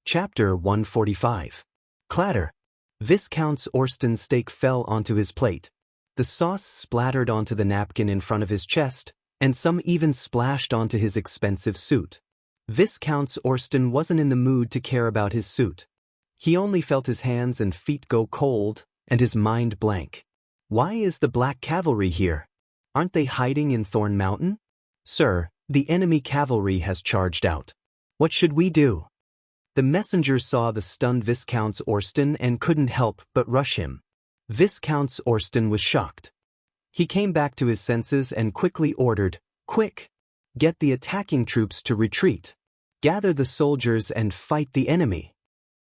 Chapter 145. Clatter. Viscount Orsten's steak fell onto his plate. The sauce splattered onto the napkin in front of his chest, and some even splashed onto his expensive suit. Viscount Orsten wasn't in the mood to care about his suit. He only felt his hands and feet go cold, and his mind blank. Why is the Black Cavalry here? Aren't they hiding in Thorn Mountain? Sir, the enemy cavalry has charged out. What should we do? The messenger saw the stunned Viscount Orsten and couldn't help but rush him. Viscount Orsten was shocked. He came back to his senses and quickly ordered, "Quick! Get the attacking troops to retreat. Gather the soldiers and fight the enemy."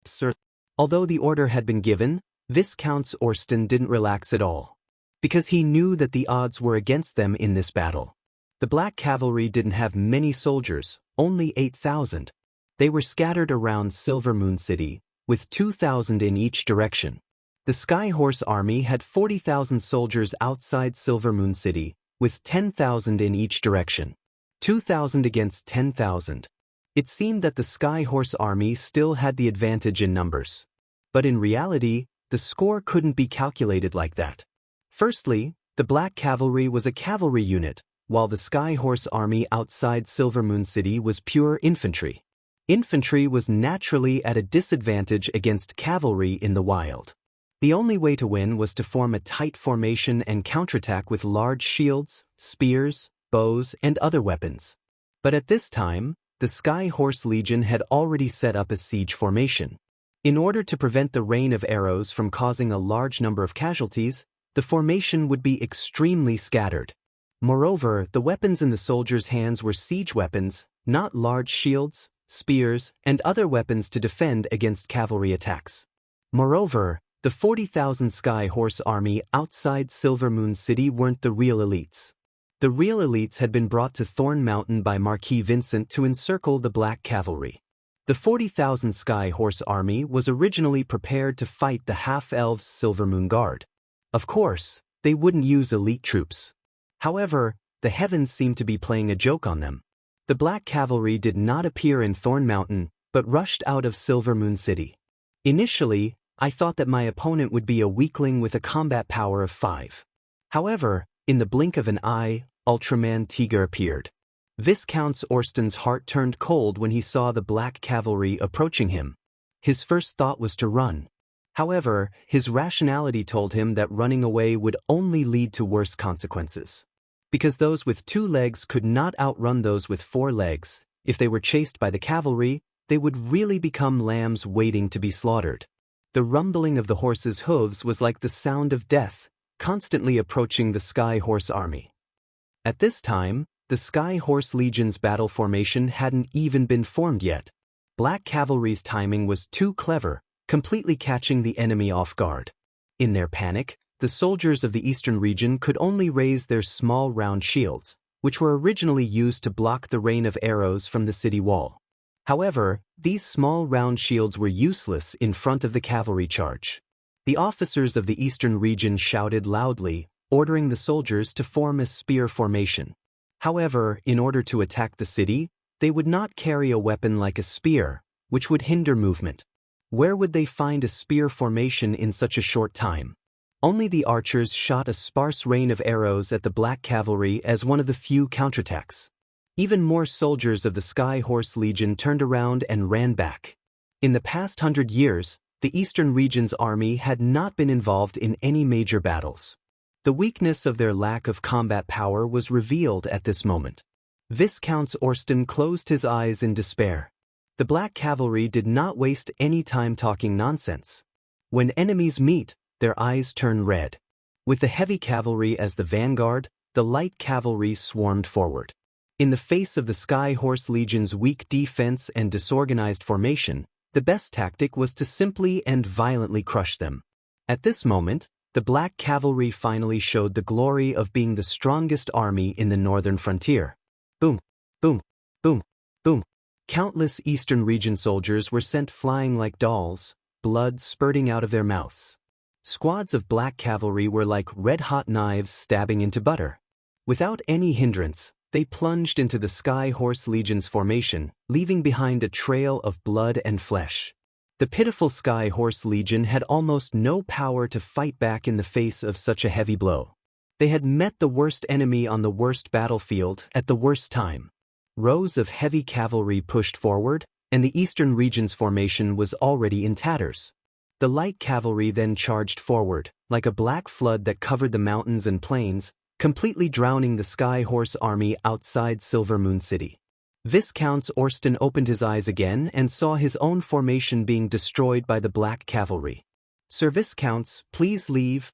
Sir, although the order had been given, Viscount Orsten didn't relax at all. Because he knew that the odds were against them in this battle. The Black Cavalry didn't have many soldiers, only 8,000. They were scattered around Silver Moon City, with 2,000 in each direction. The Skyhorse Army had 40,000 soldiers outside Silver Moon City, with 10,000 in each direction. 2,000 against 10,000. It seemed that the Skyhorse Army still had the advantage in numbers. But in reality, the score couldn't be calculated like that. Firstly, the Black Cavalry was a cavalry unit, while the Skyhorse Army outside Silver Moon City was pure infantry. Infantry was naturally at a disadvantage against cavalry in the wild. The only way to win was to form a tight formation and counterattack with large shields, spears, bows, and other weapons. But at this time, the Skyhorse Legion had already set up a siege formation. In order to prevent the rain of arrows from causing a large number of casualties, the formation would be extremely scattered. Moreover, the weapons in the soldiers' hands were siege weapons, not large shields, spears, and other weapons to defend against cavalry attacks. Moreover, the 40,000 Skyhorse Army outside Silver Moon City weren't the real elites. The real elites had been brought to Thorn Mountain by Marquis Vincent to encircle the Black Cavalry. The 40,000 Skyhorse Army was originally prepared to fight the half-elves Silver Moon Guard. Of course, they wouldn't use elite troops. However, the heavens seemed to be playing a joke on them. The Black Cavalry did not appear in Thorn Mountain, but rushed out of Silver Moon City. Initially, I thought that my opponent would be a weakling with a combat power of 5. However, in the blink of an eye, Ultraman Tiger appeared. Viscount Orsten's heart turned cold when he saw the Black Cavalry approaching him. His first thought was to run. However, his rationality told him that running away would only lead to worse consequences. Because those with 2 legs could not outrun those with 4 legs, if they were chased by the cavalry, they would really become lambs waiting to be slaughtered. The rumbling of the horses' hooves was like the sound of death, constantly approaching the Skyhorse Army. At this time, the Skyhorse Legion's battle formation hadn't even been formed yet. Black Cavalry's timing was too clever, completely catching the enemy off guard. In their panic, the soldiers of the eastern region could only raise their small round shields, which were originally used to block the rain of arrows from the city wall. However, these small round shields were useless in front of the cavalry charge. The officers of the eastern region shouted loudly, ordering the soldiers to form a spear formation. However, in order to attack the city, they would not carry a weapon like a spear, which would hinder movement. Where would they find a spear formation in such a short time? Only the archers shot a sparse rain of arrows at the Black Cavalry as one of the few counterattacks. Even more soldiers of the Skyhorse Legion turned around and ran back. In the past 100 years, the Eastern Region's army had not been involved in any major battles. The weakness of their lack of combat power was revealed at this moment. Viscount Orsten closed his eyes in despair. The Black Cavalry did not waste any time talking nonsense. When enemies meet, their eyes turn red. With the heavy cavalry as the vanguard, the light cavalry swarmed forward. In the face of the Skyhorse Legion's weak defense and disorganized formation, the best tactic was to simply and violently crush them. At this moment, the Black Cavalry finally showed the glory of being the strongest army in the northern frontier. Boom, boom, boom, boom. Countless Eastern Region soldiers were sent flying like dolls, blood spurting out of their mouths. Squads of Black Cavalry were like red-hot knives stabbing into butter. Without any hindrance, They plunged into the Sky Horse Legion's formation, leaving behind a trail of blood and flesh. The pitiful Sky Horse Legion had almost no power to fight back in the face of such a heavy blow. They had met the worst enemy on the worst battlefield at the worst time. Rows of heavy cavalry pushed forward, and the Eastern Region's formation was already in tatters. The light cavalry then charged forward, like a black flood that covered the mountains and plains, completely drowning the Sky Horse army outside Silver Moon City. Viscount Orsten opened his eyes again and saw his own formation being destroyed by the black cavalry. "Sir Viscounts, please leave."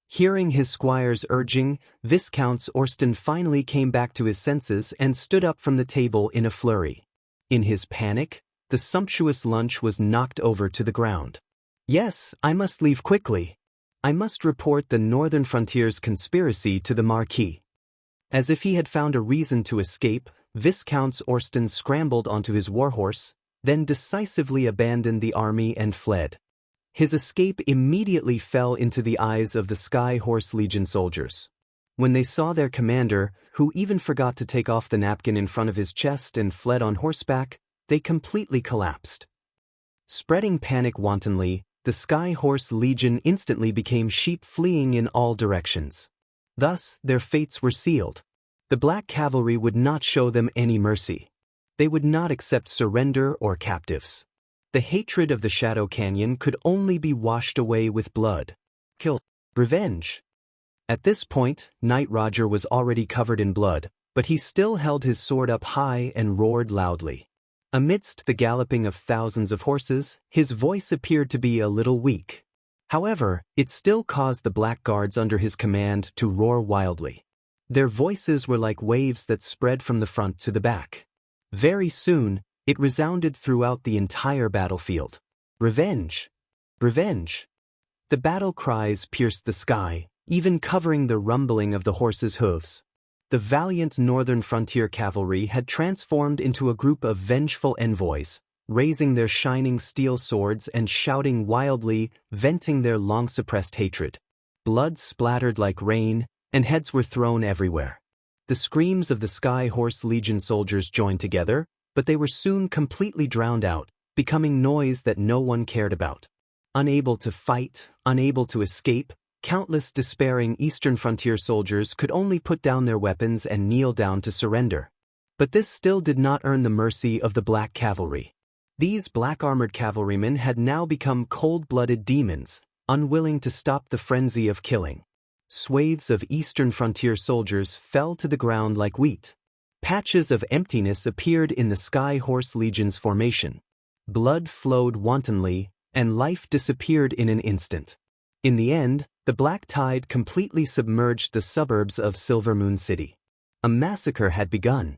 Hearing his squire's urging, Viscount Orsten finally came back to his senses and stood up from the table in a flurry. In his panic, the sumptuous lunch was knocked over to the ground. "Yes, I must leave quickly. I must report the Northern Frontier's conspiracy to the Marquis." As if he had found a reason to escape, Viscount Orsten scrambled onto his warhorse, then decisively abandoned the army and fled. His escape immediately fell into the eyes of the Sky Horse Legion soldiers. When they saw their commander, who even forgot to take off the napkin in front of his chest and fled on horseback, they completely collapsed. Spreading panic wantonly, the Sky Horse Legion instantly became sheep fleeing in all directions. Thus, their fates were sealed. The Black Cavalry would not show them any mercy. They would not accept surrender or captives. The hatred of the Shadow Canyon could only be washed away with blood. Kill. Revenge. At this point, Knight Roger was already covered in blood, but he still held his sword up high and roared loudly. Amidst the galloping of thousands of horses, his voice appeared to be a little weak. However, it still caused the blackguards under his command to roar wildly. Their voices were like waves that spread from the front to the back. Very soon, it resounded throughout the entire battlefield. Revenge! Revenge! The battle cries pierced the sky, even covering the rumbling of the horses' hooves. The valiant Northern Frontier Cavalry had transformed into a group of vengeful envoys, raising their shining steel swords and shouting wildly, venting their long-suppressed hatred. Blood splattered like rain, and heads were thrown everywhere. The screams of the Sky Horse Legion soldiers joined together, but they were soon completely drowned out, becoming noise that no one cared about. Unable to fight, unable to escape, countless despairing Eastern Frontier soldiers could only put down their weapons and kneel down to surrender. But this still did not earn the mercy of the Black Cavalry. These black-armored cavalrymen had now become cold-blooded demons, unwilling to stop the frenzy of killing. Swathes of Eastern Frontier soldiers fell to the ground like wheat. Patches of emptiness appeared in the Sky Horse Legion's formation. Blood flowed wantonly, and life disappeared in an instant. In the end, the black tide completely submerged the suburbs of Silver Moon City. A massacre had begun.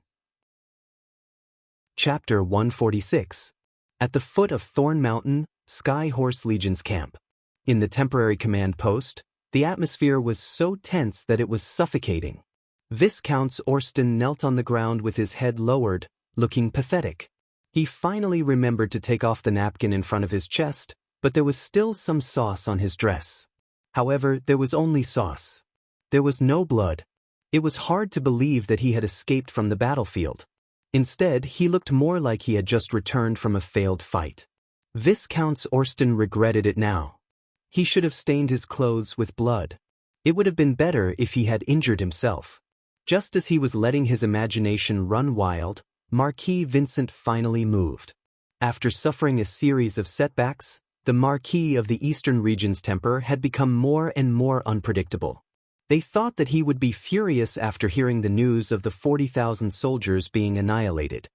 Chapter 146. At the foot of Thorn Mountain, Sky Horse Legion's camp. In the temporary command post, the atmosphere was so tense that it was suffocating. Viscount Orsten knelt on the ground with his head lowered, looking pathetic. He finally remembered to take off the napkin in front of his chest, but there was still some sauce on his dress. However, there was only sauce. There was no blood. It was hard to believe that he had escaped from the battlefield. Instead, he looked more like he had just returned from a failed fight. Viscount Orsten regretted it now. He should have stained his clothes with blood. It would have been better if he had injured himself. Just as he was letting his imagination run wild, Marquis Vincent finally moved. After suffering a series of setbacks, the Marquis of the Eastern Region's temper had become more and more unpredictable. They thought that he would be furious after hearing the news of the 40,000 soldiers being annihilated.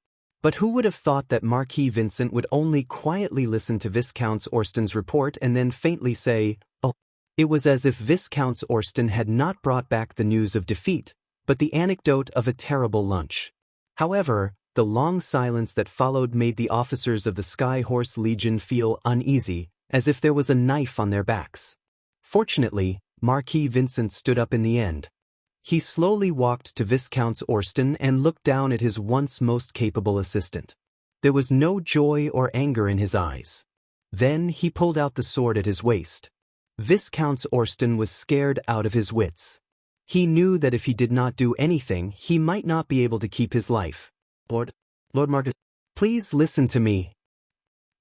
But who would have thought that Marquis Vincent would only quietly listen to Viscount Orsten's report and then faintly say, "Oh." It was as if Viscount Orsten had not brought back the news of defeat, but the anecdote of a terrible lunch. However, the long silence that followed made the officers of the Sky Horse Legion feel uneasy, as if there was a knife on their backs. Fortunately, Marquis Vincent stood up in the end. He slowly walked to Viscount Orsten and looked down at his once most capable assistant. There was no joy or anger in his eyes. Then he pulled out the sword at his waist. Viscount Orsten was scared out of his wits. He knew that if he did not do anything, he might not be able to keep his life. Lord Marcus, please listen to me.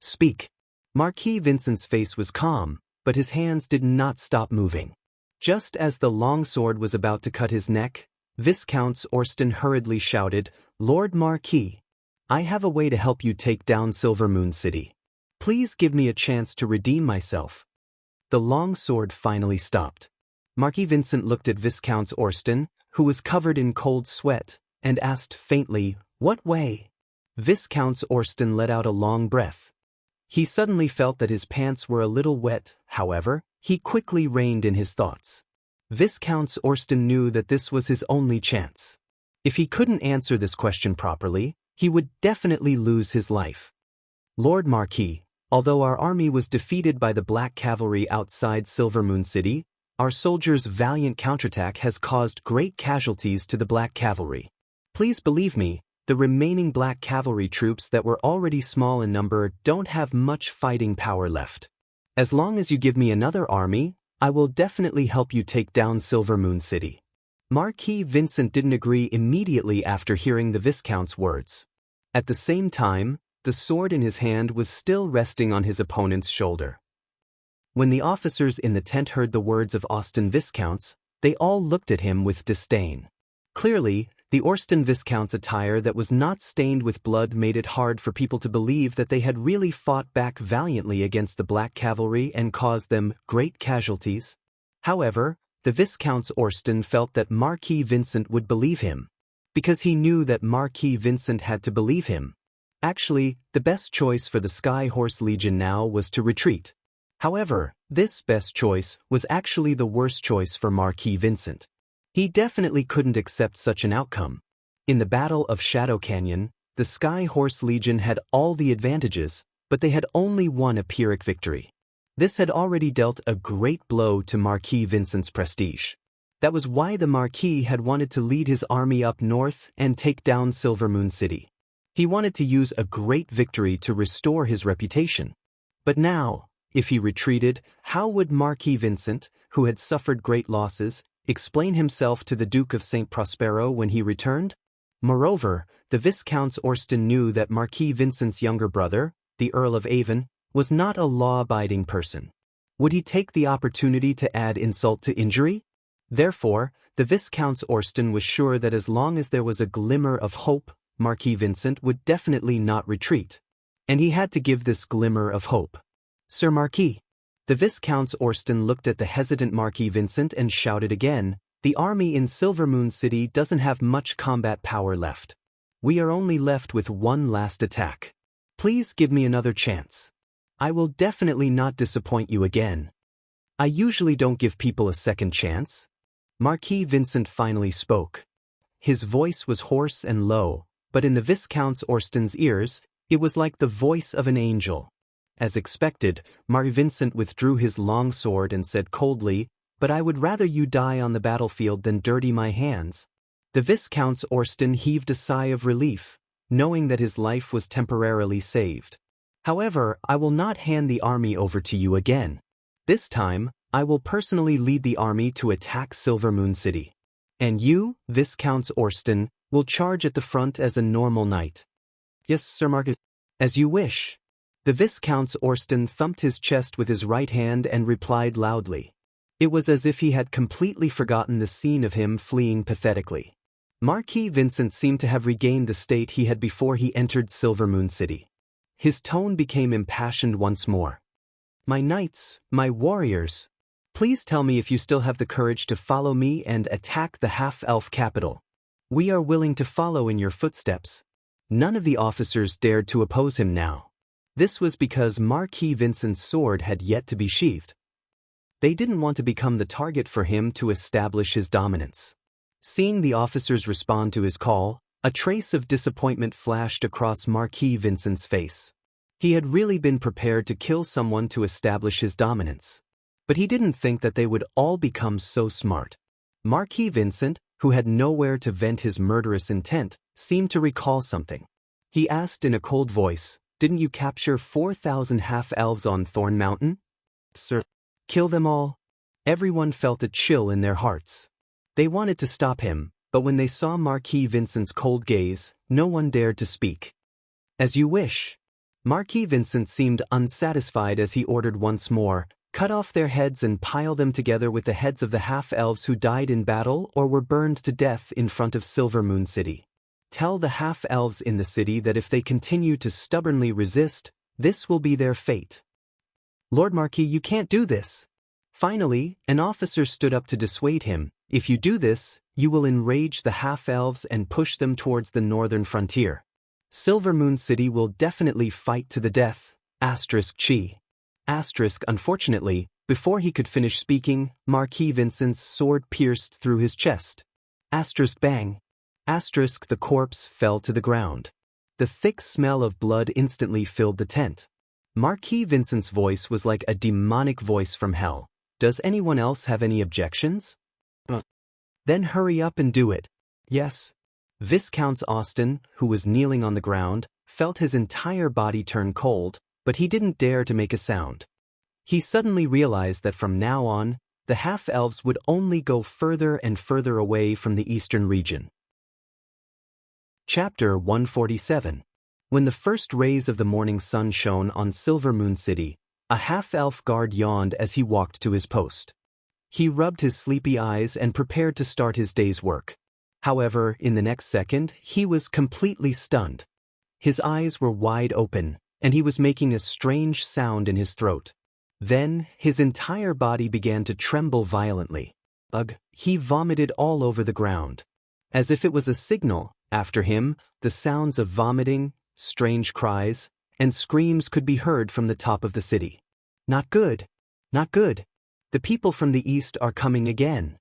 Speak. Marquis Vincent's face was calm, but his hands did not stop moving. Just as the long sword was about to cut his neck, Viscount Orston hurriedly shouted, "Lord Marquis, I have a way to help you take down Silvermoon City. Please give me a chance to redeem myself." The long sword finally stopped. Marquis Vincent looked at Viscount Orston, who was covered in cold sweat, and asked faintly, "What way?" Viscount Orston let out a long breath. He suddenly felt that his pants were a little wet. However, he quickly reined in his thoughts. Viscount Orston knew that this was his only chance. If he couldn't answer this question properly, he would definitely lose his life. "Lord Marquis, although our army was defeated by the Black Cavalry outside Silvermoon City, our soldiers' valiant counterattack has caused great casualties to the Black Cavalry. Please believe me, the remaining Black Cavalry troops that were already small in number don't have much fighting power left. As long as you give me another army, I will definitely help you take down Silvermoon City." Marquis Vincent didn't agree immediately after hearing the Viscount's words. At the same time, the sword in his hand was still resting on his opponent's shoulder. When the officers in the tent heard the words of Austin Viscounts, they all looked at him with disdain. Clearly, the Orston Viscount's attire that was not stained with blood made it hard for people to believe that they had really fought back valiantly against the Black Cavalry and caused them great casualties. However, the Viscount Orston felt that Marquis Vincent would believe him, because he knew that Marquis Vincent had to believe him. Actually, the best choice for the Sky Horse Legion now was to retreat. However, this best choice was actually the worst choice for Marquis Vincent. He definitely couldn't accept such an outcome. In the Battle of Shadow Canyon, the Sky Horse Legion had all the advantages, but they had only won a Pyrrhic victory. This had already dealt a great blow to Marquis Vincent's prestige. That was why the Marquis had wanted to lead his army up north and take down Silvermoon City. He wanted to use a great victory to restore his reputation. But now, if he retreated, how would Marquis Vincent, who had suffered great losses, explain himself to the Duke of St. Prospero when he returned? Moreover, the Viscount Orston knew that Marquis Vincent's younger brother, the Earl of Avon, was not a law-abiding person. Would he take the opportunity to add insult to injury? Therefore, the Viscount Orston was sure that as long as there was a glimmer of hope, Marquis Vincent would definitely not retreat. And he had to give this glimmer of hope. "Sir Marquis." The Viscount Orston looked at the hesitant Marquis Vincent and shouted again, "The army in Silvermoon City doesn't have much combat power left. We are only left with one last attack. Please give me another chance. I will definitely not disappoint you again. I usually don't give people a second chance." Marquis Vincent finally spoke. His voice was hoarse and low, but in the Viscount Orston's ears, it was like the voice of an angel. As expected, Marquis Vincent withdrew his long sword and said coldly, "But I would rather you die on the battlefield than dirty my hands." The Viscount Orston heaved a sigh of relief, knowing that his life was temporarily saved. "However, I will not hand the army over to you again. This time, I will personally lead the army to attack Silvermoon City. And you, Viscount Orston, will charge at the front as a normal knight." "Yes, Sir Marquis." "As you wish." The Viscount Orston thumped his chest with his right hand and replied loudly. It was as if he had completely forgotten the scene of him fleeing pathetically. Marquis Vincent seemed to have regained the state he had before he entered Silvermoon City. His tone became impassioned once more. "My knights, my warriors, please tell me if you still have the courage to follow me and attack the half-elf capital. We are willing to follow in your footsteps." None of the officers dared to oppose him now. This was because Marquis Vincent's sword had yet to be sheathed. They didn't want to become the target for him to establish his dominance. Seeing the officers respond to his call, a trace of disappointment flashed across Marquis Vincent's face. He had really been prepared to kill someone to establish his dominance. But he didn't think that they would all become so smart. Marquis Vincent, who had nowhere to vent his murderous intent, seemed to recall something. He asked in a cold voice, "Didn't you capture 4,000 half-elves on Thorn Mountain?" "Sir." "Kill them all?" Everyone felt a chill in their hearts. They wanted to stop him, but when they saw Marquis Vincent's cold gaze, no one dared to speak. As you wish. Marquis Vincent seemed unsatisfied as he ordered once more, cut off their heads and pile them together with the heads of the half-elves who died in battle or were burned to death in front of Silver Moon City. Tell the half-elves in the city that if they continue to stubbornly resist, this will be their fate. Lord Marquis, you can't do this. Finally, an officer stood up to dissuade him. If you do this, you will enrage the half-elves and push them towards the northern frontier. Silver Moon City will definitely fight to the death. Chi. Unfortunately, before he could finish speaking, Marquis Vincent's sword pierced through his chest. Bang. The corpse fell to the ground. The thick smell of blood instantly filled the tent. Marquis Vincent's voice was like a demonic voice from hell. Does anyone else have any objections? Then hurry up and do it. Yes. Viscount Austin, who was kneeling on the ground, felt his entire body turn cold, but he didn't dare to make a sound. He suddenly realized that from now on, the half-elves would only go further and further away from the eastern region. Chapter 147. When the first rays of the morning sun shone on Silver Moon City, a half-elf guard yawned as he walked to his post. He rubbed his sleepy eyes and prepared to start his day's work. However, in the next second, he was completely stunned. His eyes were wide open, and he was making a strange sound in his throat. Then, his entire body began to tremble violently. He vomited all over the ground. As if it was a signal, after him, the sounds of vomiting, strange cries, and screams could be heard from the top of the city. Not good. Not good. The people from the east are coming again.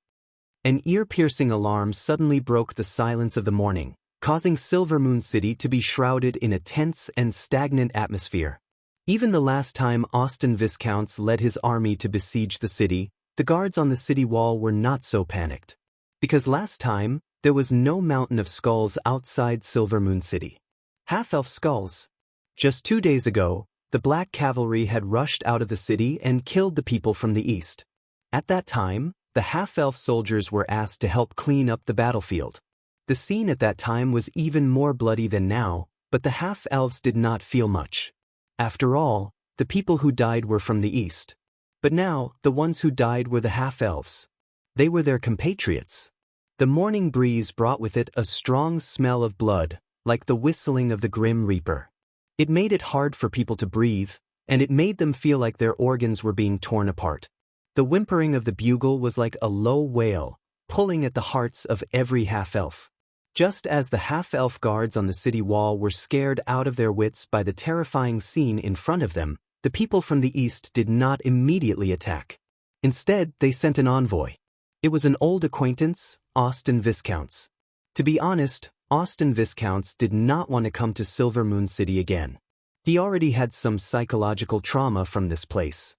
An ear-piercing alarm suddenly broke the silence of the morning, causing Silver Moon City to be shrouded in a tense and stagnant atmosphere. Even the last time Austin Viscounts led his army to besiege the city, the guards on the city wall were not so panicked. Because last time, there was no mountain of skulls outside Silver Moon City. Half-elf skulls. Just 2 days ago, the Black Cavalry had rushed out of the city and killed the people from the east. At that time, the half-elf soldiers were asked to help clean up the battlefield. The scene at that time was even more bloody than now, but the half-elves did not feel much. After all, the people who died were from the east. But now, the ones who died were the half-elves. They were their compatriots. The morning breeze brought with it a strong smell of blood, like the whistling of the Grim Reaper. It made it hard for people to breathe, and it made them feel like their organs were being torn apart. The whimpering of the bugle was like a low wail, pulling at the hearts of every half-elf. Just as the half-elf guards on the city wall were scared out of their wits by the terrifying scene in front of them, the people from the east did not immediately attack. Instead, they sent an envoy. It was an old acquaintance, Austin Viscounts. To be honest, Austin Viscounts did not want to come to Silver Moon City again. He already had some psychological trauma from this place.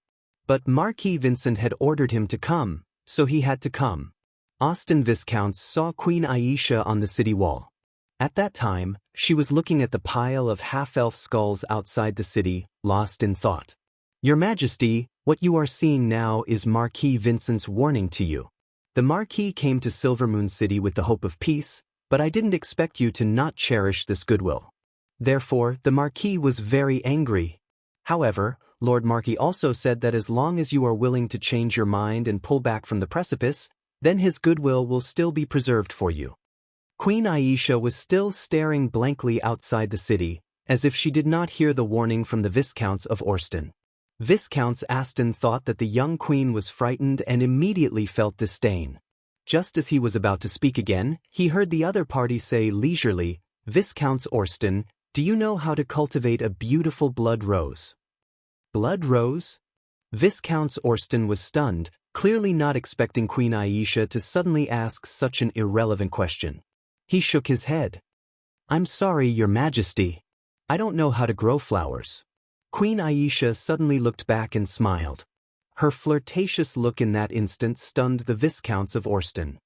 But Marquis Vincent had ordered him to come, so he had to come. Austin Viscounts saw Queen Aisha on the city wall. At that time, she was looking at the pile of half-elf skulls outside the city, lost in thought. Your Majesty, what you are seeing now is Marquis Vincent's warning to you. The Marquis came to Silver Moon City with the hope of peace, but I didn't expect you to not cherish this goodwill. Therefore, the Marquis was very angry. However, Lord Marquis also said that as long as you are willing to change your mind and pull back from the precipice, then his goodwill will still be preserved for you. Queen Aisha was still staring blankly outside the city, as if she did not hear the warning from the Viscounts of Orston. Viscounts Aston thought that the young queen was frightened and immediately felt disdain. Just as he was about to speak again, he heard the other party say leisurely, Viscounts Orston, do you know how to cultivate a beautiful blood rose? Blood rose? Viscounts Orston was stunned, clearly not expecting Queen Aisha to suddenly ask such an irrelevant question. He shook his head. I'm sorry, Your Majesty. I don't know how to grow flowers. Queen Aisha suddenly looked back and smiled. Her flirtatious look in that instant stunned the Viscounts of Orston.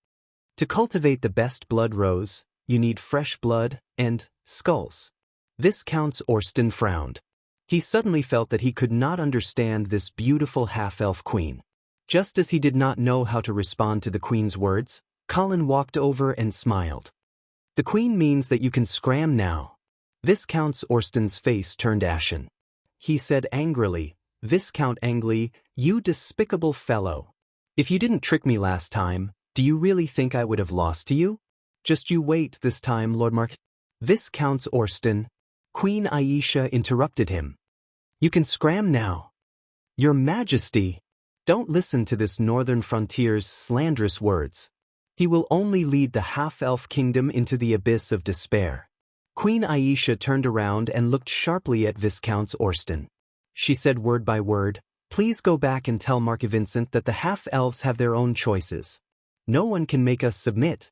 To cultivate the best blood rose, you need fresh blood and skulls. Viscounts Orston frowned. He suddenly felt that he could not understand this beautiful half-elf queen. Just as he did not know how to respond to the queen's words, Colin walked over and smiled. The Queen means that you can scram now. Viscount Orsten's face turned ashen. He said angrily, Viscount Angley, you despicable fellow. If you didn't trick me last time, do you really think I would have lost to you? Just you wait this time, Lord Mark. Viscount Orsten. Queen Aisha interrupted him. You can scram now. Your Majesty. Don't listen to this northern frontier's slanderous words. He will only lead the half-elf kingdom into the abyss of despair. Queen Aisha turned around and looked sharply at Viscount Orsten. She said word by word, please go back and tell Mark Vincent that the half-elves have their own choices. No one can make us submit.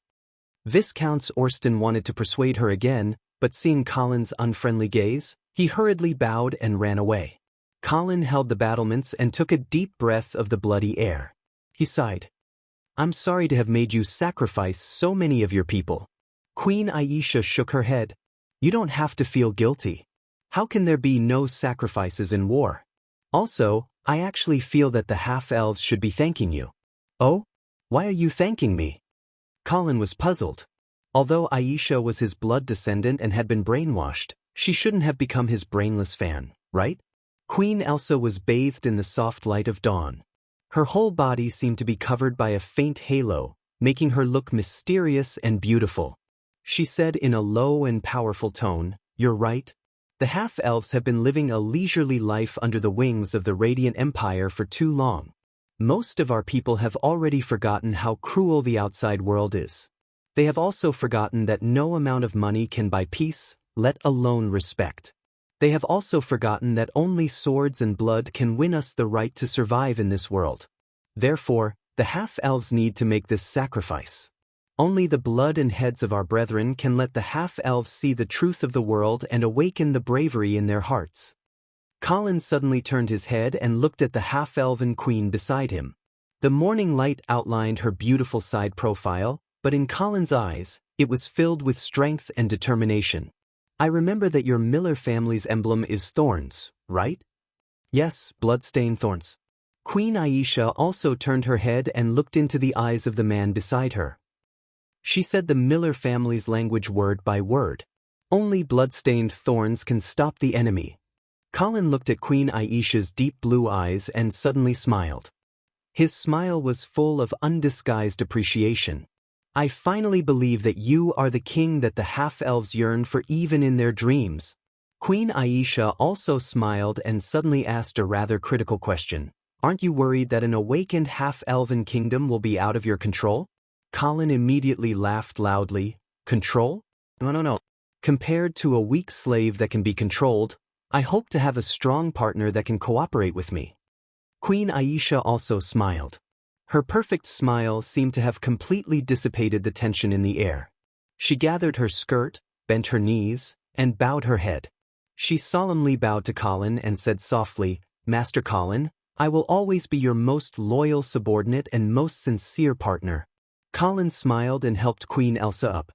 Viscount Orsten wanted to persuade her again, but seeing Colin's unfriendly gaze, he hurriedly bowed and ran away. Colin held the battlements and took a deep breath of the bloody air. He sighed. I'm sorry to have made you sacrifice so many of your people. Queen Aisha shook her head. You don't have to feel guilty. How can there be no sacrifices in war? Also, I actually feel that the half-elves should be thanking you. Oh? Why are you thanking me? Colin was puzzled. Although Aisha was his blood descendant and had been brainwashed, she shouldn't have become his brainless fan, right? Queen Elsa was bathed in the soft light of dawn. Her whole body seemed to be covered by a faint halo, making her look mysterious and beautiful. She said in a low and powerful tone, You're right. The half-elves have been living a leisurely life under the wings of the Radiant Empire for too long. Most of our people have already forgotten how cruel the outside world is. They have also forgotten that no amount of money can buy peace, let alone respect. They have also forgotten that only swords and blood can win us the right to survive in this world. Therefore, the half-elves need to make this sacrifice. Only the blood and heads of our brethren can let the half-elves see the truth of the world and awaken the bravery in their hearts. Colin suddenly turned his head and looked at the half-elven queen beside him. The morning light outlined her beautiful side profile, but in Colin's eyes, it was filled with strength and determination. I remember that your Miller family's emblem is thorns, right? Yes, blood-stained thorns. Queen Aisha also turned her head and looked into the eyes of the man beside her. She said the Miller family's language word by word. Only blood-stained thorns can stop the enemy. Colin looked at Queen Aisha's deep blue eyes and suddenly smiled. His smile was full of undisguised appreciation. I finally believe that you are the king that the half-elves yearn for even in their dreams. Queen Aisha also smiled and suddenly asked a rather critical question. Aren't you worried that an awakened half-elven kingdom will be out of your control? Colin immediately laughed loudly. Control? No. Compared to a weak slave that can be controlled, I hope to have a strong partner that can cooperate with me. Queen Aisha also smiled. Her perfect smile seemed to have completely dissipated the tension in the air. She gathered her skirt, bent her knees, and bowed her head. She solemnly bowed to Colin and said softly, Master Colin, I will always be your most loyal subordinate and most sincere partner. Colin smiled and helped Queen Elsa up.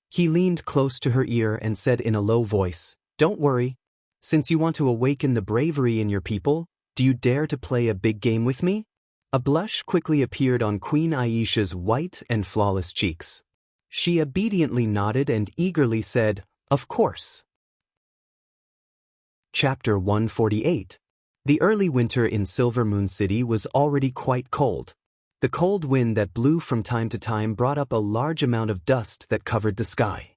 He leaned close to her ear and said in a low voice, Don't worry. Since you want to awaken the bravery in your people, do you dare to play a big game with me? A blush quickly appeared on Queen Aisha's white and flawless cheeks. She obediently nodded and eagerly said, Of course. Chapter 148. The early winter in Silver Moon City was already quite cold. The cold wind that blew from time to time brought up a large amount of dust that covered the sky.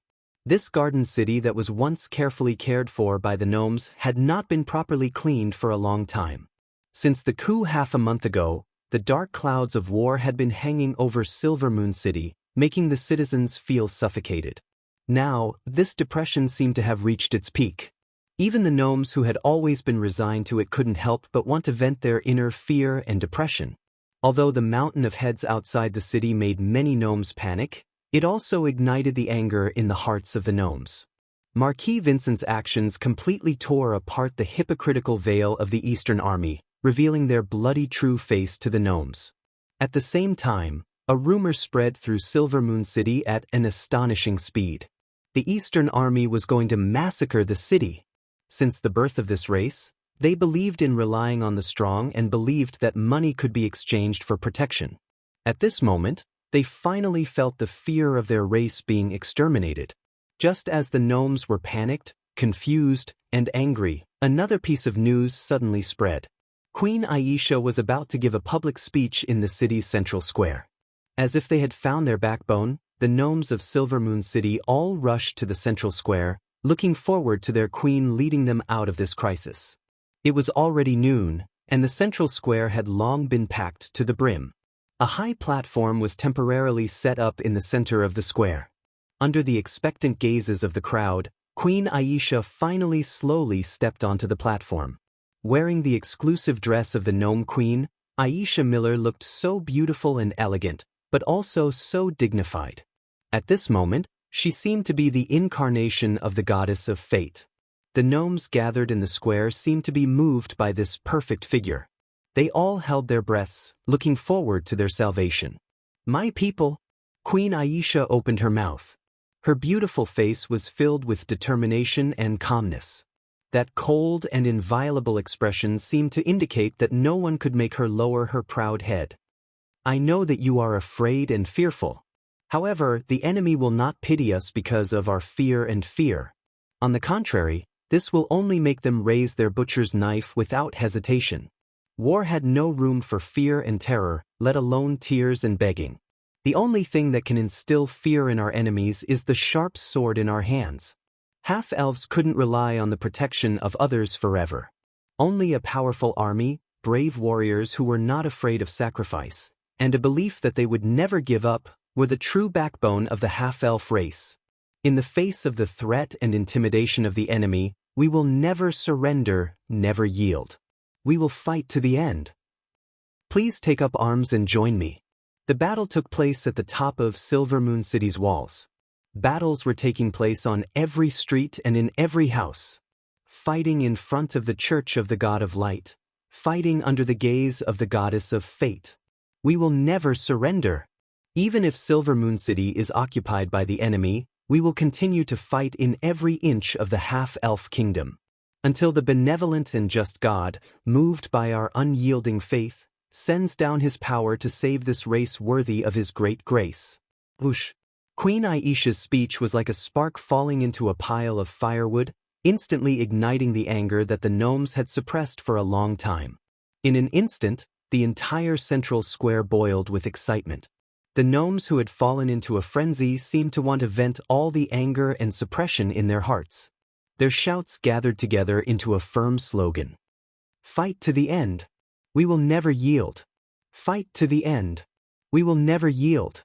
This garden city that was once carefully cared for by the gnomes had not been properly cleaned for a long time. Since the coup half a month ago, the dark clouds of war had been hanging over Silver Moon City, making the citizens feel suffocated. Now, this depression seemed to have reached its peak. Even the gnomes who had always been resigned to it couldn't help but want to vent their inner fear and depression. Although the mountain of heads outside the city made many gnomes panic, it also ignited the anger in the hearts of the gnomes. Marquis Vincent's actions completely tore apart the hypocritical veil of the Eastern Army, revealing their bloody true face to the gnomes. At the same time, a rumor spread through Silver Moon City at an astonishing speed. The Eastern Army was going to massacre the city. Since the birth of this race, they believed in relying on the strong and believed that money could be exchanged for protection. At this moment, They finally felt the fear of their race being exterminated. Just as the gnomes were panicked, confused, and angry, another piece of news suddenly spread. Queen Aisha was about to give a public speech in the city's central square. As if they had found their backbone, the gnomes of Silvermoon City all rushed to the central square, looking forward to their queen leading them out of this crisis. It was already noon, and the central square had long been packed to the brim. A high platform was temporarily set up in the center of the square. Under the expectant gazes of the crowd, Queen Aisha finally slowly stepped onto the platform. Wearing the exclusive dress of the gnome queen, Aisha Miller looked so beautiful and elegant, but also so dignified. At this moment, she seemed to be the incarnation of the goddess of fate. The gnomes gathered in the square seemed to be moved by this perfect figure. They all held their breaths, looking forward to their salvation. "My people!" Queen Aisha opened her mouth. Her beautiful face was filled with determination and calmness. That cold and inviolable expression seemed to indicate that no one could make her lower her proud head. "I know that you are afraid and fearful. However, the enemy will not pity us because of our fear and fear. On the contrary, this will only make them raise their butcher's knife without hesitation. War had no room for fear and terror, let alone tears and begging. The only thing that can instill fear in our enemies is the sharp sword in our hands. Half-elves couldn't rely on the protection of others forever. Only a powerful army, brave warriors who were not afraid of sacrifice, and a belief that they would never give up, were the true backbone of the half-elf race. In the face of the threat and intimidation of the enemy, we will never surrender, never yield. We will fight to the end. Please take up arms and join me." The battle took place at the top of Silvermoon City's walls. Battles were taking place on every street and in every house. Fighting in front of the church of the god of light. Fighting under the gaze of the goddess of fate. We will never surrender. Even if Silvermoon City is occupied by the enemy, we will continue to fight in every inch of the half-elf kingdom. Until the benevolent and just God, moved by our unyielding faith, sends down his power to save this race worthy of his great grace. Whoosh! Queen Aisha's speech was like a spark falling into a pile of firewood, instantly igniting the anger that the gnomes had suppressed for a long time. In an instant, the entire central square boiled with excitement. The gnomes who had fallen into a frenzy seemed to want to vent all the anger and suppression in their hearts. Their shouts gathered together into a firm slogan. "Fight to the end. We will never yield. Fight to the end. We will never yield.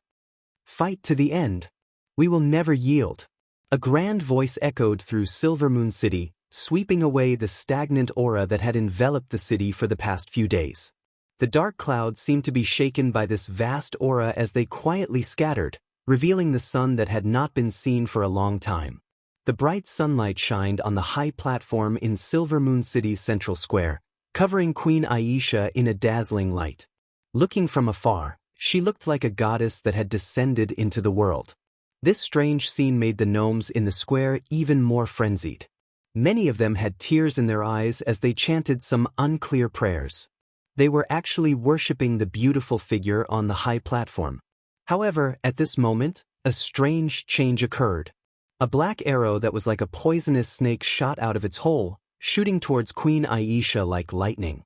Fight to the end. We will never yield." A grand voice echoed through Silvermoon City, sweeping away the stagnant aura that had enveloped the city for the past few days. The dark clouds seemed to be shaken by this vast aura as they quietly scattered, revealing the sun that had not been seen for a long time. The bright sunlight shined on the high platform in Silvermoon City's central square, covering Queen Aisha in a dazzling light. Looking from afar, she looked like a goddess that had descended into the world. This strange scene made the gnomes in the square even more frenzied. Many of them had tears in their eyes as they chanted some unclear prayers. They were actually worshipping the beautiful figure on the high platform. However, at this moment, a strange change occurred. A black arrow that was like a poisonous snake shot out of its hole, shooting towards Queen Aisha like lightning.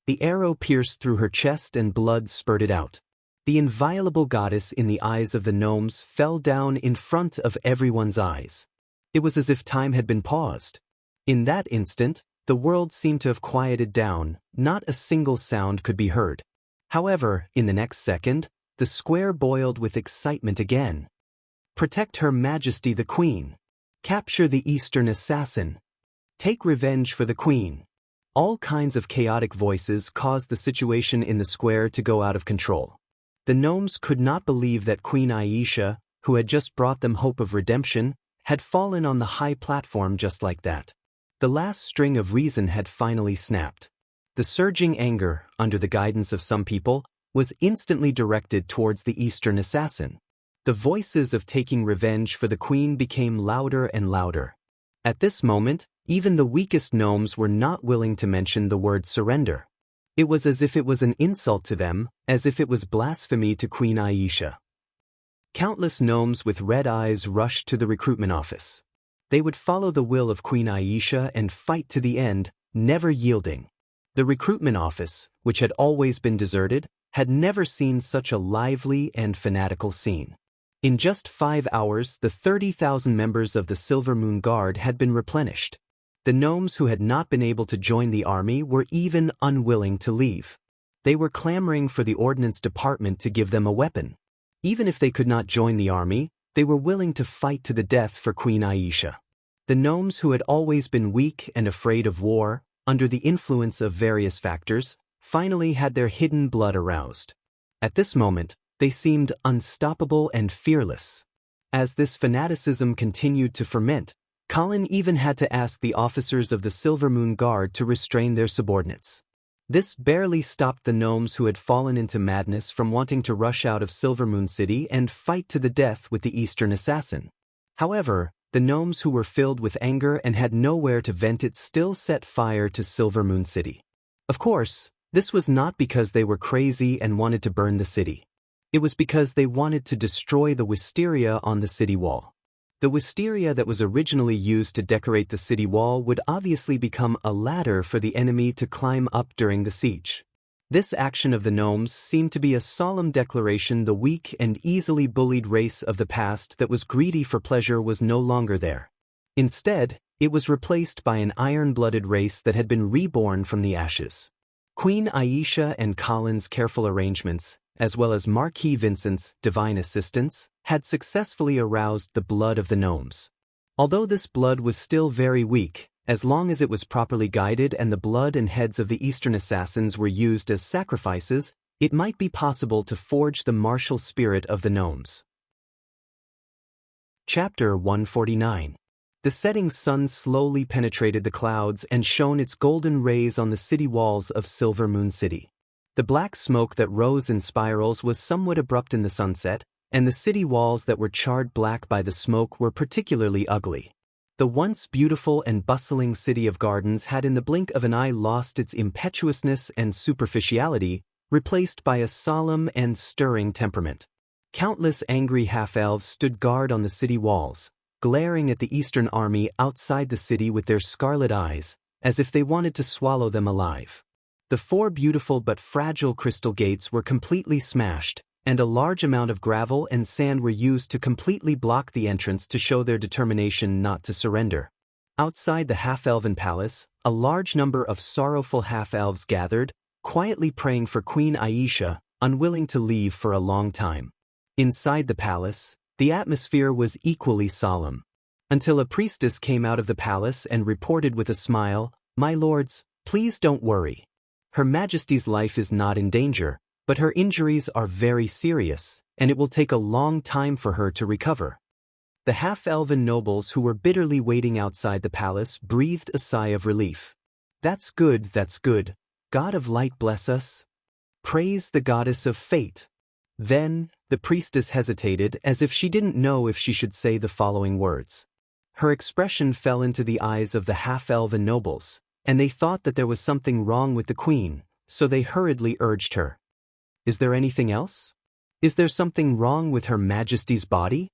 The arrow pierced through her chest and blood spurted out. The inviolable goddess in the eyes of the gnomes fell down in front of everyone's eyes. It was as if time had been paused. In that instant, the world seemed to have quieted down, not a single sound could be heard. However, in the next second, the square boiled with excitement again. "Protect Her Majesty the Queen. Capture the Eastern Assassin. Take revenge for the Queen." All kinds of chaotic voices caused the situation in the square to go out of control. The gnomes could not believe that Queen Aisha, who had just brought them hope of redemption, had fallen on the high platform just like that. The last string of reason had finally snapped. The surging anger, under the guidance of some people, was instantly directed towards the Eastern Assassin. The voices of taking revenge for the Queen became louder and louder. At this moment, even the weakest gnomes were not willing to mention the word surrender. It was as if it was an insult to them, as if it was blasphemy to Queen Aisha. Countless gnomes with red eyes rushed to the recruitment office. They would follow the will of Queen Aisha and fight to the end, never yielding. The recruitment office, which had always been deserted, had never seen such a lively and fanatical scene. In just 5 hours, the 30,000 members of the Silver Moon Guard had been replenished. The gnomes who had not been able to join the army were even unwilling to leave. They were clamoring for the Ordnance Department to give them a weapon. Even if they could not join the army, they were willing to fight to the death for Queen Aisha. The gnomes who had always been weak and afraid of war, under the influence of various factors, finally had their hidden blood aroused. At this moment, they seemed unstoppable and fearless. As this fanaticism continued to ferment, Colin even had to ask the officers of the Silver Moon Guard to restrain their subordinates. This barely stopped the gnomes who had fallen into madness from wanting to rush out of Silver Moon City and fight to the death with the Eastern Assassin. However, the gnomes who were filled with anger and had nowhere to vent it still set fire to Silver Moon City. Of course, this was not because they were crazy and wanted to burn the city. It was because they wanted to destroy the wisteria on the city wall. The wisteria that was originally used to decorate the city wall would obviously become a ladder for the enemy to climb up during the siege. This action of the gnomes seemed to be a solemn declaration the weak and easily bullied race of the past that was greedy for pleasure was no longer there. Instead, it was replaced by an iron-blooded race that had been reborn from the ashes. Queen Aisha and Colin's careful arrangements, as well as Marquis Vincent's divine assistance, had successfully aroused the blood of the gnomes. Although this blood was still very weak, as long as it was properly guided and the blood and heads of the Eastern assassins were used as sacrifices, it might be possible to forge the martial spirit of the gnomes. Chapter 149. The setting sun slowly penetrated the clouds and shone its golden rays on the city walls of Silver Moon City. The black smoke that rose in spirals was somewhat abrupt in the sunset, and the city walls that were charred black by the smoke were particularly ugly. The once beautiful and bustling city of gardens had in the blink of an eye lost its impetuousness and superficiality, replaced by a solemn and stirring temperament. Countless angry half-elves stood guard on the city walls, glaring at the Eastern army outside the city with their scarlet eyes, as if they wanted to swallow them alive. The 4 beautiful but fragile crystal gates were completely smashed, and a large amount of gravel and sand were used to completely block the entrance to show their determination not to surrender. Outside the half-elven palace, a large number of sorrowful half-elves gathered, quietly praying for Queen Aisha, unwilling to leave for a long time. Inside the palace, the atmosphere was equally solemn. Until a priestess came out of the palace and reported with a smile, "My lords, please don't worry. Her Majesty's life is not in danger, but her injuries are very serious, and it will take a long time for her to recover." The half-elven nobles who were bitterly waiting outside the palace breathed a sigh of relief. That's good, God of light bless us. Praise the goddess of fate." Then, the priestess hesitated as if she didn't know if she should say the following words. Her expression fell into the eyes of the half-elven nobles, and they thought that there was something wrong with the queen, so they hurriedly urged her. "Is there anything else? Is there something wrong with Her Majesty's body?"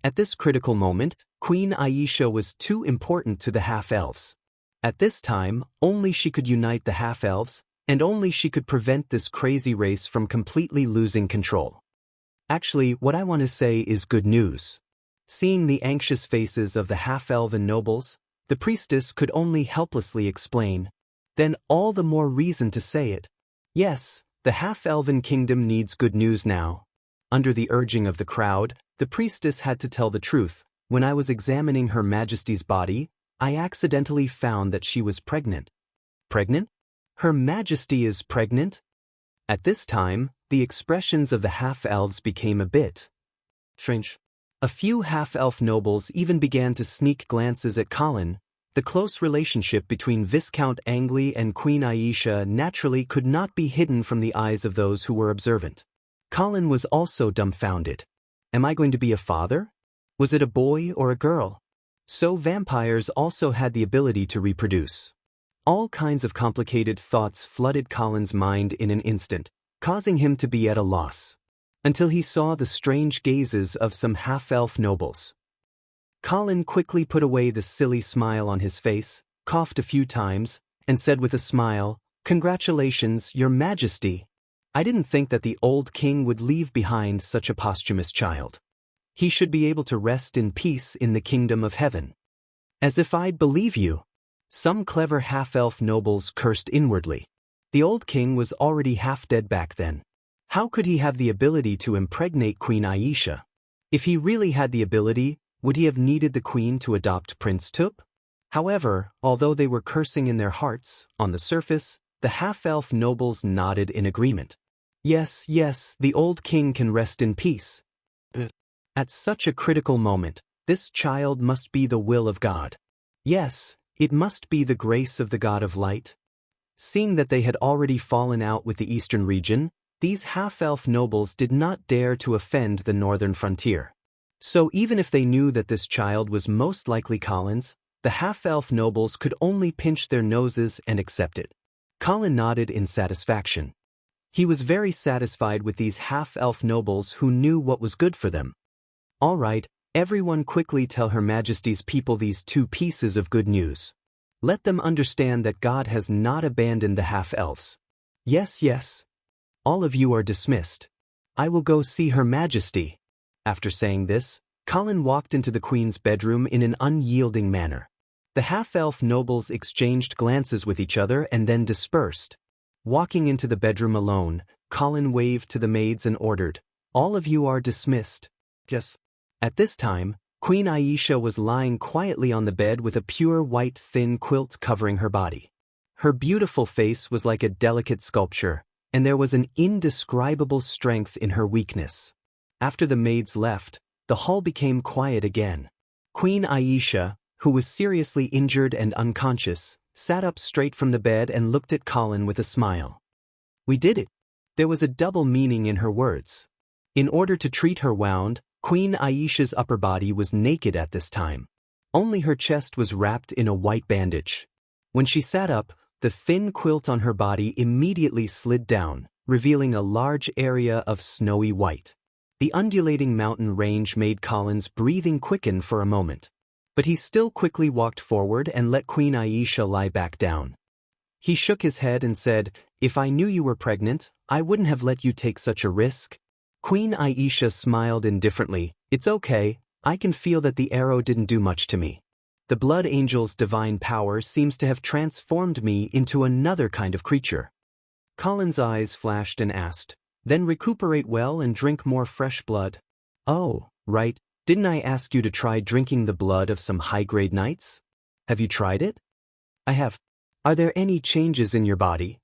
At this critical moment, Queen Aisha was too important to the half-elves. At this time, only she could unite the half-elves, and only she could prevent this crazy race from completely losing control. Actually, what I want to say is good news. Seeing the anxious faces of the half-elven nobles, the priestess could only helplessly explain. Then all the more reason to say it. Yes, the half-elven kingdom needs good news now. Under the urging of the crowd, the priestess had to tell the truth. When I was examining Her Majesty's body, I accidentally found that she was pregnant. Pregnant? Her Majesty is pregnant? At this time, the expressions of the half-elves became a bit strange. A few half-elf nobles even began to sneak glances at Colin. The close relationship between Viscount Angley and Queen Aisha naturally could not be hidden from the eyes of those who were observant. Colin was also dumbfounded. Am I going to be a father? Was it a boy or a girl? So vampires also had the ability to reproduce. All kinds of complicated thoughts flooded Colin's mind in an instant, causing him to be at a loss. Until he saw the strange gazes of some half-elf nobles. Colin quickly put away the silly smile on his face, coughed a few times, and said with a smile, "Congratulations, Your Majesty. I didn't think that the old king would leave behind such a posthumous child. He should be able to rest in peace in the kingdom of heaven." "As if I'd believe you." Some clever half-elf nobles cursed inwardly. The old king was already half dead back then. How could he have the ability to impregnate Queen Aisha? If he really had the ability, would he have needed the queen to adopt Prince Tup? However, although they were cursing in their hearts, on the surface, the half-elf nobles nodded in agreement. Yes, yes, the old king can rest in peace. At such a critical moment, this child must be the will of God. Yes, it must be the grace of the God of light. Seeing that they had already fallen out with the eastern region, these half-elf nobles did not dare to offend the northern frontier. So even if they knew that this child was most likely Colin's, the half-elf nobles could only pinch their noses and accept it. Colin nodded in satisfaction. He was very satisfied with these half-elf nobles who knew what was good for them. "All right, everyone quickly tell Her Majesty's people these two pieces of good news. Let them understand that God has not abandoned the half-elves." "Yes, yes. All of you are dismissed. I will go see Her Majesty." After saying this, Colin walked into the Queen's bedroom in an unyielding manner. The half-elf nobles exchanged glances with each other and then dispersed. Walking into the bedroom alone, Colin waved to the maids and ordered, "All of you are dismissed." Yes. At this time, Queen Aisha was lying quietly on the bed with a pure white thin quilt covering her body. Her beautiful face was like a delicate sculpture, and there was an indescribable strength in her weakness. After the maids left, the hall became quiet again. Queen Aisha, who was seriously injured and unconscious, sat up straight from the bed and looked at Colin with a smile. "We did it." There was a double meaning in her words. In order to treat her wound, Queen Aisha's upper body was naked at this time. Only her chest was wrapped in a white bandage. When she sat up, the thin quilt on her body immediately slid down, revealing a large area of snowy white. The undulating mountain range made Colin's breathing quicken for a moment. But he still quickly walked forward and let Queen Aisha lie back down. He shook his head and said, "If I knew you were pregnant, I wouldn't have let you take such a risk." Queen Aisha smiled indifferently. "It's okay, I can feel that the arrow didn't do much to me. The blood angel's divine power seems to have transformed me into another kind of creature." Colin's eyes flashed and asked, "Then recuperate well and drink more fresh blood." "Oh, right, didn't I ask you to try drinking the blood of some high-grade knights? Have you tried it?" "I have." "Are there any changes in your body?"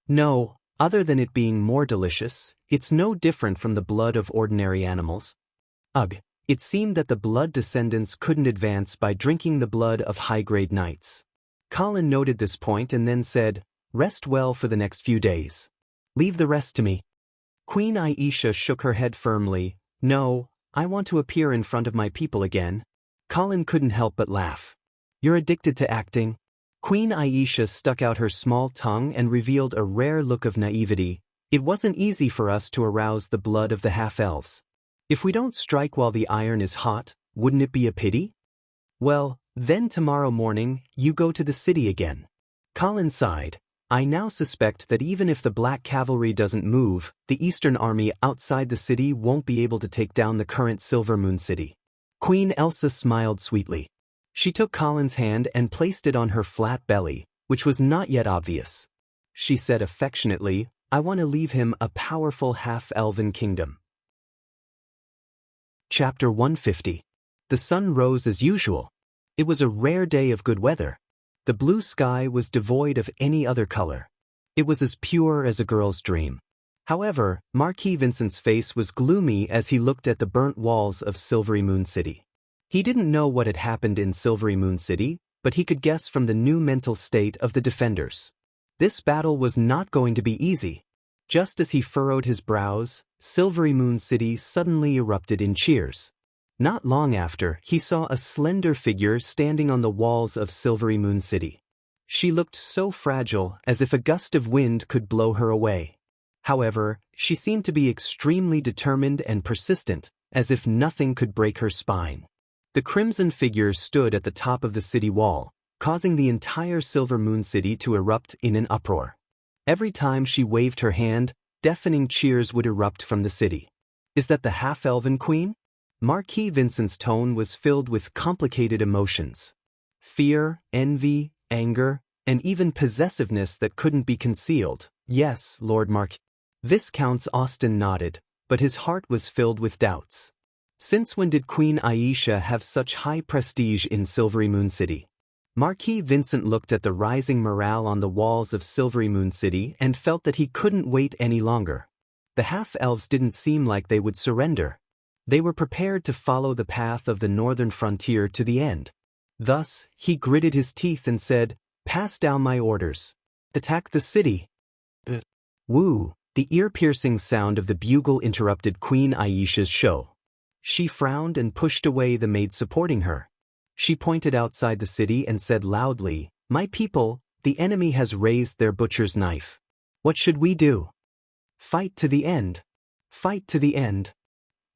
"No, other than it being more delicious. It's no different from the blood of ordinary animals." Ugh. It seemed that the blood descendants couldn't advance by drinking the blood of high-grade knights. Colin noted this point and then said, "Rest well for the next few days. Leave the rest to me." Queen Aisha shook her head firmly. "No, I want to appear in front of my people again." Colin couldn't help but laugh. "You're addicted to acting." Queen Aisha stuck out her small tongue and revealed a rare look of naivety. "It wasn't easy for us to arouse the blood of the half-elves. If we don't strike while the iron is hot, wouldn't it be a pity? Well, then tomorrow morning, you go to the city again." Colin sighed. "I now suspect that even if the Black Cavalry doesn't move, the Eastern Army outside the city won't be able to take down the current Silver Moon City." Queen Elsa smiled sweetly. She took Colin's hand and placed it on her flat belly, which was not yet obvious. She said affectionately, "I want to leave him a powerful half-elven kingdom." Chapter 150. The sun rose as usual. It was a rare day of good weather. The blue sky was devoid of any other color. It was as pure as a girl's dream. However, Marquis Vincent's face was gloomy as he looked at the burnt walls of Silvery Moon City. He didn't know what had happened in Silvery Moon City, but he could guess from the new mental state of the defenders. This battle was not going to be easy. Just as he furrowed his brows, Silvery Moon City suddenly erupted in cheers. Not long after, he saw a slender figure standing on the walls of Silvery Moon City. She looked so fragile, as if a gust of wind could blow her away. However, she seemed to be extremely determined and persistent, as if nothing could break her spine. The crimson figure stood at the top of the city wall, causing the entire Silver Moon City to erupt in an uproar. Every time she waved her hand, deafening cheers would erupt from the city. "Is that the half-elven queen?" Marquis Vincent's tone was filled with complicated emotions. Fear, envy, anger, and even possessiveness that couldn't be concealed. "Yes, Lord Marquis." Viscount Austen nodded, but his heart was filled with doubts. Since when did Queen Aisha have such high prestige in Silvery Moon City? Marquis Vincent looked at the rising morale on the walls of Silvery Moon City and felt that he couldn't wait any longer. The half-elves didn't seem like they would surrender. They were prepared to follow the path of the northern frontier to the end. Thus, he gritted his teeth and said, "Pass down my orders. Attack the city." Woo! The ear-piercing sound of the bugle interrupted Queen Aisha's show. She frowned and pushed away the maid supporting her. She pointed outside the city and said loudly, "My people, the enemy has raised their butcher's knife. What should we do?" "Fight to the end. Fight to the end."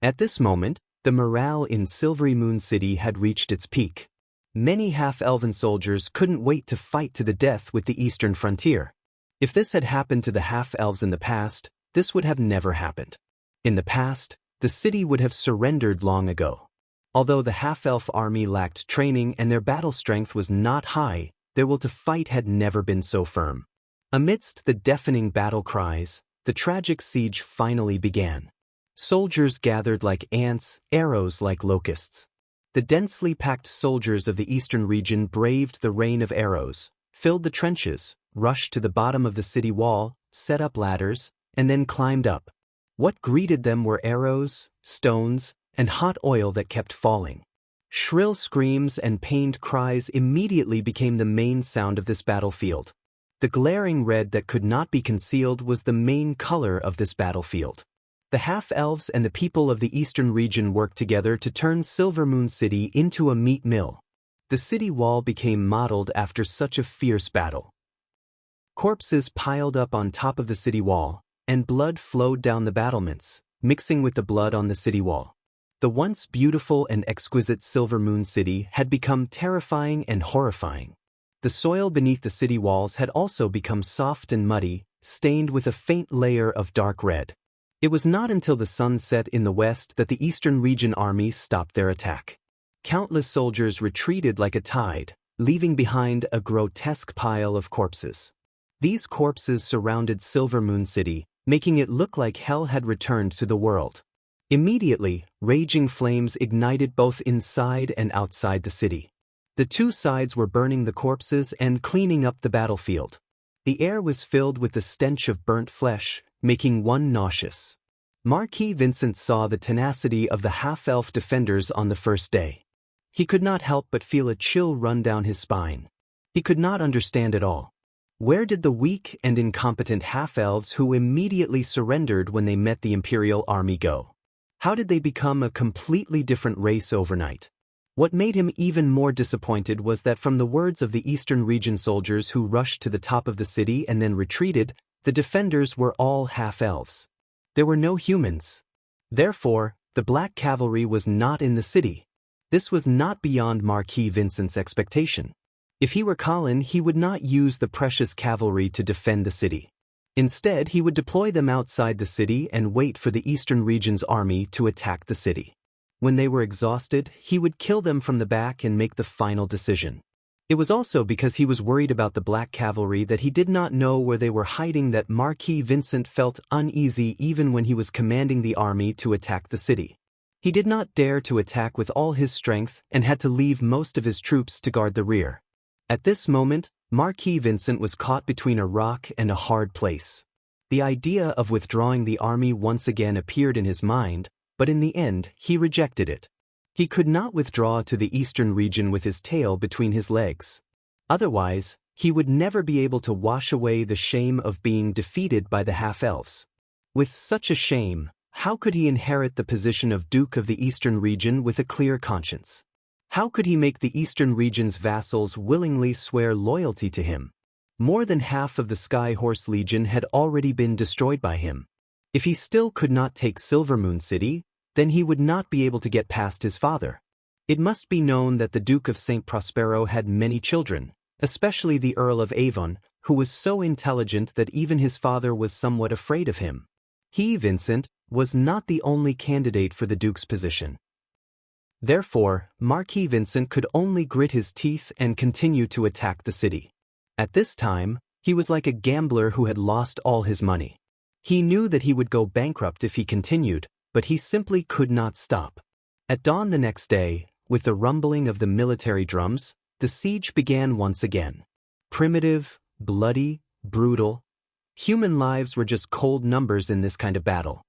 At this moment, the morale in Silvery Moon City had reached its peak. Many half-elven soldiers couldn't wait to fight to the death with the eastern frontier. If this had happened to the half-elves in the past, this would have never happened. In the past, the city would have surrendered long ago. Although the half-elf army lacked training and their battle strength was not high, their will to fight had never been so firm. Amidst the deafening battle cries, the tragic siege finally began. Soldiers gathered like ants, arrows like locusts. The densely packed soldiers of the eastern region braved the rain of arrows, filled the trenches, rushed to the bottom of the city wall, set up ladders, and then climbed up. What greeted them were arrows, stones, and hot oil that kept falling. Shrill screams and pained cries immediately became the main sound of this battlefield. The glaring red that could not be concealed was the main color of this battlefield. The half-elves and the people of the eastern region worked together to turn Silver Moon City into a meat mill. The city wall became modeled after such a fierce battle. Corpses piled up on top of the city wall, and blood flowed down the battlements, mixing with the blood on the city wall. The once beautiful and exquisite Silver Moon City had become terrifying and horrifying. The soil beneath the city walls had also become soft and muddy, stained with a faint layer of dark red. It was not until the sun set in the west that the Eastern Region army stopped their attack. Countless soldiers retreated like a tide, leaving behind a grotesque pile of corpses. These corpses surrounded Silver Moon City, making it look like hell had returned to the world. Immediately, raging flames ignited both inside and outside the city. The two sides were burning the corpses and cleaning up the battlefield. The air was filled with the stench of burnt flesh, making one nauseous. Marquis Vincent saw the tenacity of the half-elf defenders on the first day. He could not help but feel a chill run down his spine. He could not understand it all. Where did the weak and incompetent half-elves who immediately surrendered when they met the Imperial army go? How did they become a completely different race overnight? What made him even more disappointed was that from the words of the Eastern Region soldiers who rushed to the top of the city and then retreated, the defenders were all half-elves. There were no humans. Therefore, the Black Cavalry was not in the city. This was not beyond Marquis Vincent's expectation. If he were Colin, he would not use the precious cavalry to defend the city. Instead, he would deploy them outside the city and wait for the Eastern Region's army to attack the city. When they were exhausted, he would kill them from the back and make the final decision. It was also because he was worried about the Black Cavalry that he did not know where they were hiding that Marquis Vincent felt uneasy even when he was commanding the army to attack the city. He did not dare to attack with all his strength and had to leave most of his troops to guard the rear. At this moment, Marquis Vincent was caught between a rock and a hard place. The idea of withdrawing the army once again appeared in his mind, but in the end, he rejected it. He could not withdraw to the Eastern Region with his tail between his legs. Otherwise, he would never be able to wash away the shame of being defeated by the half-elves. With such a shame, how could he inherit the position of Duke of the Eastern Region with a clear conscience? How could he make the eastern region's vassals willingly swear loyalty to him? More than half of the Sky Horse Legion had already been destroyed by him. If he still could not take Silvermoon City, then he would not be able to get past his father. It must be known that the Duke of St. Prospero had many children, especially the Earl of Avon, who was so intelligent that even his father was somewhat afraid of him. He, Vincent, was not the only candidate for the Duke's position. Therefore, Marquis Vincent could only grit his teeth and continue to attack the city. At this time, he was like a gambler who had lost all his money. He knew that he would go bankrupt if he continued, but he simply could not stop. At dawn the next day, with the rumbling of the military drums, the siege began once again. Primitive, bloody, brutal. Human lives were just cold numbers in this kind of battle.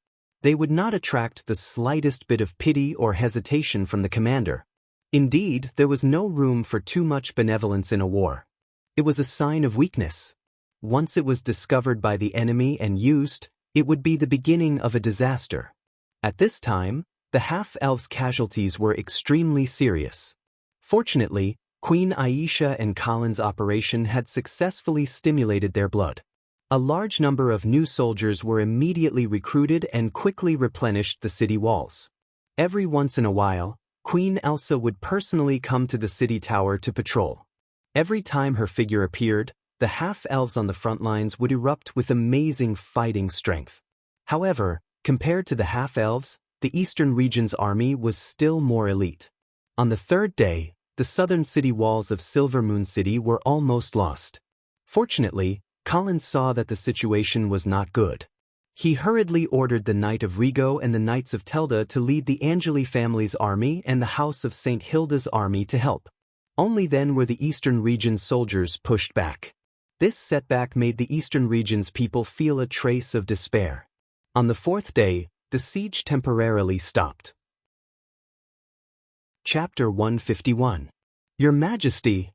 They would not attract the slightest bit of pity or hesitation from the commander. Indeed, there was no room for too much benevolence in a war. It was a sign of weakness. Once it was discovered by the enemy and used, it would be the beginning of a disaster. At this time, the half-elves' casualties were extremely serious. Fortunately, Queen Aisha and Colin's operation had successfully stimulated their blood. A large number of new soldiers were immediately recruited and quickly replenished the city walls. Every once in a while, Queen Elsa would personally come to the city tower to patrol. Every time her figure appeared, the half-elves on the front lines would erupt with amazing fighting strength. However, compared to the half-elves, the Eastern region's army was still more elite. On the third day, the southern city walls of Silvermoon City were almost lost. Fortunately, Colin saw that the situation was not good. He hurriedly ordered the Knight of Rigo and the Knights of Telda to lead the Angeli family's army and the House of St. Hilda's army to help. Only then were the Eastern region's soldiers pushed back. This setback made the Eastern region's people feel a trace of despair. On the fourth day, the siege temporarily stopped. Chapter 151. Your Majesty!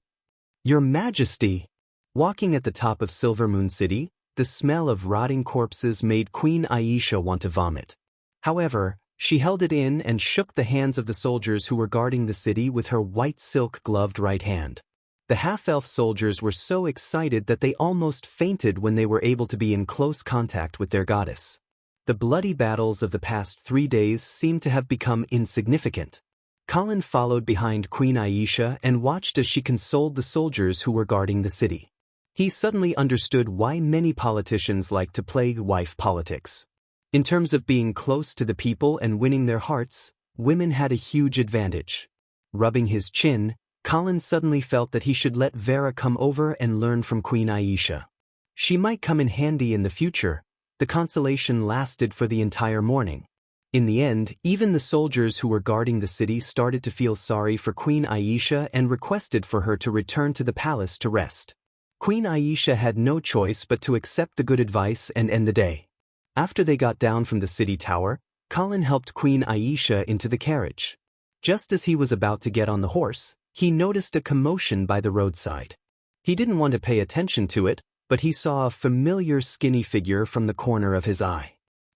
Your Majesty! Walking at the top of Silvermoon City, the smell of rotting corpses made Queen Aisha want to vomit. However, she held it in and shook the hands of the soldiers who were guarding the city with her white silk-gloved right hand. The half-elf soldiers were so excited that they almost fainted when they were able to be in close contact with their goddess. The bloody battles of the past 3 days seemed to have become insignificant. Colin followed behind Queen Aisha and watched as she consoled the soldiers who were guarding the city. He suddenly understood why many politicians like to play wife politics. In terms of being close to the people and winning their hearts, women had a huge advantage. Rubbing his chin, Colin suddenly felt that he should let Vera come over and learn from Queen Aisha. She might come in handy in the future. The consolation lasted for the entire morning. In the end, even the soldiers who were guarding the city started to feel sorry for Queen Aisha and requested for her to return to the palace to rest. Queen Aisha had no choice but to accept the good advice and end the day. After they got down from the city tower, Colin helped Queen Aisha into the carriage. Just as he was about to get on the horse, he noticed a commotion by the roadside. He didn't want to pay attention to it, but he saw a familiar skinny figure from the corner of his eye.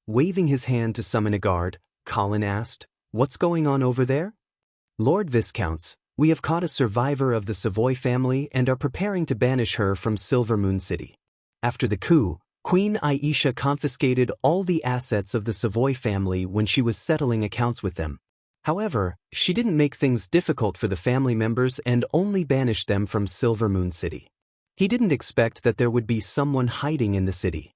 Waving his hand to summon a guard, Colin asked, "What's going on over there?" "Lord Viscounts, we have caught a survivor of the Savoy family and are preparing to banish her from Silvermoon City. After the coup, Queen Aisha confiscated all the assets of the Savoy family when she was settling accounts with them. However, she didn't make things difficult for the family members and only banished them from Silvermoon City. He didn't expect that there would be someone hiding in the city.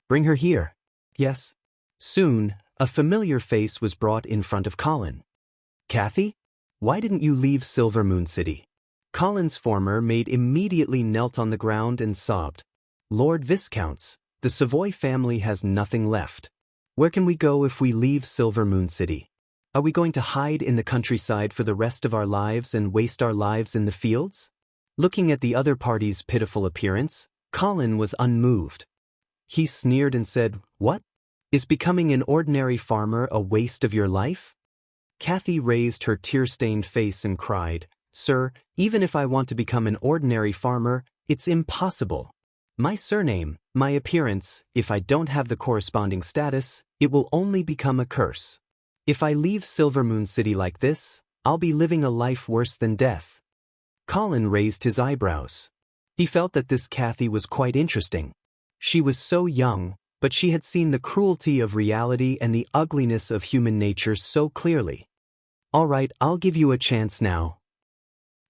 Bring her here." "Yes." Soon, a familiar face was brought in front of Colin. "Kathy? Why didn't you leave Silvermoon City?" Colin's former maid immediately knelt on the ground and sobbed. "Lord Viscounts, the Savoy family has nothing left. Where can we go if we leave Silvermoon City? Are we going to hide in the countryside for the rest of our lives and waste our lives in the fields?" Looking at the other party's pitiful appearance, Colin was unmoved. He sneered and said, "What? Is becoming an ordinary farmer a waste of your life?" Kathy raised her tear-stained face and cried, "Sir, even if I want to become an ordinary farmer, it's impossible. My surname, my appearance, if I don't have the corresponding status, it will only become a curse. If I leave Silvermoon City like this, I'll be living a life worse than death. Colin raised his eyebrows. He felt that this Kathy was quite interesting. She was so young, but she had seen the cruelty of reality and the ugliness of human nature so clearly. All right, I'll give you a chance now.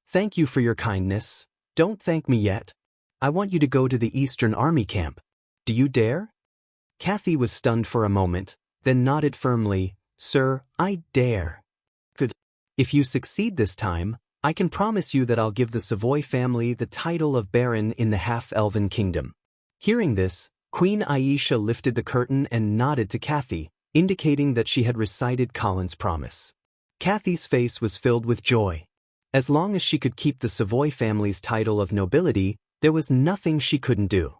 Thank you for your kindness. Don't thank me yet. I want you to go to the Eastern Army camp. Do you dare? Kathy was stunned for a moment, then nodded firmly. Sir, I dare. Good. If you succeed this time, I can promise you that I'll give the Savoy family the title of Baron in the half-elven kingdom. Hearing this, Queen Aisha lifted the curtain and nodded to Kathy, indicating that she had recited Colin's promise. Kathy's face was filled with joy. As long as she could keep the Savoy family's title of nobility, there was nothing she couldn't do.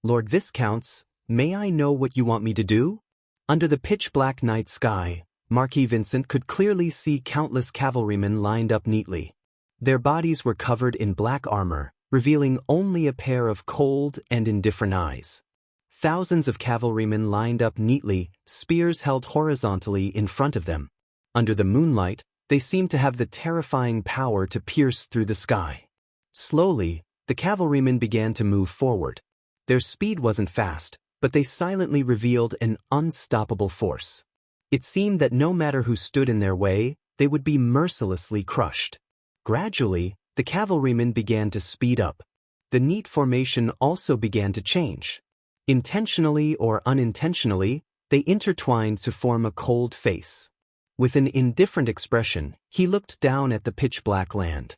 Lord Viscounts, may I know what you want me to do? Under the pitch-black night sky, Marquis Vincent could clearly see countless cavalrymen lined up neatly. Their bodies were covered in black armor, revealing only a pair of cold and indifferent eyes. Thousands of cavalrymen lined up neatly, spears held horizontally in front of them. Under the moonlight, they seemed to have the terrifying power to pierce through the sky. Slowly, the cavalrymen began to move forward. Their speed wasn't fast, but they silently revealed an unstoppable force. It seemed that no matter who stood in their way, they would be mercilessly crushed. Gradually, the cavalrymen began to speed up. The neat formation also began to change. Intentionally or unintentionally, they intertwined to form a cold face. With an indifferent expression, he looked down at the pitch-black land.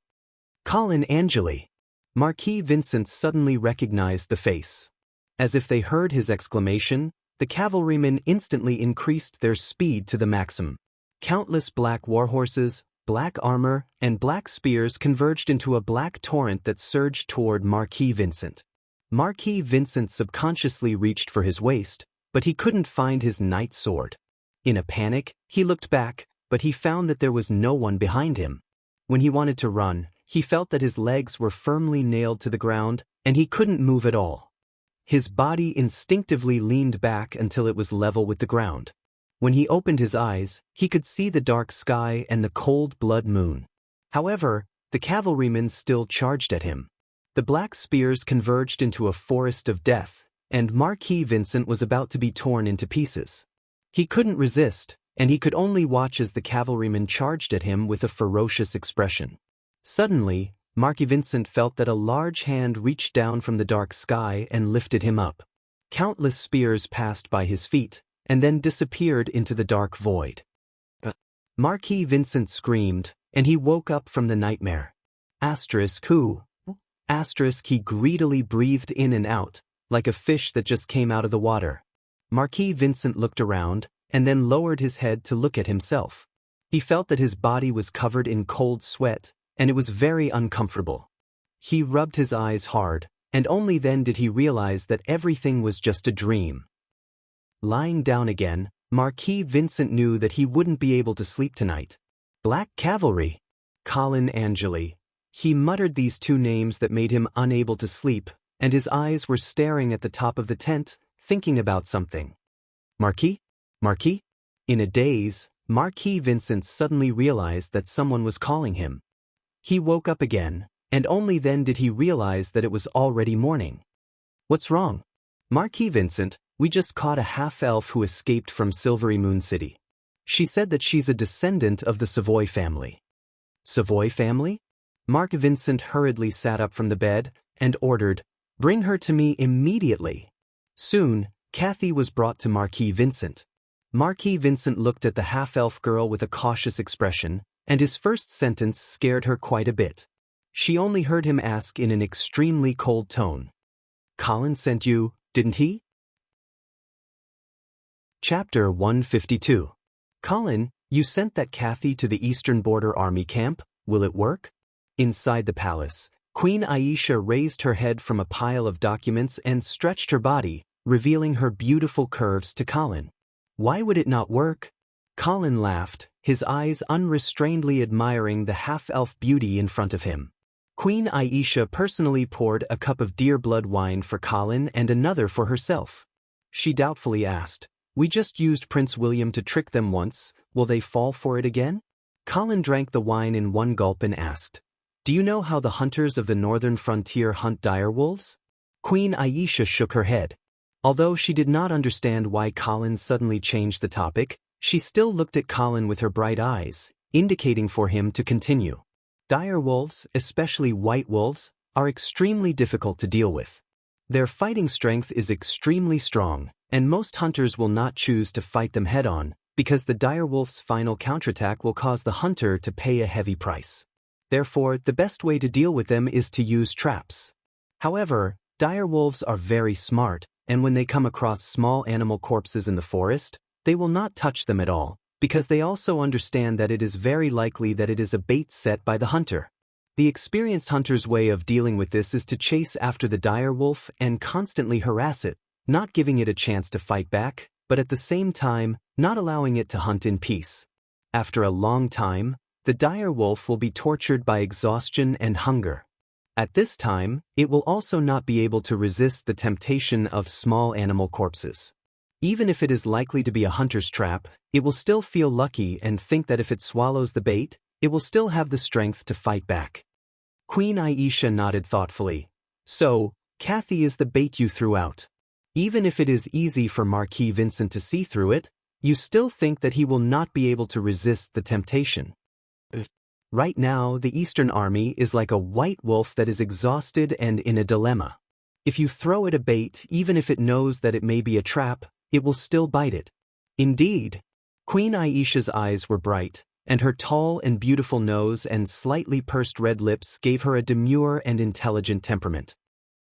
Colin Angeli. Marquis Vincent suddenly recognized the face. As if they heard his exclamation, the cavalrymen instantly increased their speed to the maximum. Countless black warhorses, black armor, and black spears converged into a black torrent that surged toward Marquis Vincent. Marquis Vincent subconsciously reached for his waist, but he couldn't find his knight sword. In a panic, he looked back, but he found that there was no one behind him. When he wanted to run, he felt that his legs were firmly nailed to the ground, and he couldn't move at all. His body instinctively leaned back until it was level with the ground. When he opened his eyes, he could see the dark sky and the cold blood moon. However, the cavalrymen still charged at him. The black spears converged into a forest of death, and Marquis Vincent was about to be torn into pieces. He couldn't resist, and he could only watch as the cavalrymen charged at him with a ferocious expression. Suddenly, Marquis Vincent felt that a large hand reached down from the dark sky and lifted him up. Countless spears passed by his feet, and then disappeared into the dark void. Marquis Vincent screamed, and he woke up from the nightmare. Who? He greedily breathed in and out, like a fish that just came out of the water. Marquis Vincent looked around, and then lowered his head to look at himself. He felt that his body was covered in cold sweat, and it was very uncomfortable. He rubbed his eyes hard, and only then did he realize that everything was just a dream. Lying down again, Marquis Vincent knew that he wouldn't be able to sleep tonight. Black Cavalry. Colin Angeli. He muttered these two names that made him unable to sleep, and his eyes were staring at the top of the tent, thinking about something. Marquis? In a daze, Marquis Vincent suddenly realized that someone was calling him. He woke up again, and only then did he realize that it was already morning. What's wrong? Marquis Vincent, we just caught a half-elf who escaped from Silvery Moon City. She said that she's a descendant of the Savoy family. Savoy family? Marquis Vincent hurriedly sat up from the bed and ordered, "Bring her to me immediately." Soon, Kathy was brought to Marquis Vincent. Marquis Vincent looked at the half-elf girl with a cautious expression, and his first sentence scared her quite a bit. She only heard him ask in an extremely cold tone. "Colin sent you, didn't he?" Chapter 152. Colin, you sent that Kathy to the Eastern Border Army camp. Will it work? Inside the palace, Queen Aisha raised her head from a pile of documents and stretched her body, revealing her beautiful curves to Colin. Why would it not work? Colin laughed, his eyes unrestrainedly admiring the half-elf beauty in front of him. Queen Aisha personally poured a cup of deer blood wine for Colin and another for herself. She doubtfully asked, "We just used Prince William to trick them once, will they fall for it again?" Colin drank the wine in one gulp and asked, "Do you know how the hunters of the northern frontier hunt direwolves?" Queen Aisha shook her head. Although she did not understand why Colin suddenly changed the topic, she still looked at Colin with her bright eyes, indicating for him to continue. Direwolves, especially white wolves, are extremely difficult to deal with. Their fighting strength is extremely strong, and most hunters will not choose to fight them head-on, because the direwolf's final counterattack will cause the hunter to pay a heavy price. Therefore, the best way to deal with them is to use traps. However, direwolves are very smart, and when they come across small animal corpses in the forest, they will not touch them at all, because they also understand that it is very likely that it is a bait set by the hunter. The experienced hunter's way of dealing with this is to chase after the direwolf and constantly harass it, not giving it a chance to fight back, but at the same time, not allowing it to hunt in peace. After a long time, the direwolf will be tortured by exhaustion and hunger. At this time, it will also not be able to resist the temptation of small animal corpses. Even if it is likely to be a hunter's trap, it will still feel lucky and think that if it swallows the bait, it will still have the strength to fight back. Queen Aisha nodded thoughtfully. "So, Kathy is the bait you threw out. Even if it is easy for Marquis Vincent to see through it, you still think that he will not be able to resist the temptation." Right now, the Eastern Army is like a white wolf that is exhausted and in a dilemma. If you throw it a bait, even if it knows that it may be a trap, it will still bite it. Indeed. Queen Aisha's eyes were bright, and her tall and beautiful nose and slightly pursed red lips gave her a demure and intelligent temperament.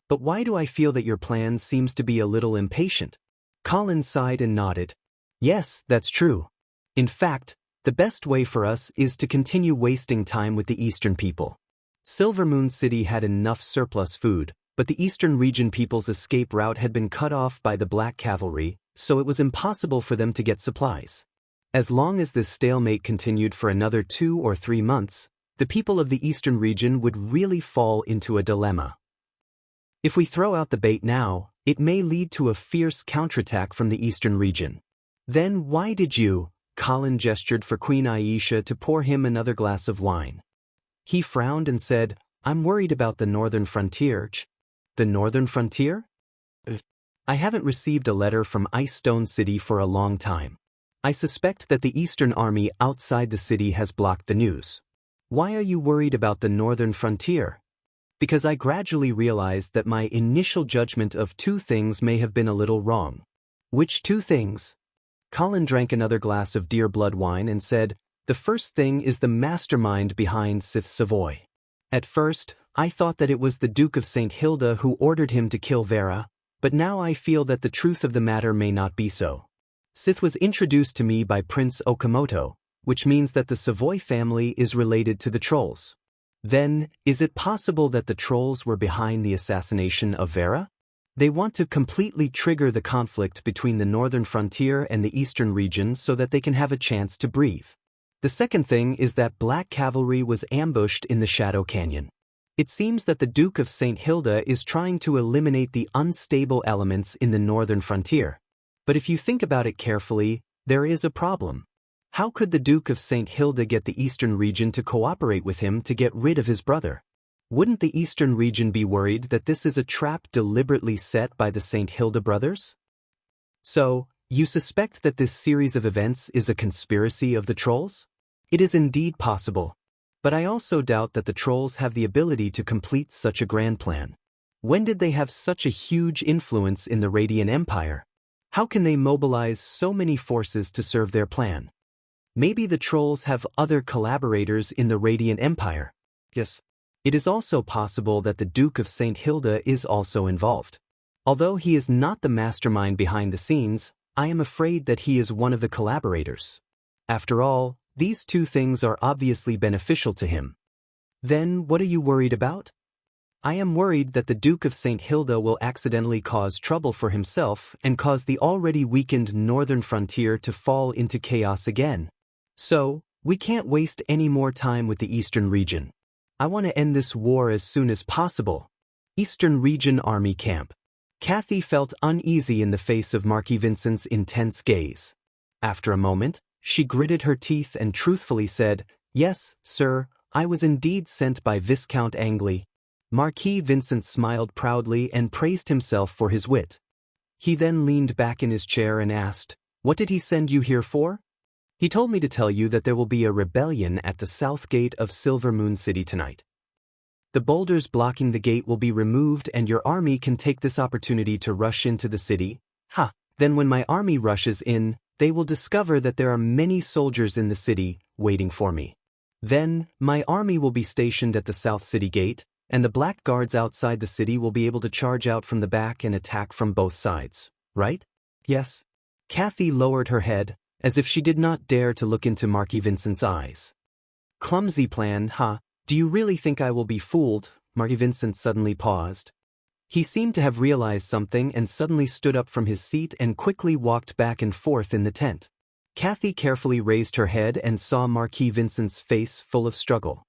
"But why do I feel that your plan seems to be a little impatient?" Colin sighed and nodded. "Yes, that's true. In fact, the best way for us is to continue wasting time with the Eastern people. Silvermoon City had enough surplus food, but the Eastern region people's escape route had been cut off by the Black Cavalry, so it was impossible for them to get supplies. As long as this stalemate continued for another 2 or 3 months, the people of the Eastern region would really fall into a dilemma. If we throw out the bait now, it may lead to a fierce counterattack from the Eastern region. Then why did you?" Colin gestured for Queen Aisha to pour him another glass of wine. He frowned and said, "I'm worried about the northern frontier." "The northern frontier?" "I haven't received a letter from Ice Stone City for a long time. I suspect that the Eastern Army outside the city has blocked the news." "Why are you worried about the northern frontier?" "Because I gradually realized that my initial judgment of 2 things may have been a little wrong." "Which 2 things?" Colin drank another glass of deer blood wine and said, "The first thing is the mastermind behind Sith Savoy. At first, I thought that it was the Duke of St. Hilda who ordered him to kill Vera, but now I feel that the truth of the matter may not be so. Sith was introduced to me by Prince Okamoto, which means that the Savoy family is related to the trolls. Then, is it possible that the trolls were behind the assassination of Vera? They want to completely trigger the conflict between the northern frontier and the eastern region so that they can have a chance to breathe. The second thing is that Black Cavalry was ambushed in the Shadow Canyon. It seems that the Duke of St. Hilda is trying to eliminate the unstable elements in the northern frontier. But if you think about it carefully, there is a problem. How could the Duke of St. Hilda get the eastern region to cooperate with him to get rid of his brother? Wouldn't the eastern region be worried that this is a trap deliberately set by the St. Hilda brothers? So, you suspect that this series of events is a conspiracy of the trolls? It is indeed possible. But I also doubt that the trolls have the ability to complete such a grand plan. When did they have such a huge influence in the Radiant Empire? How can they mobilize so many forces to serve their plan? Maybe the trolls have other collaborators in the Radiant Empire. Yes. It is also possible that the Duke of St. Hilda is also involved. Although he is not the mastermind behind the scenes, I am afraid that he is one of the collaborators. After all, these 2 things are obviously beneficial to him. Then what are you worried about? I am worried that the Duke of St. Hilda will accidentally cause trouble for himself and cause the already weakened northern frontier to fall into chaos again. So, we can't waste any more time with the eastern region. I want to end this war as soon as possible. Eastern Region Army Camp. Kathy felt uneasy in the face of Marquis Vincent's intense gaze. After a moment, she gritted her teeth and truthfully said, Yes, sir, I was indeed sent by Viscount Angley. Marquis Vincent smiled proudly and praised himself for his wit. He then leaned back in his chair and asked, "What did he send you here for?" "He told me to tell you that there will be a rebellion at the south gate of Silver Moon City tonight. The boulders blocking the gate will be removed and your army can take this opportunity to rush into the city." "Ha! Then when my army rushes in, they will discover that there are many soldiers in the city waiting for me. Then, my army will be stationed at the South City Gate, and the black guards outside the city will be able to charge out from the back and attack from both sides, right?" "Yes." Kathy lowered her head, as if she did not dare to look into Marquis Vincent's eyes. "Clumsy plan, huh? Do you really think I will be fooled?" Marquis Vincent suddenly paused. He seemed to have realized something and suddenly stood up from his seat and quickly walked back and forth in the tent. Kathy carefully raised her head and saw Marquis Vincent's face full of struggle.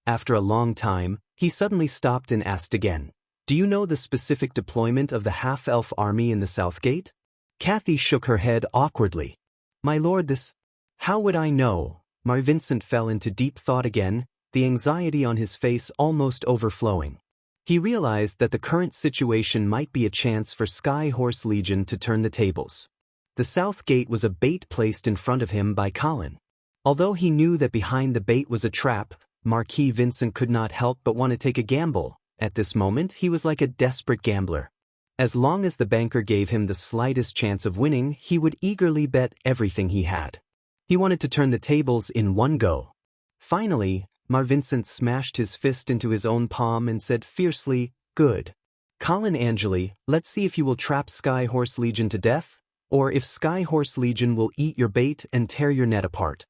After a long time, he suddenly stopped and asked again, "Do you know the specific deployment of the half-elf army in the South Gate?" Kathy shook her head awkwardly. "My lord, this... How would I know?" Marquis Vincent fell into deep thought again, the anxiety on his face almost overflowing. He realized that the current situation might be a chance for Sky Horse Legion to turn the tables. The South Gate was a bait placed in front of him by Colin. Although he knew that behind the bait was a trap, Marquis Vincent could not help but want to take a gamble. At this moment, he was like a desperate gambler. As long as the banker gave him the slightest chance of winning, he would eagerly bet everything he had. He wanted to turn the tables in one go. Finally, Marquis Vincent smashed his fist into his own palm and said fiercely, "Good. Colin Angeli, let's see if you will trap Sky Horse Legion to death, or if Sky Horse Legion will eat your bait and tear your net apart."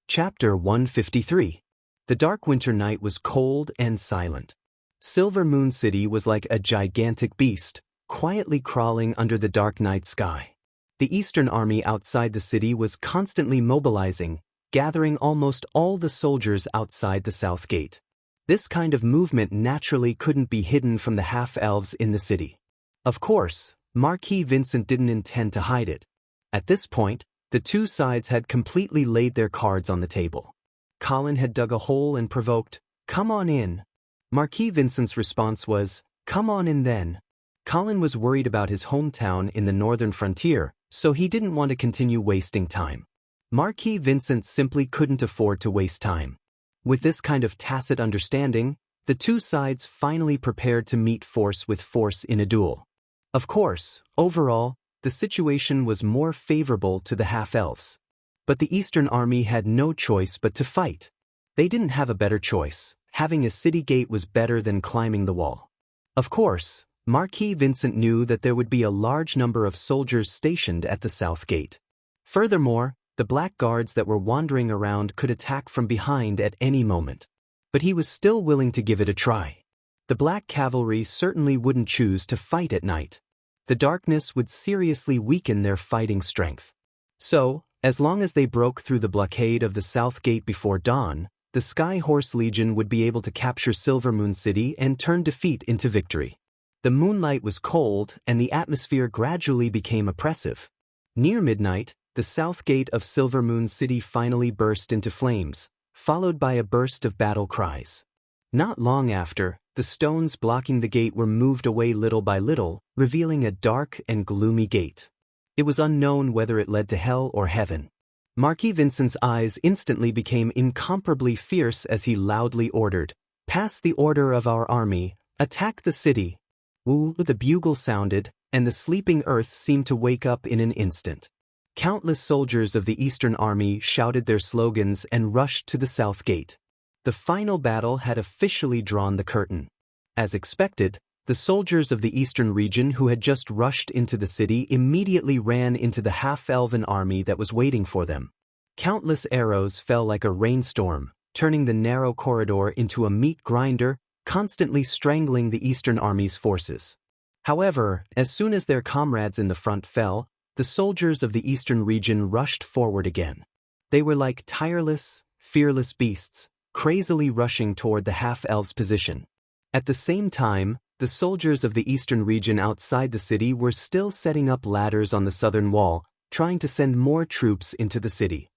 Chapter 153. The dark winter night was cold and silent. Silver Moon City was like a gigantic beast, quietly crawling under the dark night sky. The Eastern Army outside the city was constantly mobilizing, gathering almost all the soldiers outside the South Gate. This kind of movement naturally couldn't be hidden from the half-elves in the city. Of course, Marquis Vincent didn't intend to hide it. At this point, the two sides had completely laid their cards on the table. Colin had dug a hole and provoked, "Come on in." Marquis Vincent's response was, "Come on in then." Colin was worried about his hometown in the northern frontier, so he didn't want to continue wasting time. Marquis Vincent simply couldn't afford to waste time. With this kind of tacit understanding, the two sides finally prepared to meet force with force in a duel. Of course, overall, the situation was more favorable to the half-elves. But the Eastern Army had no choice but to fight. They didn't have a better choice. Having a city gate was better than climbing the wall. Of course, Marquis Vincent knew that there would be a large number of soldiers stationed at the South Gate. Furthermore, the black guards that were wandering around could attack from behind at any moment. But he was still willing to give it a try. The black cavalry certainly wouldn't choose to fight at night. The darkness would seriously weaken their fighting strength. So, as long as they broke through the blockade of the South Gate before dawn, the Sky Horse Legion would be able to capture Silver Moon City and turn defeat into victory. The moonlight was cold and the atmosphere gradually became oppressive. Near midnight, the South Gate of Silver Moon City finally burst into flames, followed by a burst of battle cries. Not long after, the stones blocking the gate were moved away little by little, revealing a dark and gloomy gate. It was unknown whether it led to hell or heaven. Marquis Vincent's eyes instantly became incomparably fierce as he loudly ordered, "Pass the order of our army, attack the city." Woo! The bugle sounded, and the sleeping earth seemed to wake up in an instant. Countless soldiers of the Eastern Army shouted their slogans and rushed to the South Gate. The final battle had officially drawn the curtain. As expected, the soldiers of the Eastern region who had just rushed into the city immediately ran into the half-elven army that was waiting for them. Countless arrows fell like a rainstorm, turning the narrow corridor into a meat grinder, constantly strangling the Eastern Army's forces. However, as soon as their comrades in the front fell, the soldiers of the Eastern region rushed forward again. They were like tireless, fearless beasts, crazily rushing toward the half-elves' position. At the same time, the soldiers of the Eastern region outside the city were still setting up ladders on the southern wall, trying to send more troops into the city.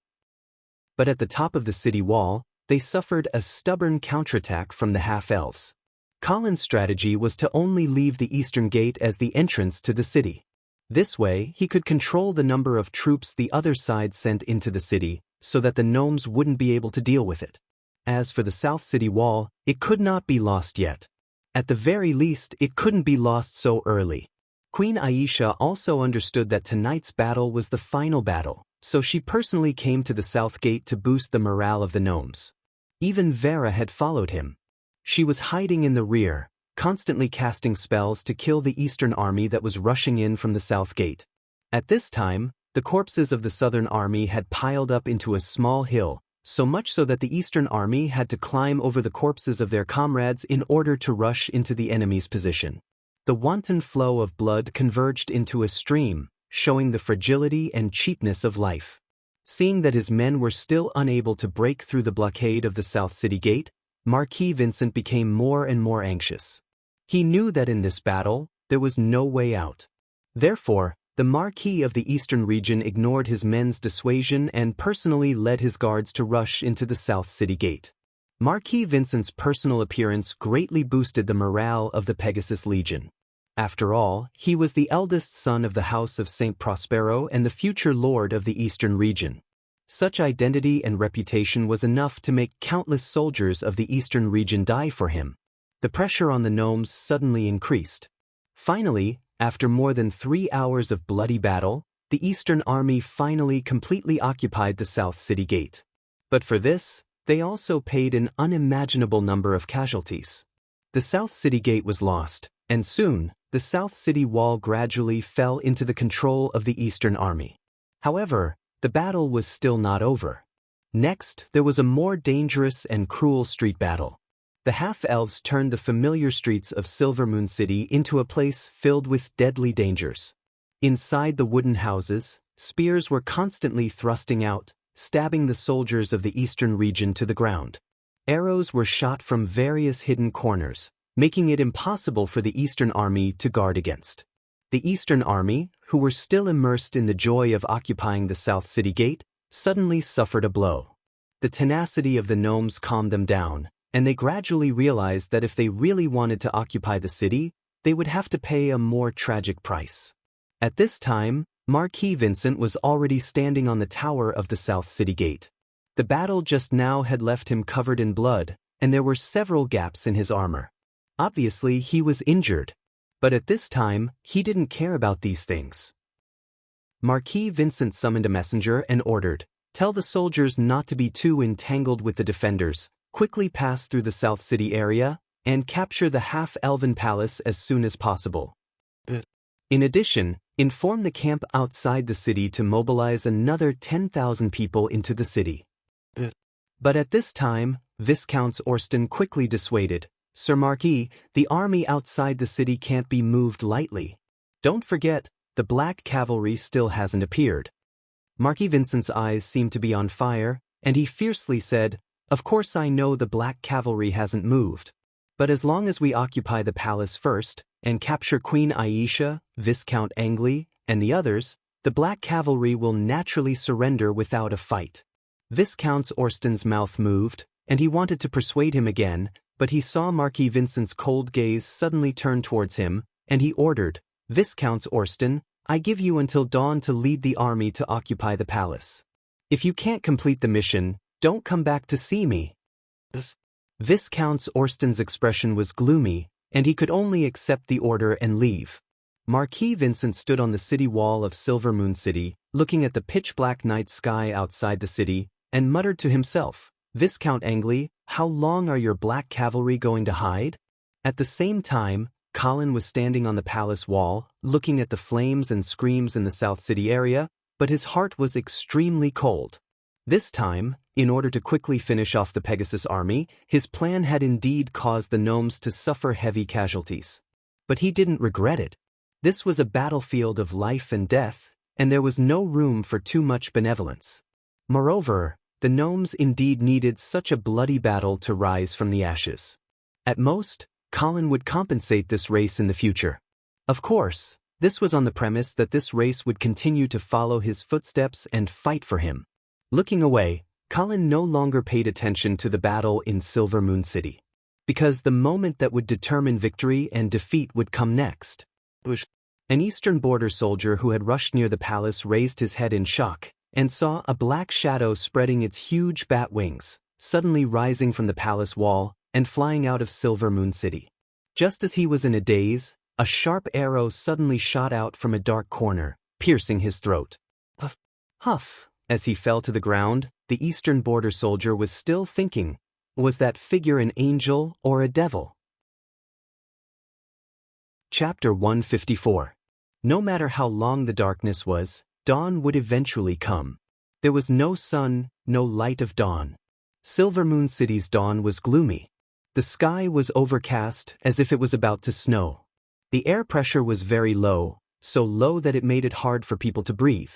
But at the top of the city wall, they suffered a stubborn counterattack from the half-elves. Colin's strategy was to only leave the eastern gate as the entrance to the city. This way, he could control the number of troops the other side sent into the city, so that the gnomes wouldn't be able to deal with it. As for the south city wall, it could not be lost yet. At the very least, it couldn't be lost so early. Queen Aisha also understood that tonight's battle was the final battle, so she personally came to the south gate to boost the morale of the gnomes. Even Vera had followed him. She was hiding in the rear, constantly casting spells to kill the eastern army that was rushing in from the south gate. At this time, the corpses of the southern army had piled up into a small hill, so much so that the eastern army had to climb over the corpses of their comrades in order to rush into the enemy's position. The wanton flow of blood converged into a stream, showing the fragility and cheapness of life. Seeing that his men were still unable to break through the blockade of the South City Gate, Marquis Vincent became more and more anxious. He knew that in this battle, there was no way out. Therefore, the Marquis of the Eastern region ignored his men's dissuasion and personally led his guards to rush into the South City Gate. Marquis Vincent's personal appearance greatly boosted the morale of the Pegasus Legion. After all, he was the eldest son of the House of St. Prospero and the future lord of the Eastern region. Such identity and reputation was enough to make countless soldiers of the Eastern region die for him. The pressure on the gnomes suddenly increased. Finally, after more than 3 hours of bloody battle, the Eastern army finally completely occupied the South City Gate. But for this, they also paid an unimaginable number of casualties. The South City Gate was lost, and soon, the South City Wall gradually fell into the control of the Eastern army. However, the battle was still not over. Next, there was a more dangerous and cruel street battle. The half-elves turned the familiar streets of Silvermoon City into a place filled with deadly dangers. Inside the wooden houses, spears were constantly thrusting out, stabbing the soldiers of the eastern region to the ground. Arrows were shot from various hidden corners, making it impossible for the Eastern army to guard against. The Eastern army, who were still immersed in the joy of occupying the South City Gate, suddenly suffered a blow. The tenacity of the gnomes calmed them down, and they gradually realized that if they really wanted to occupy the city, they would have to pay a more tragic price. At this time, Marquis Vincent was already standing on the tower of the South City Gate. The battle just now had left him covered in blood, and there were several gaps in his armor. Obviously, he was injured. But at this time, he didn't care about these things. Marquis Vincent summoned a messenger and ordered, "Tell the soldiers not to be too entangled with the defenders, quickly pass through the South City area, and capture the half-elven palace as soon as possible. In addition, inform the camp outside the city to mobilize another 10,000 people into the city." But at this time, Viscount Orston quickly dissuaded, "Sir Marquis, the army outside the city can't be moved lightly. Don't forget, the Black Cavalry still hasn't appeared." Marquis Vincent's eyes seemed to be on fire, and he fiercely said, "Of course I know the Black Cavalry hasn't moved. But as long as we occupy the palace first, and capture Queen Aisha, Viscount Angley, and the others, the Black Cavalry will naturally surrender without a fight." Viscount Orston's mouth moved, and he wanted to persuade him again, but he saw Marquis Vincent's cold gaze suddenly turn towards him, and he ordered, "Viscount Orston, I give you until dawn to lead the army to occupy the palace. If you can't complete the mission, don't come back to see me." Viscount Orston's expression was gloomy, and he could only accept the order and leave. Marquis Vincent stood on the city wall of Silvermoon City, looking at the pitch-black night sky outside the city, and muttered to himself, "Viscount Angley, how long are your Black Cavalry going to hide?" At the same time, Colin was standing on the palace wall, looking at the flames and screams in the South City area, but his heart was extremely cold. This time, in order to quickly finish off the Pegasus army, his plan had indeed caused the gnomes to suffer heavy casualties. But he didn't regret it. This was a battlefield of life and death, and there was no room for too much benevolence. Moreover, the gnomes indeed needed such a bloody battle to rise from the ashes. At most, Colin would compensate this race in the future. Of course, this was on the premise that this race would continue to follow his footsteps and fight for him. Looking away, Colin no longer paid attention to the battle in Silver Moon City, because the moment that would determine victory and defeat would come next. An Eastern Border soldier who had rushed near the palace raised his head in shock and saw a black shadow spreading its huge bat wings, suddenly rising from the palace wall and flying out of Silver Moon City. Just as he was in a daze, a sharp arrow suddenly shot out from a dark corner, piercing his throat. Huff, huff. As he fell to the ground, the Eastern Border soldier was still thinking, was that figure an angel or a devil? Chapter 154. No matter how long the darkness was, dawn would eventually come. There was no sun, no light of dawn. Silver Moon City's dawn was gloomy. The sky was overcast as if it was about to snow. The air pressure was very low, so low that it made it hard for people to breathe.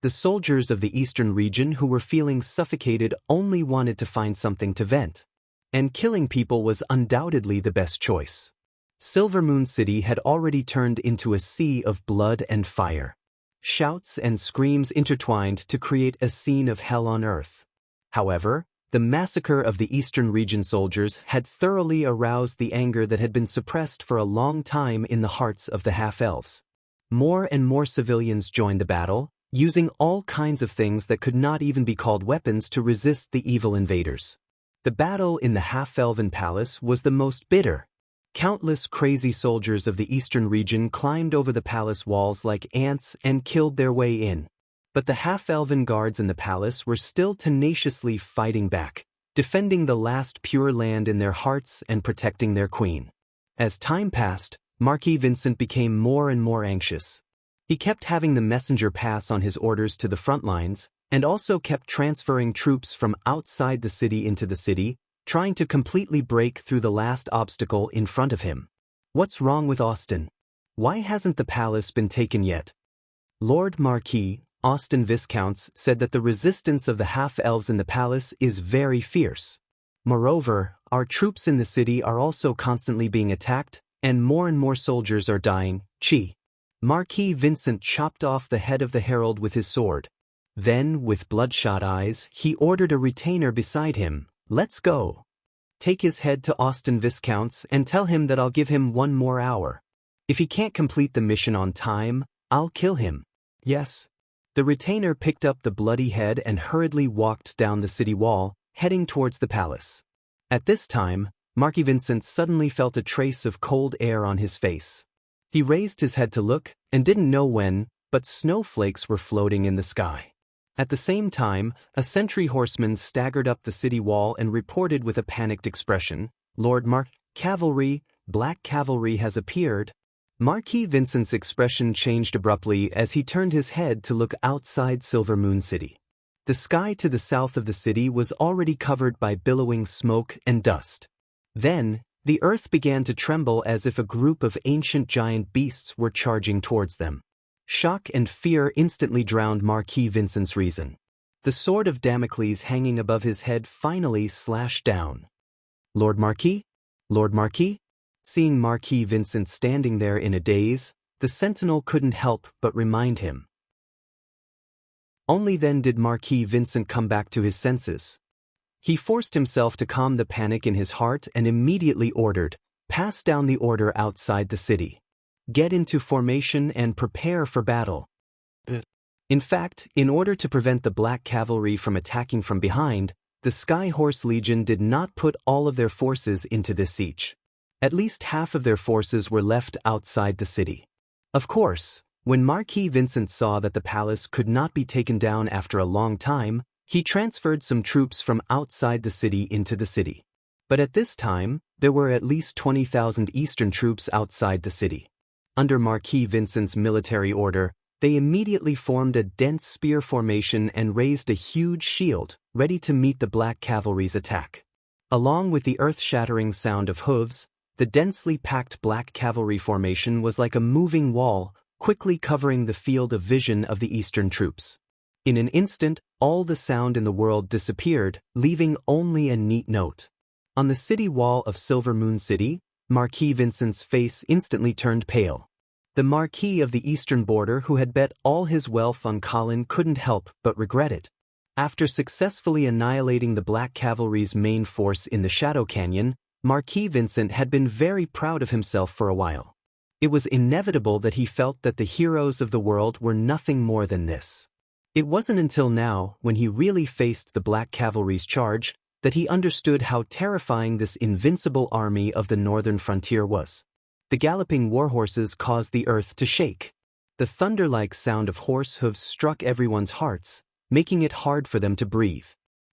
The soldiers of the eastern region who were feeling suffocated only wanted to find something to vent. And killing people was undoubtedly the best choice. Silver Moon City had already turned into a sea of blood and fire. Shouts and screams intertwined to create a scene of hell on earth. However, the massacre of the Eastern region soldiers had thoroughly aroused the anger that had been suppressed for a long time in the hearts of the half-elves. More and more civilians joined the battle, using all kinds of things that could not even be called weapons to resist the evil invaders. The battle in the half-elven palace was the most bitter. Countless crazy soldiers of the eastern region climbed over the palace walls like ants and killed their way in. But the half-elven guards in the palace were still tenaciously fighting back, defending the last pure land in their hearts and protecting their queen. As time passed, Marquis Vincent became more and more anxious. He kept having the messenger pass on his orders to the front lines, and also kept transferring troops from outside the city into the city, trying to completely break through the last obstacle in front of him. What's wrong with Austin? Why hasn't the palace been taken yet? Lord Marquis, Austin Viscounts said that the resistance of the half-elves in the palace is very fierce. Moreover, our troops in the city are also constantly being attacked, and more soldiers are dying. Chi. Marquis Vincent chopped off the head of the herald with his sword. Then, with bloodshot eyes, he ordered a retainer beside him, "Let's go. Take his head to Austin Viscounts and tell him that I'll give him 1 more hour. If he can't complete the mission on time, I'll kill him." Yes. The retainer picked up the bloody head and hurriedly walked down the city wall, heading towards the palace. At this time, Marquis Vincent suddenly felt a trace of cold air on his face. He raised his head to look, and didn't know when, but snowflakes were floating in the sky. At the same time, a sentry horseman staggered up the city wall and reported with a panicked expression, "Lord Cavalry, Black Cavalry has appeared." Marquis Vincent's expression changed abruptly as he turned his head to look outside Silver Moon City. The sky to the south of the city was already covered by billowing smoke and dust. Then, the earth began to tremble as if a group of ancient giant beasts were charging towards them. Shock and fear instantly drowned Marquis Vincent's reason. The sword of Damocles hanging above his head finally slashed down. "Lord Marquis? Lord Marquis?" Seeing Marquis Vincent standing there in a daze, the sentinel couldn't help but remind him. Only then did Marquis Vincent come back to his senses. He forced himself to calm the panic in his heart and immediately ordered, "Pass down the order outside the city. Get into formation and prepare for battle." In fact, in order to prevent the Black Cavalry from attacking from behind, the Sky Horse Legion did not put all of their forces into this siege. At least half of their forces were left outside the city. Of course, when Marquis Vincent saw that the palace could not be taken down after a long time, he transferred some troops from outside the city into the city. But at this time, there were at least 20,000 Eastern troops outside the city. Under Marquis Vincent's military order, they immediately formed a dense spear formation and raised a huge shield, ready to meet the Black Cavalry's attack. Along with the earth-shattering sound of hooves, the densely packed Black Cavalry formation was like a moving wall, quickly covering the field of vision of the Eastern troops. In an instant, all the sound in the world disappeared, leaving only a neat note. On the city wall of Silver Moon City, Marquis Vincent's face instantly turned pale. The Marquis of the Eastern Border who had bet all his wealth on Colin couldn't help but regret it. After successfully annihilating the Black Cavalry's main force in the Shadow Canyon, Marquis Vincent had been very proud of himself for a while. It was inevitable that he felt that the heroes of the world were nothing more than this. It wasn't until now, when he really faced the Black Cavalry's charge, that he understood how terrifying this invincible army of the northern frontier was. The galloping warhorses caused the earth to shake. The thunder-like sound of horse hooves struck everyone's hearts, making it hard for them to breathe.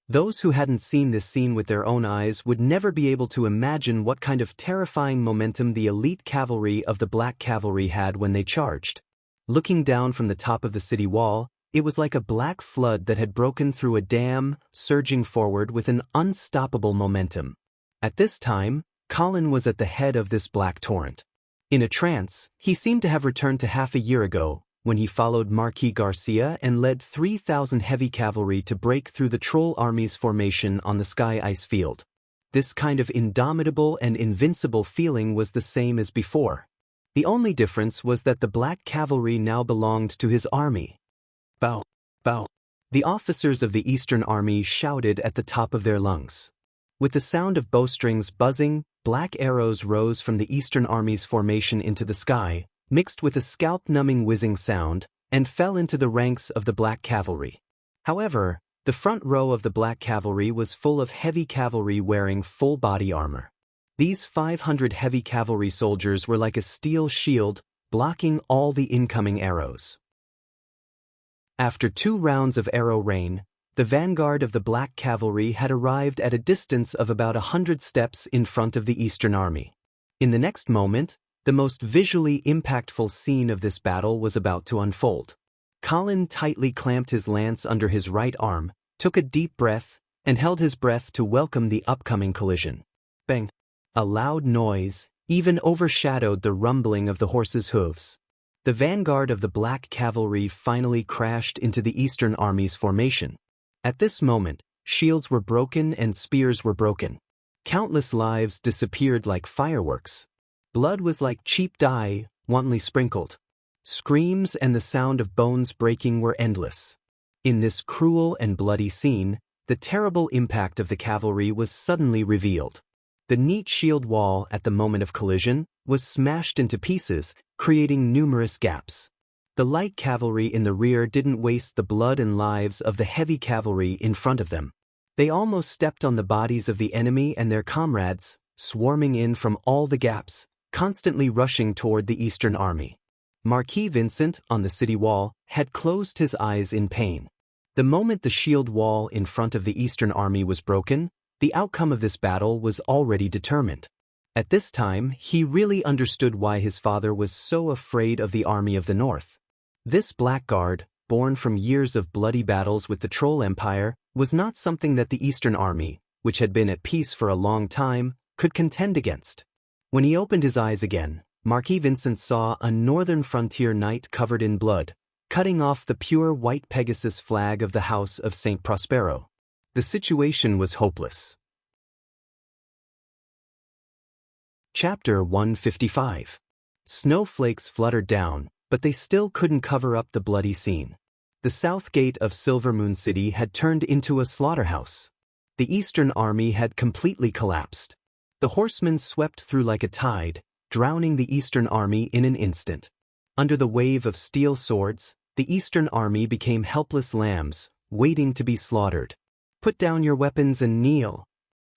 Those who hadn't seen this scene with their own eyes would never be able to imagine what kind of terrifying momentum the elite cavalry of the Black Cavalry had when they charged. Looking down from the top of the city wall, it was like a black flood that had broken through a dam, surging forward with an unstoppable momentum. At this time, Colin was at the head of this black torrent. In a trance, he seemed to have returned to half a year ago, when he followed Marquis Garcia and led 3,000 heavy cavalry to break through the Troll Army's formation on the Sky Ice Field. This kind of indomitable and invincible feeling was the same as before. The only difference was that the Black Cavalry now belonged to his army. Bow! Bow! The officers of the Eastern Army shouted at the top of their lungs. With the sound of bowstrings buzzing, black arrows rose from the Eastern Army's formation into the sky, mixed with a scalp-numbing whizzing sound, and fell into the ranks of the Black Cavalry. However, the front row of the Black Cavalry was full of heavy cavalry wearing full body armor. These 500 heavy cavalry soldiers were like a steel shield, blocking all the incoming arrows. After 2 rounds of arrow rain, the vanguard of the Black Cavalry had arrived at a distance of about 100 steps in front of the Eastern Army. In the next moment, the most visually impactful scene of this battle was about to unfold. Colin tightly clamped his lance under his right arm, took a deep breath, and held his breath to welcome the upcoming collision. Bang! A loud noise even overshadowed the rumbling of the horses' hooves. The vanguard of the Black Cavalry finally crashed into the Eastern Army's formation. At this moment, shields were broken and spears were broken. Countless lives disappeared like fireworks. Blood was like cheap dye, wantonly sprinkled. Screams and the sound of bones breaking were endless. In this cruel and bloody scene, the terrible impact of the cavalry was suddenly revealed. The neat shield wall at the moment of collision was smashed into pieces, creating numerous gaps. The light cavalry in the rear didn't waste the blood and lives of the heavy cavalry in front of them. They almost stepped on the bodies of the enemy and their comrades, swarming in from all the gaps, constantly rushing toward the Eastern Army. Marquis Vincent, on the city wall, had closed his eyes in pain. The moment the shield wall in front of the Eastern Army was broken, the outcome of this battle was already determined. At this time, he really understood why his father was so afraid of the Army of the North. This blackguard, born from years of bloody battles with the Troll Empire, was not something that the Eastern Army, which had been at peace for a long time, could contend against. When he opened his eyes again, Marquis Vincent saw a northern frontier knight covered in blood, cutting off the pure white Pegasus flag of the House of St. Prospero. The situation was hopeless. Chapter 155. Snowflakes fluttered down, but they still couldn't cover up the bloody scene. The south gate of Silvermoon City had turned into a slaughterhouse. The Eastern Army had completely collapsed. The horsemen swept through like a tide, drowning the Eastern Army in an instant. Under the wave of steel swords, the Eastern Army became helpless lambs, waiting to be slaughtered. Put down your weapons and kneel.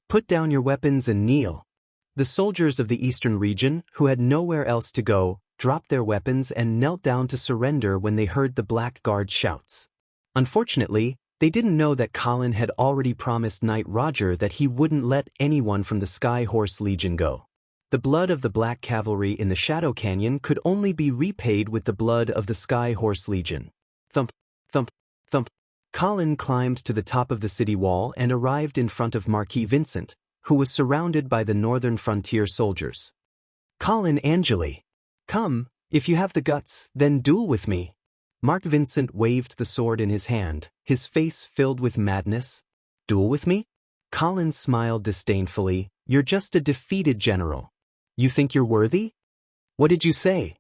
Put down your weapons and kneel. The soldiers of the Eastern region, who had nowhere else to go, dropped their weapons and knelt down to surrender when they heard the Blackguard's shouts. Unfortunately, they didn't know that Colin had already promised Knight Roger that he wouldn't let anyone from the Sky Horse Legion go. The blood of the Black Cavalry in the Shadow Canyon could only be repaid with the blood of the Sky Horse Legion. Thump, thump, thump. Colin climbed to the top of the city wall and arrived in front of Marquis Vincent, who was surrounded by the northern frontier soldiers. Colin Angeli. Come, if you have the guts, then duel with me. Mark Vincent waved the sword in his hand, his face filled with madness. Duel with me? Colin smiled disdainfully. You're just a defeated general. You think you're worthy? What did you say?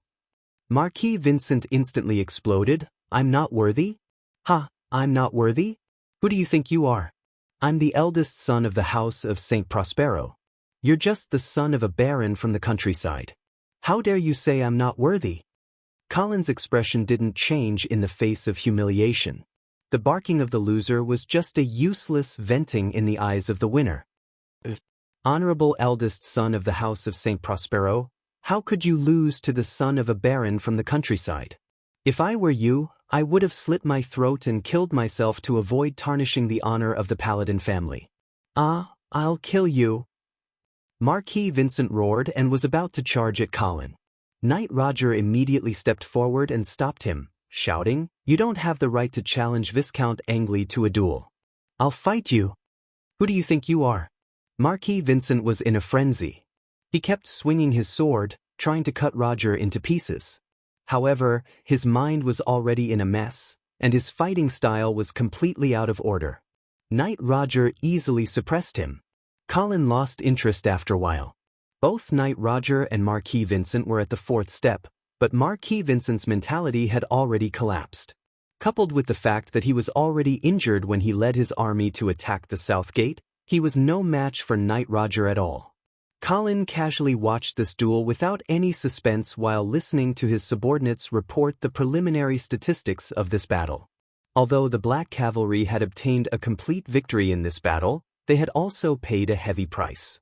Marquis Vincent instantly exploded. I'm not worthy? Ha, I'm not worthy? Who do you think you are? I'm the eldest son of the house of Saint Prospero. You're just the son of a baron from the countryside. How dare you say I'm not worthy? Colin's expression didn't change in the face of humiliation. The barking of the loser was just a useless venting in the eyes of the winner. Honorable eldest son of the house of Saint Prospero, how could you lose to the son of a baron from the countryside? If I were you, I would have slit my throat and killed myself to avoid tarnishing the honor of the Paladin family. Ah, I'll kill you. Marquis Vincent roared and was about to charge at Colin. Knight Roger immediately stepped forward and stopped him, shouting, "You don't have the right to challenge Viscount Angley to a duel. I'll fight you. Who do you think you are?" Marquis Vincent was in a frenzy. He kept swinging his sword, trying to cut Roger into pieces. However, his mind was already in a mess, and his fighting style was completely out of order. Knight Roger easily suppressed him. Colin lost interest after a while. Both Knight Roger and Marquis Vincent were at the fourth step, but Marquis Vincent's mentality had already collapsed. Coupled with the fact that he was already injured when he led his army to attack the south gate, he was no match for Knight Roger at all. Colin casually watched this duel without any suspense while listening to his subordinates report the preliminary statistics of this battle. Although the Black Cavalry had obtained a complete victory in this battle, they had also paid a heavy price.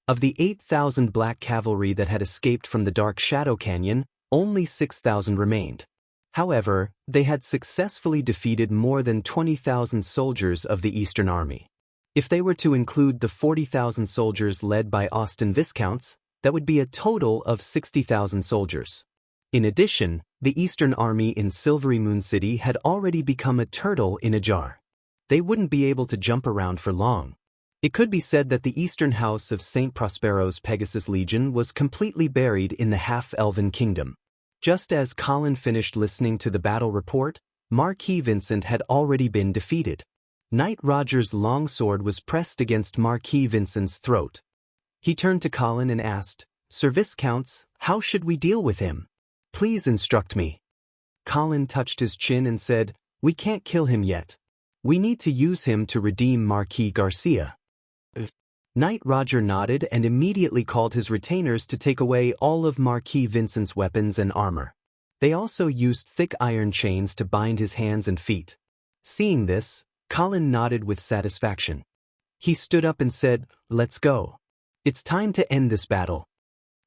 Of the 8,000 Black Cavalry that had escaped from the Dark Shadow Canyon, only 6,000 remained. However, they had successfully defeated more than 20,000 soldiers of the Eastern Army. If they were to include the 40,000 soldiers led by Austin Viscounts, that would be a total of 60,000 soldiers. In addition, the Eastern Army in Silvery Moon City had already become a turtle in a jar. They wouldn't be able to jump around for long. It could be said that the Eastern House of Saint Prospero's Pegasus Legion was completely buried in the half-elven kingdom. Just as Colin finished listening to the battle report, Marquis Vincent had already been defeated. Knight Roger's longsword was pressed against Marquis Vincent's throat. He turned to Colin and asked, "Sir Viscounts, how should we deal with him? Please instruct me." Colin touched his chin and said, "We can't kill him yet. We need to use him to redeem Marquis Garcia." Knight Roger nodded and immediately called his retainers to take away all of Marquis Vincent's weapons and armor. They also used thick iron chains to bind his hands and feet. Seeing this, Colin nodded with satisfaction. He stood up and said, "Let's go. It's time to end this battle."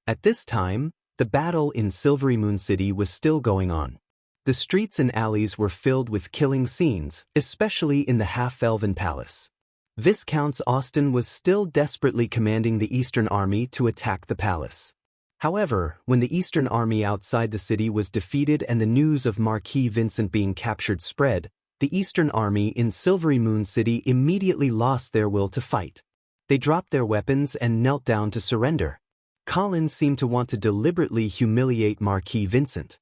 At this time, the battle in Silvery Moon City was still going on. The streets and alleys were filled with killing scenes, especially in the half-elven palace. Viscount Austin was still desperately commanding the Eastern Army to attack the palace. However, when the Eastern Army outside the city was defeated and the news of Marquis Vincent being captured spread, the Eastern Army in Silvery Moon City immediately lost their will to fight. They dropped their weapons and knelt down to surrender. Colin seemed to want to deliberately humiliate Marquis Vincent.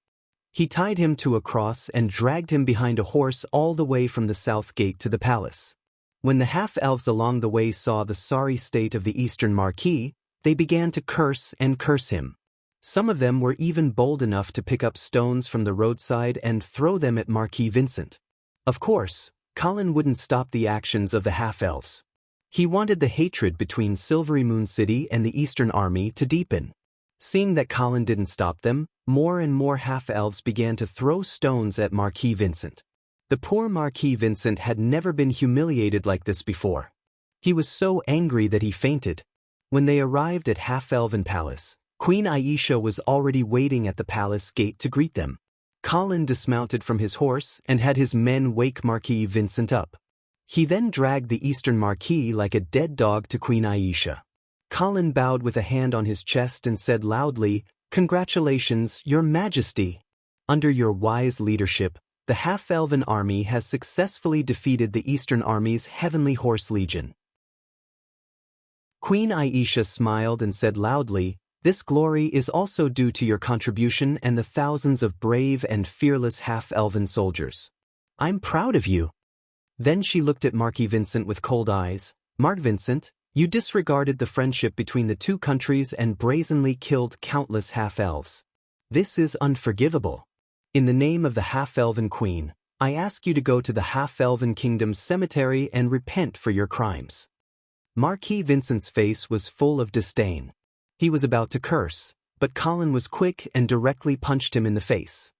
He tied him to a cross and dragged him behind a horse all the way from the south gate to the palace. When the half-elves along the way saw the sorry state of the Eastern Marquis, they began to curse and curse him. Some of them were even bold enough to pick up stones from the roadside and throw them at Marquis Vincent. Of course, Colin wouldn't stop the actions of the half-elves. He wanted the hatred between Silvery Moon City and the Eastern Army to deepen. Seeing that Colin didn't stop them, more and more half-elves began to throw stones at Marquis Vincent. The poor Marquis Vincent had never been humiliated like this before. He was so angry that he fainted. When they arrived at Half-Elven Palace, Queen Aisha was already waiting at the palace gate to greet them. Colin dismounted from his horse and had his men wake Marquis Vincent up. He then dragged the Eastern Marquis like a dead dog to Queen Aisha. Colin bowed with a hand on his chest and said loudly, "Congratulations, Your Majesty. Under your wise leadership, the Half-Elven Army has successfully defeated the Eastern Army's Heavenly Horse Legion." Queen Aisha smiled and said loudly, "This glory is also due to your contribution and the thousands of brave and fearless Half-Elven soldiers. I'm proud of you." Then she looked at Marquis Vincent with cold eyes. "Mark Vincent, you disregarded the friendship between the two countries and brazenly killed countless half-elves. This is unforgivable. In the name of the half-elven queen, I ask you to go to the half-elven kingdom's cemetery and repent for your crimes." Marquis Vincent's face was full of disdain. He was about to curse, but Colin was quick and directly punched him in the face.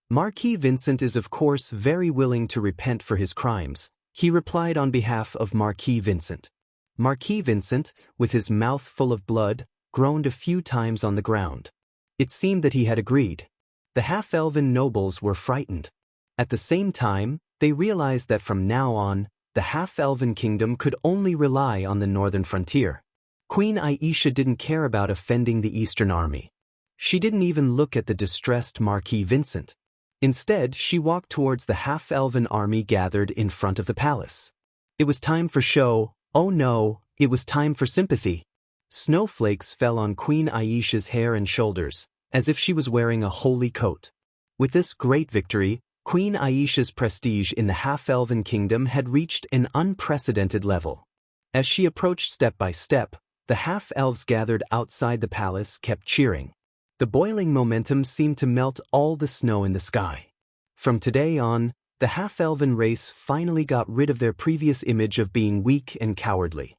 "Marquis Vincent is of course very willing to repent for his crimes," he replied on behalf of Marquis Vincent. Marquis Vincent, with his mouth full of blood, groaned a few times on the ground. It seemed that he had agreed. The half-elven nobles were frightened. At the same time, they realized that from now on, the half-elven kingdom could only rely on the northern frontier. Queen Aisha didn't care about offending the Eastern army. She didn't even look at the distressed Marquis Vincent. Instead, she walked towards the half-elven army gathered in front of the palace. It was time for show. Oh no, it was time for sympathy. Snowflakes fell on Queen Aisha's hair and shoulders, as if she was wearing a holy coat. With this great victory, Queen Aisha's prestige in the half-elven kingdom had reached an unprecedented level. As she approached step by step, the half-elves gathered outside the palace kept cheering. The boiling momentum seemed to melt all the snow in the sky. From today on, the half-elven race finally got rid of their previous image of being weak and cowardly.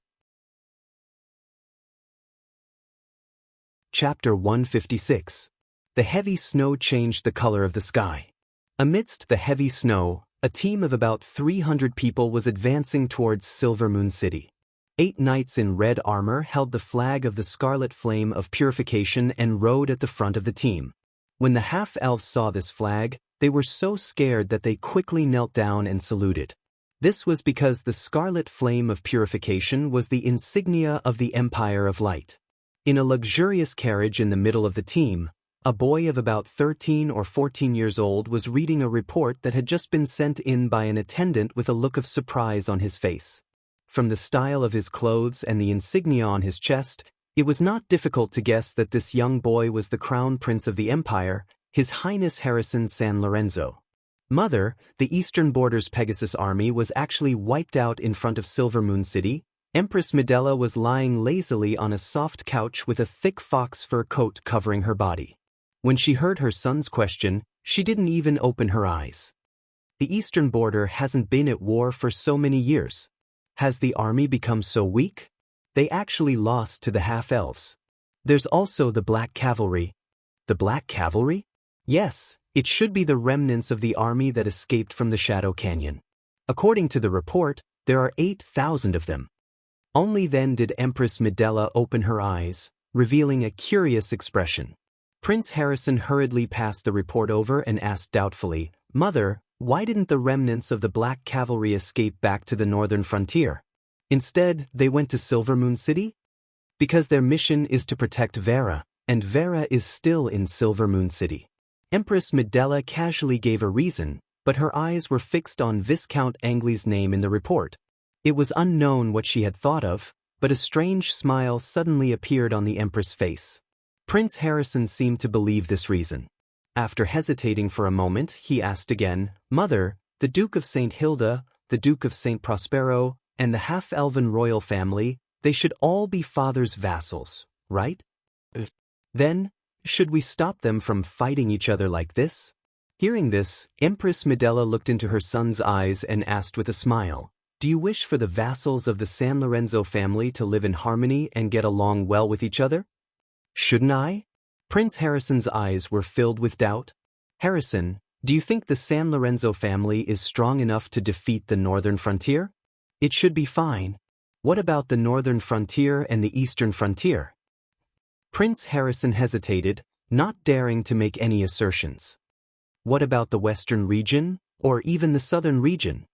Chapter 156. The heavy snow changed the color of the sky. Amidst the heavy snow, a team of about 300 people was advancing towards Silvermoon City. 8 knights in red armor held the flag of the Scarlet Flame of Purification and rode at the front of the team. When the half-elves saw this flag, they were so scared that they quickly knelt down and saluted. This was because the Scarlet Flame of Purification was the insignia of the Empire of Light. In a luxurious carriage in the middle of the team, a boy of about 13 or 14 years old was reading a report that had just been sent in by an attendant with a look of surprise on his face. From the style of his clothes and the insignia on his chest, it was not difficult to guess that this young boy was the Crown Prince of the Empire, His Highness Harrison San Lorenzo. "Mother, the Eastern Border's Pegasus army was actually wiped out in front of Silvermoon City." Empress Medela was lying lazily on a soft couch with a thick fox fur coat covering her body. When she heard her son's question, she didn't even open her eyes. "The Eastern Border hasn't been at war for so many years. Has the army become so weak? They actually lost to the half-elves. There's also the Black Cavalry." "The Black Cavalry?" "Yes, it should be the remnants of the army that escaped from the Shadow Canyon. According to the report, there are 8,000 of them." Only then did Empress Medela open her eyes, revealing a curious expression. Prince Harrison hurriedly passed the report over and asked doubtfully, "Mother, why didn't the remnants of the Black Cavalry escape back to the northern frontier? Instead, they went to Silvermoon City?" "Because their mission is to protect Vera, and Vera is still in Silvermoon City." Empress Medela casually gave a reason, but her eyes were fixed on Viscount Angley's name in the report. It was unknown what she had thought of, but a strange smile suddenly appeared on the Empress' face. Prince Harrison seemed to believe this reason. After hesitating for a moment, he asked again, "Mother, the Duke of St. Hilda, the Duke of St. Prospero, and the half-elven royal family, they should all be father's vassals, right? Then, should we stop them from fighting each other like this?" Hearing this, Empress Medela looked into her son's eyes and asked with a smile, "Do you wish for the vassals of the San Lorenzo family to live in harmony and get along well with each other?" "Shouldn't I?" Prince Harrison's eyes were filled with doubt. "Harrison, do you think the San Lorenzo family is strong enough to defeat the northern frontier?" "It should be fine. What about the northern frontier and the eastern frontier?" Prince Harrison hesitated, not daring to make any assertions. "What about the western region, or even the southern region?"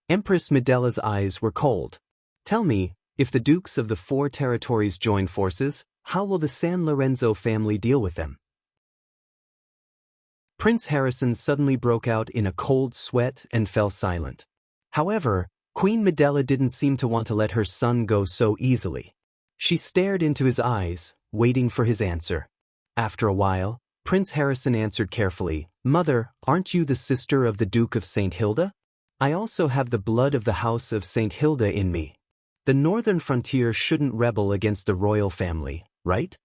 Empress Medela's eyes were cold. "Tell me, if the dukes of the 4 territories join forces, how will the San Lorenzo family deal with them?" Prince Harrison suddenly broke out in a cold sweat and fell silent. However, Queen Medela didn't seem to want to let her son go so easily. She stared into his eyes, waiting for his answer. After a while, Prince Harrison answered carefully, "Mother, aren't you the sister of the Duke of St. Hilda? I also have the blood of the House of St. Hilda in me. The northern frontier shouldn't rebel against the royal family, right?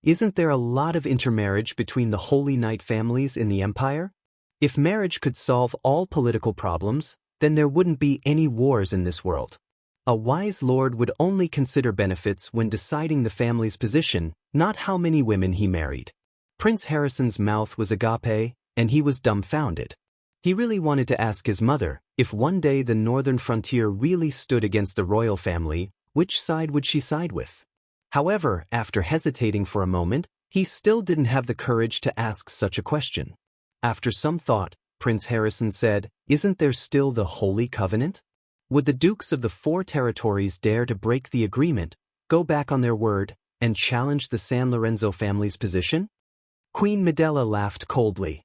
Isn't there a lot of intermarriage between the Holy Knight families in the Empire?" If marriage could solve all political problems, then there wouldn't be any wars in this world. A wise lord would only consider benefits when deciding the family's position, not how many women he married. Prince Harrison's mouth was agape, and he was dumbfounded. He really wanted to ask his mother, if one day the northern frontier really stood against the royal family, which side would she side with? However, after hesitating for a moment, he still didn't have the courage to ask such a question. After some thought, Prince Harrison said, "Isn't there still the Holy Covenant? Would the dukes of the 4 territories dare to break the agreement, go back on their word, and challenge the San Lorenzo family's position?" Queen Medela laughed coldly.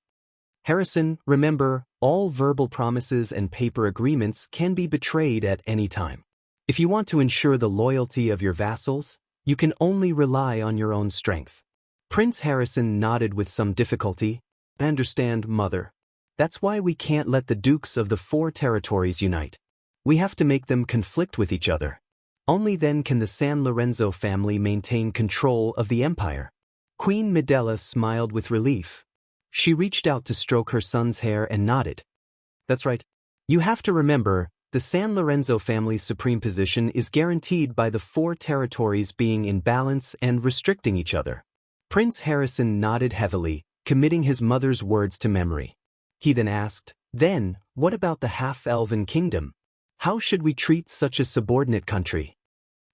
"Harrison, remember, all verbal promises and paper agreements can be betrayed at any time. If you want to ensure the loyalty of your vassals, you can only rely on your own strength." Prince Harrison nodded with some difficulty. "I understand, Mother. That's why we can't let the dukes of the 4 territories unite. We have to make them conflict with each other. Only then can the San Lorenzo family maintain control of the empire." Queen Medela smiled with relief. She reached out to stroke her son's hair and nodded. "That's right. You have to remember, the San Lorenzo family's supreme position is guaranteed by the 4 territories being in balance and restricting each other." Prince Harrison nodded heavily, committing his mother's words to memory. He then asked, "Then, what about the half-elven kingdom? How should we treat such a subordinate country?"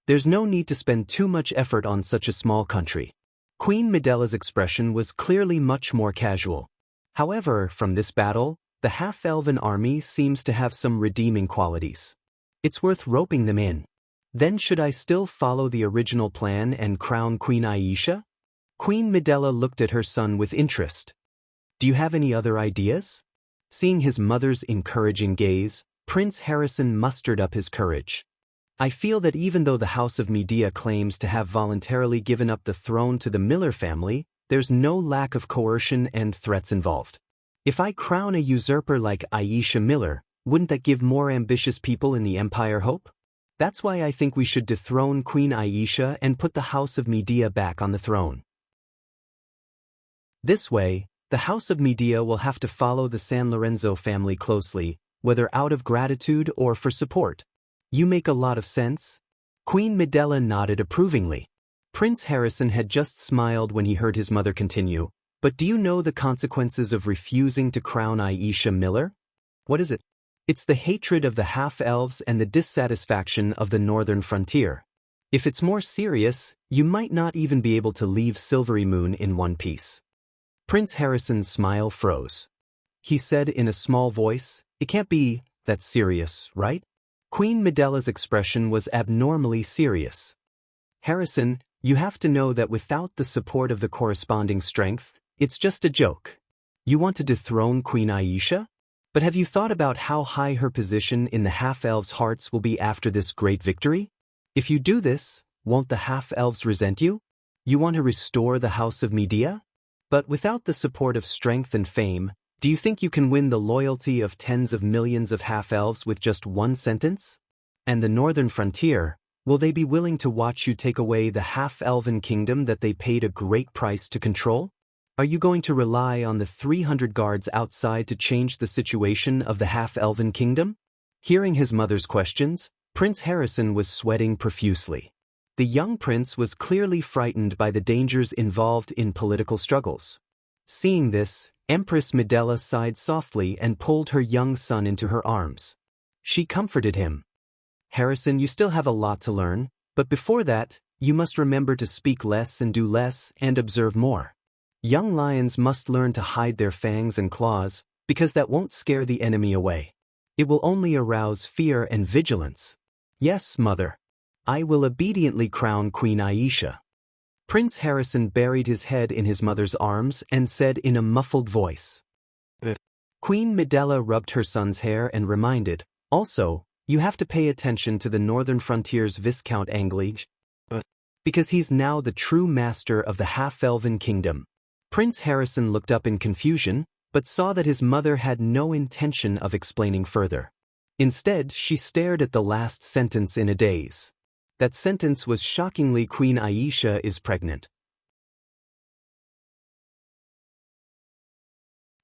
"There's no need to spend too much effort on such a small country." Queen Medela's expression was clearly much more casual. "However, from this battle, the half-elven army seems to have some redeeming qualities. It's worth roping them in. Then should I still follow the original plan and crown Queen Aisha?" Queen Medela looked at her son with interest. "Do you have any other ideas?" Seeing his mother's encouraging gaze, Prince Harrison mustered up his courage. "I feel that even though the House of Medea claims to have voluntarily given up the throne to the Miller family, there's no lack of coercion and threats involved. If I crown a usurper like Aisha Miller, wouldn't that give more ambitious people in the empire hope? That's why I think we should dethrone Queen Aisha and put the House of Medea back on the throne. This way, the House of Medea will have to follow the San Lorenzo family closely, whether out of gratitude or for support." "You make a lot of sense." Queen Medela nodded approvingly. Prince Harrison had just smiled when he heard his mother continue, "But do you know the consequences of refusing to crown Aisha Miller?" "What is it?" "It's the hatred of the half-elves and the dissatisfaction of the northern frontier. If it's more serious, you might not even be able to leave Silvery Moon in one piece." Prince Harrison's smile froze. He said in a small voice, "It can't be that serious, right?" Queen Medela's expression was abnormally serious. "Harrison, you have to know that without the support of the corresponding strength, it's just a joke. You want to dethrone Queen Aisha? But have you thought about how high her position in the half-elves' hearts will be after this great victory? If you do this, won't the half-elves resent you? You want to restore the House of Medea? But without the support of strength and fame, do you think you can win the loyalty of tens of millions of half-elves with just one sentence? And the northern frontier, will they be willing to watch you take away the half-elven kingdom that they paid a great price to control? Are you going to rely on the 300 guards outside to change the situation of the half-elven kingdom?" Hearing his mother's questions, Prince Harrison was sweating profusely. The young prince was clearly frightened by the dangers involved in political struggles. Seeing this, Empress Medela sighed softly and pulled her young son into her arms. She comforted him. "Harrison, you still have a lot to learn, but before that, you must remember to speak less and do less and observe more. Young lions must learn to hide their fangs and claws, because that won't scare the enemy away. It will only arouse fear and vigilance." "Yes, mother. I will obediently crown Queen Aisha." Prince Harrison buried his head in his mother's arms and said in a muffled voice. Queen Medela rubbed her son's hair and reminded, "Also, you have to pay attention to the northern frontier's Viscount Anglige, because he's now the true master of the half-elven kingdom." Prince Harrison looked up in confusion, but saw that his mother had no intention of explaining further. Instead, she stared at the last sentence in a daze. That sentence was shockingly, "Queen Aisha is pregnant."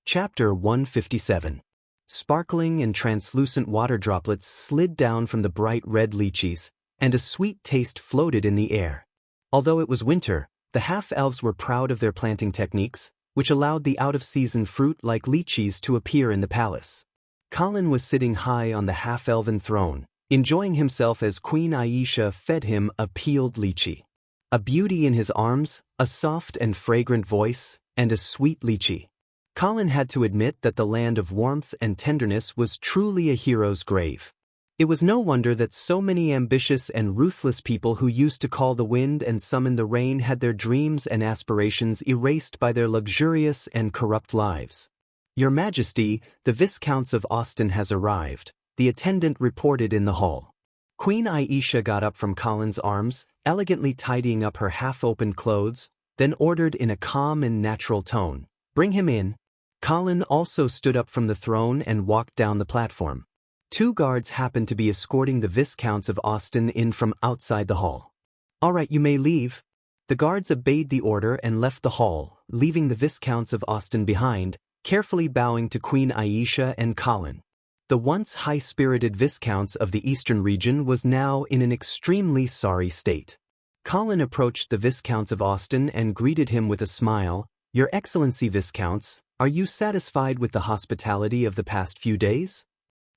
Chapter 157. Sparkling and translucent water droplets slid down from the bright red lychees, and a sweet taste floated in the air. Although it was winter, the half-elves were proud of their planting techniques, which allowed the out-of-season fruit like lychees to appear in the palace. Colin was sitting high on the half-elven throne, enjoying himself as Queen Aisha fed him a peeled lychee. A beauty in his arms, a soft and fragrant voice, and a sweet lychee. Colin had to admit that the land of warmth and tenderness was truly a hero's grave. It was no wonder that so many ambitious and ruthless people who used to call the wind and summon the rain had their dreams and aspirations erased by their luxurious and corrupt lives. "Your Majesty, the Viscounts of Austen has arrived," the attendant reported in the hall. Queen Aisha got up from Colin's arms, elegantly tidying up her half-opened clothes, then ordered in a calm and natural tone, "Bring him in." Colin also stood up from the throne and walked down the platform. 2 guards happened to be escorting the Viscounts of Austen in from outside the hall. "All right, you may leave." The guards obeyed the order and left the hall, leaving the Viscounts of Austen behind, carefully bowing to Queen Aisha and Colin. The once high-spirited Viscounts of the Eastern region was now in an extremely sorry state. Colin approached the Viscounts of Austen and greeted him with a smile. "Your Excellency Viscounts, are you satisfied with the hospitality of the past few days?"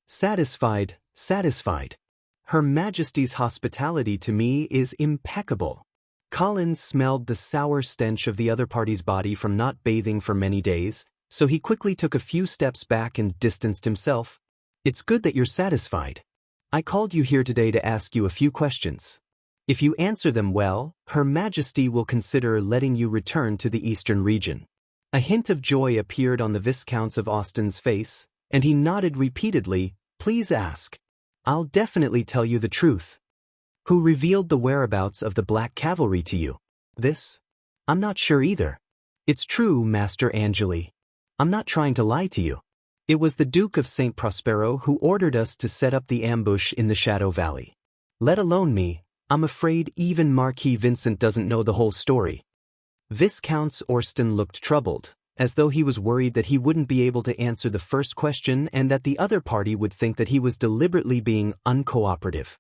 "Satisfied, satisfied. Her Majesty's hospitality to me is impeccable." Colin smelled the sour stench of the other party's body from not bathing for many days, so he quickly took a few steps back and distanced himself. "It's good that you're satisfied. I called you here today to ask you a few questions. If you answer them well, Her Majesty will consider letting you return to the Eastern region." A hint of joy appeared on the Viscounts of Austen's face, and he nodded repeatedly. "Please ask. I'll definitely tell you the truth." "Who revealed the whereabouts of the Black Cavalry to you?" "This? I'm not sure either." "It's true, Master Angeli. I'm not trying to lie to you. It was the Duke of St. Prospero who ordered us to set up the ambush in the Shadow Valley. Let alone me, I'm afraid even Marquis Vincent doesn't know the whole story." Viscount Austen looked troubled, as though he was worried that he wouldn't be able to answer the first question and that the other party would think that he was deliberately being uncooperative.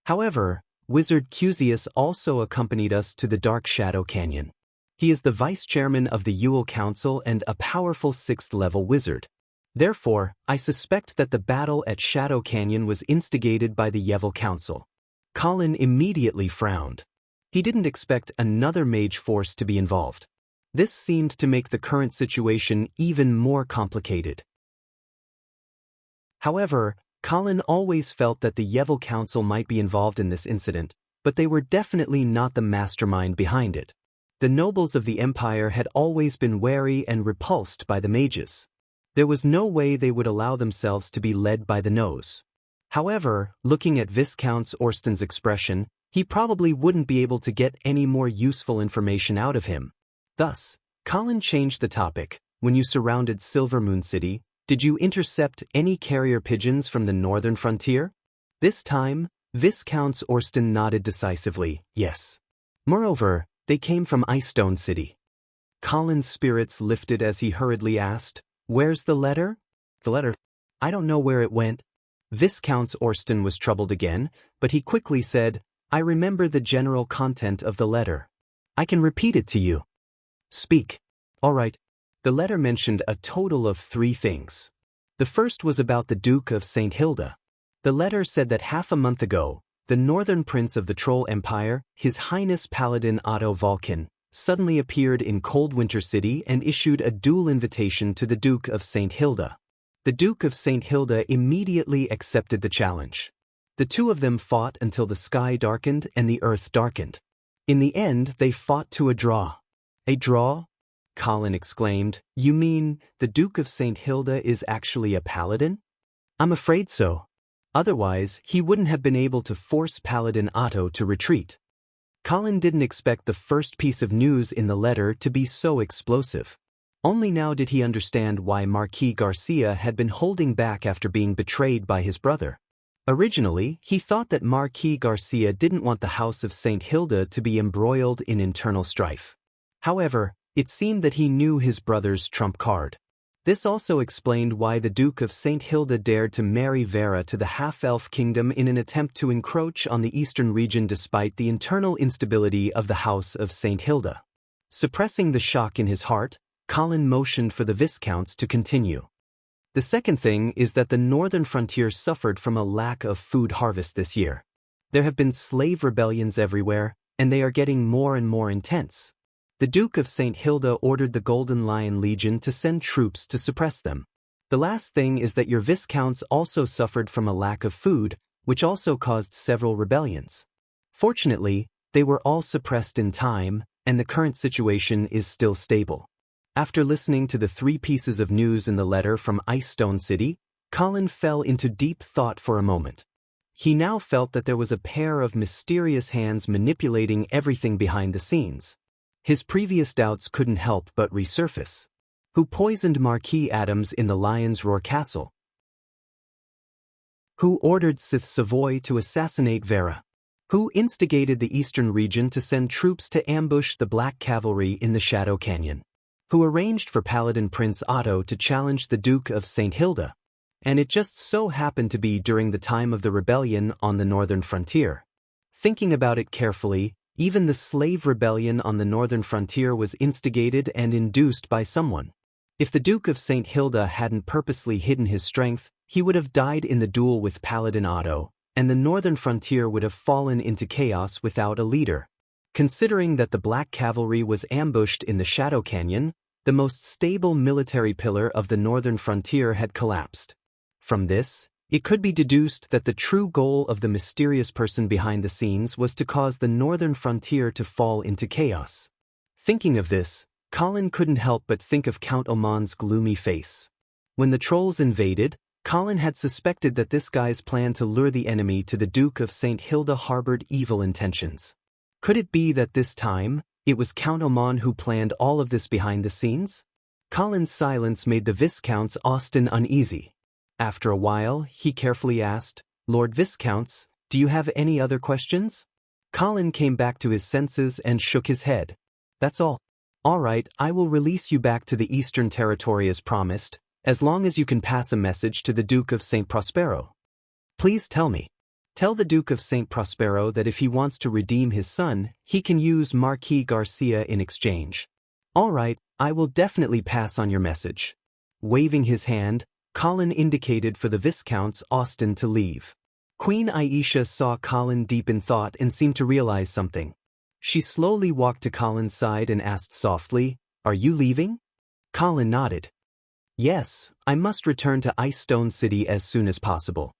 However, Wizard Cusius also accompanied us to the Dark Shadow Canyon. He is the vice-chairman of the Yule Council and a powerful 6th-level wizard. Therefore, I suspect that the battle at Shadow Canyon was instigated by the Yule Council. Colin immediately frowned. He didn't expect another mage force to be involved. This seemed to make the current situation even more complicated. However, Colin always felt that the Yule Council might be involved in this incident, but they were definitely not the mastermind behind it. The nobles of the Empire had always been wary and repulsed by the mages. There was no way they would allow themselves to be led by the nose. However, looking at Viscount Austen's expression, he probably wouldn't be able to get any more useful information out of him. Thus, Colin changed the topic. "When you surrounded Silvermoon City, did you intercept any carrier pigeons from the northern frontier?" This time, Viscount Austen nodded decisively, "Yes. Moreover, they came from Icestone City." Colin's spirits lifted as he hurriedly asked, "Where's the letter?" "The letter? I don't know where it went." Viscount Austen was troubled again, but he quickly said, "I remember the general content of the letter. I can repeat it to you." "Speak." "All right." The letter mentioned a total of 3 things. The first was about the Duke of St. Hilda. The letter said that half a month ago, the northern prince of the Troll Empire, His Highness Paladin Otto Vulcan, suddenly appeared in Coldwinter City and issued a duel invitation to the Duke of St. Hilda. The Duke of St. Hilda immediately accepted the challenge. The 2 of them fought until the sky darkened and the earth darkened. In the end, they fought to a draw. "A draw?" Colin exclaimed. "You mean the Duke of St. Hilda is actually a paladin?" "I'm afraid so. Otherwise, he wouldn't have been able to force Paladin Otto to retreat." Colin didn't expect the first piece of news in the letter to be so explosive. Only now did he understand why Marquis Garcia had been holding back after being betrayed by his brother. Originally, he thought that Marquis Garcia didn't want the House of St. Hilda to be embroiled in internal strife. However, it seemed that he knew his brother's trump card. This also explained why the Duke of St. Hilda dared to marry Vera to the half-elf kingdom in an attempt to encroach on the eastern region despite the internal instability of the House of St. Hilda. Suppressing the shock in his heart, Colin motioned for the Viscounts to continue. The second thing is that the northern frontier suffered from a lack of food harvest this year. There have been slave rebellions everywhere, and they are getting more and more intense. The Duke of St. Hilda ordered the Golden Lion Legion to send troops to suppress them. The last thing is that your Viscounts also suffered from a lack of food, which also caused several rebellions. Fortunately, they were all suppressed in time, and the current situation is still stable. After listening to the 3 pieces of news in the letter from Icestone City, Colin fell into deep thought for a moment. He now felt that there was a pair of mysterious hands manipulating everything behind the scenes. His previous doubts couldn't help but resurface. Who poisoned Marquis Adams in the Lion's Roar Castle? Who ordered Sith Savoy to assassinate Vera? Who instigated the Eastern region to send troops to ambush the Black Cavalry in the Shadow Canyon? Who arranged for Paladin Prince Otto to challenge the Duke of St. Hilda? And it just so happened to be during the time of the rebellion on the northern frontier. Thinking about it carefully, even the slave rebellion on the northern frontier was instigated and induced by someone. If the Duke of St. Hilda hadn't purposely hidden his strength, he would have died in the duel with Paladin Otto, and the northern frontier would have fallen into chaos without a leader. Considering that the Black Cavalry was ambushed in the Shadow Canyon, the most stable military pillar of the northern frontier had collapsed. From this, it could be deduced that the true goal of the mysterious person behind the scenes was to cause the northern frontier to fall into chaos. Thinking of this, Colin couldn't help but think of Count Oman's gloomy face. When the trolls invaded, Colin had suspected that this guy's plan to lure the enemy to the Duke of St. Hilda harbored evil intentions. Could it be that this time, it was Count Oman who planned all of this behind the scenes? Colin's silence made the Viscounts Austin uneasy. After a while, he carefully asked, "Lord Viscounts, do you have any other questions?" Colin came back to his senses and shook his head. "That's all." "All right, I will release you back to the Eastern Territory as promised, as long as you can pass a message to the Duke of St. Prospero." "Please tell me." "Tell the Duke of St. Prospero that if he wants to redeem his son, he can use Marquis Garcia in exchange." "All right, I will definitely pass on your message." Waving his hand, Colin indicated for the Viscounts Austin to leave. Queen Aisha saw Colin deep in thought and seemed to realize something. She slowly walked to Colin's side and asked softly, "Are you leaving?" Colin nodded. "Yes, I must return to Icestone City as soon as possible.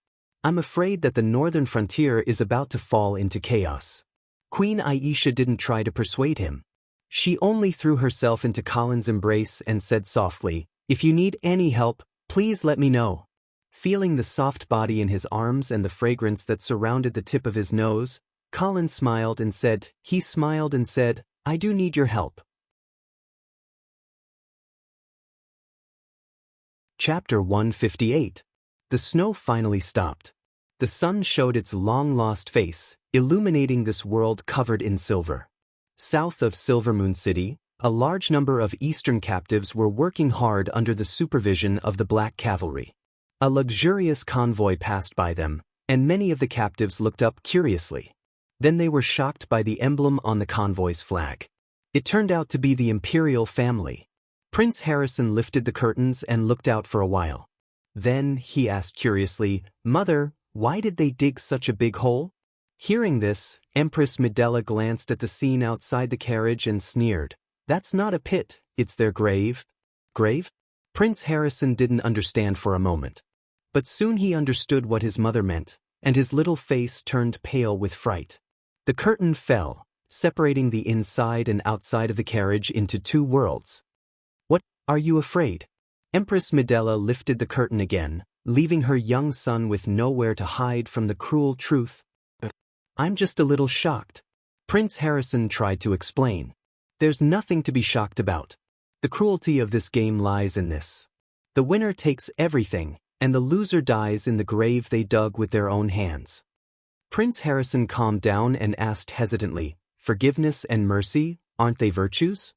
I'm afraid that the northern frontier is about to fall into chaos." Queen Aisha didn't try to persuade him. She only threw herself into Colin's embrace and said softly, "If you need any help, please let me know." Feeling the soft body in his arms and the fragrance that surrounded the tip of his nose, Colin smiled and said, "I do need your help." Chapter 158. The snow finally stopped. The sun showed its long-lost face, illuminating this world covered in silver. South of Silvermoon City, a large number of Eastern captives were working hard under the supervision of the Black Cavalry. A luxurious convoy passed by them, and many of the captives looked up curiously. Then they were shocked by the emblem on the convoy's flag. It turned out to be the imperial family. Prince Harrison lifted the curtains and looked out for a while. Then he asked curiously, "Mother, why did they dig such a big hole?" Hearing this, Empress Medela glanced at the scene outside the carriage and sneered, "That's not a pit, it's their grave." "Grave?" Prince Harrison didn't understand for a moment. But soon he understood what his mother meant, and his little face turned pale with fright. The curtain fell, separating the inside and outside of the carriage into 2 worlds. "What, are you afraid?" Empress Medela lifted the curtain again, leaving her young son with nowhere to hide from the cruel truth. "I'm just a little shocked." Prince Harrison tried to explain. "There's nothing to be shocked about. The cruelty of this game lies in this. The winner takes everything, and the loser dies in the grave they dug with their own hands." Prince Harrison calmed down and asked hesitantly, "Forgiveness and mercy, aren't they virtues?"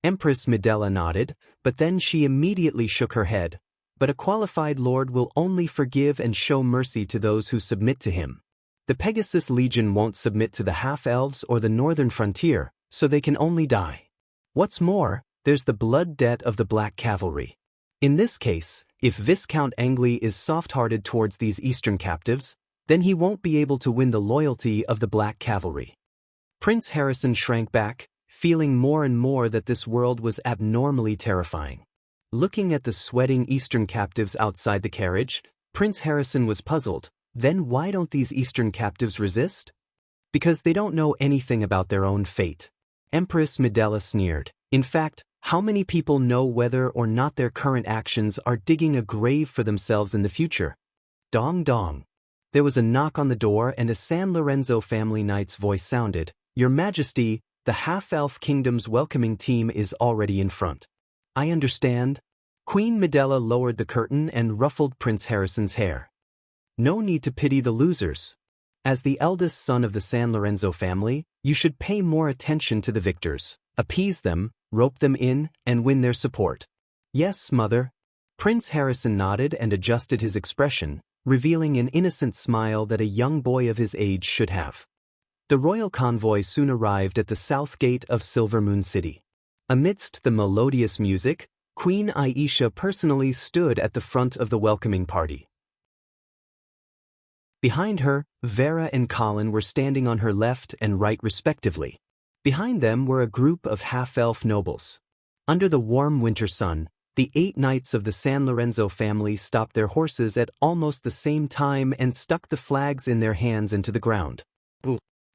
Empress Medela nodded, but then she immediately shook her head. But a qualified lord will only forgive and show mercy to those who submit to him. The Pegasus Legion won't submit to the half-elves or the northern frontier, so they can only die. What's more, there's the blood debt of the Black Cavalry. In this case, if Viscount Angley is soft-hearted towards these eastern captives, then he won't be able to win the loyalty of the Black Cavalry. Prince Harrison shrank back, feeling more and more that this world was abnormally terrifying. Looking at the sweating eastern captives outside the carriage, Prince Harrison was puzzled. Then why don't these eastern captives resist? Because they don't know anything about their own fate. Empress Medela sneered. In fact, how many people know whether or not their current actions are digging a grave for themselves in the future? Dong dong. There was a knock on the door and a San Lorenzo family knight's voice sounded. Your Majesty, the half-elf kingdom's welcoming team is already in front. I understand. Queen Medela lowered the curtain and ruffled Prince Harrison's hair. No need to pity the losers. As the eldest son of the San Lorenzo family, you should pay more attention to the victors, appease them, rope them in, and win their support. Yes, mother. Prince Harrison nodded and adjusted his expression, revealing an innocent smile that a young boy of his age should have. The royal convoy soon arrived at the south gate of Silver Moon City. Amidst the melodious music, Queen Aisha personally stood at the front of the welcoming party. Behind her, Vera and Colin were standing on her left and right respectively. Behind them were a group of half-elf nobles. Under the warm winter sun, the 8 knights of the San Lorenzo family stopped their horses at almost the same time and stuck the flags in their hands into the ground.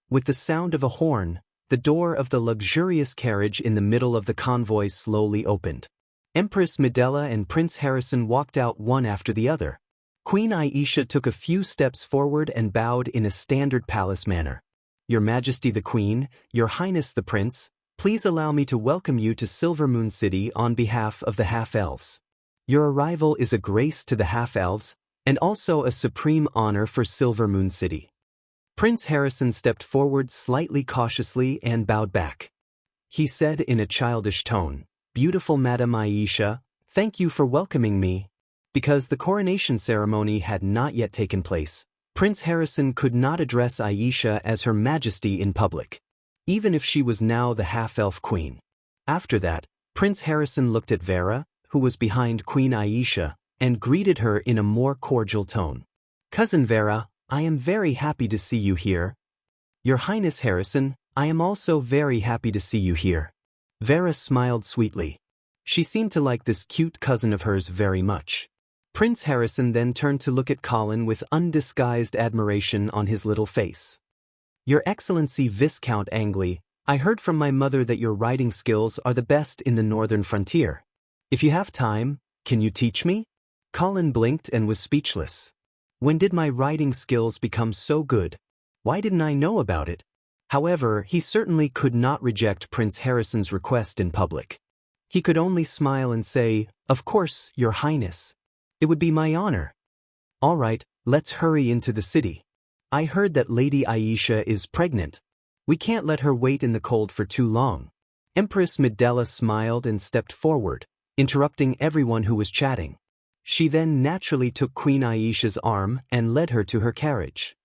With the sound of a horn, the door of the luxurious carriage in the middle of the convoy slowly opened. Empress Medela and Prince Harrison walked out one after the other. Queen Aisha took a few steps forward and bowed in a standard palace manner. Your Majesty the Queen, Your Highness the Prince, please allow me to welcome you to Silver Moon City on behalf of the half-elves. Your arrival is a grace to the half-elves, and also a supreme honor for Silver Moon City. Prince Harrison stepped forward slightly cautiously and bowed back. He said in a childish tone, Beautiful Madam Aisha, thank you for welcoming me. Because the coronation ceremony had not yet taken place, Prince Harrison could not address Aisha as Her Majesty in public, even if she was now the half-elf queen. After that, Prince Harrison looked at Vera, who was behind Queen Aisha, and greeted her in a more cordial tone. Cousin Vera, I am very happy to see you here. Your Highness Harrison, I am also very happy to see you here. Vera smiled sweetly. She seemed to like this cute cousin of hers very much. Prince Harrison then turned to look at Colin with undisguised admiration on his little face. Your Excellency Viscount Angley, I heard from my mother that your riding skills are the best in the northern frontier. If you have time, can you teach me? Colin blinked and was speechless. When did my riding skills become so good? Why didn't I know about it? However, he certainly could not reject Prince Harrison's request in public. He could only smile and say, Of course, Your Highness. It would be my honor. All right, let's hurry into the city. I heard that Lady Aisha is pregnant. We can't let her wait in the cold for too long. Empress Medela smiled and stepped forward, interrupting everyone who was chatting. She then naturally took Queen Aisha's arm and led her to her carriage.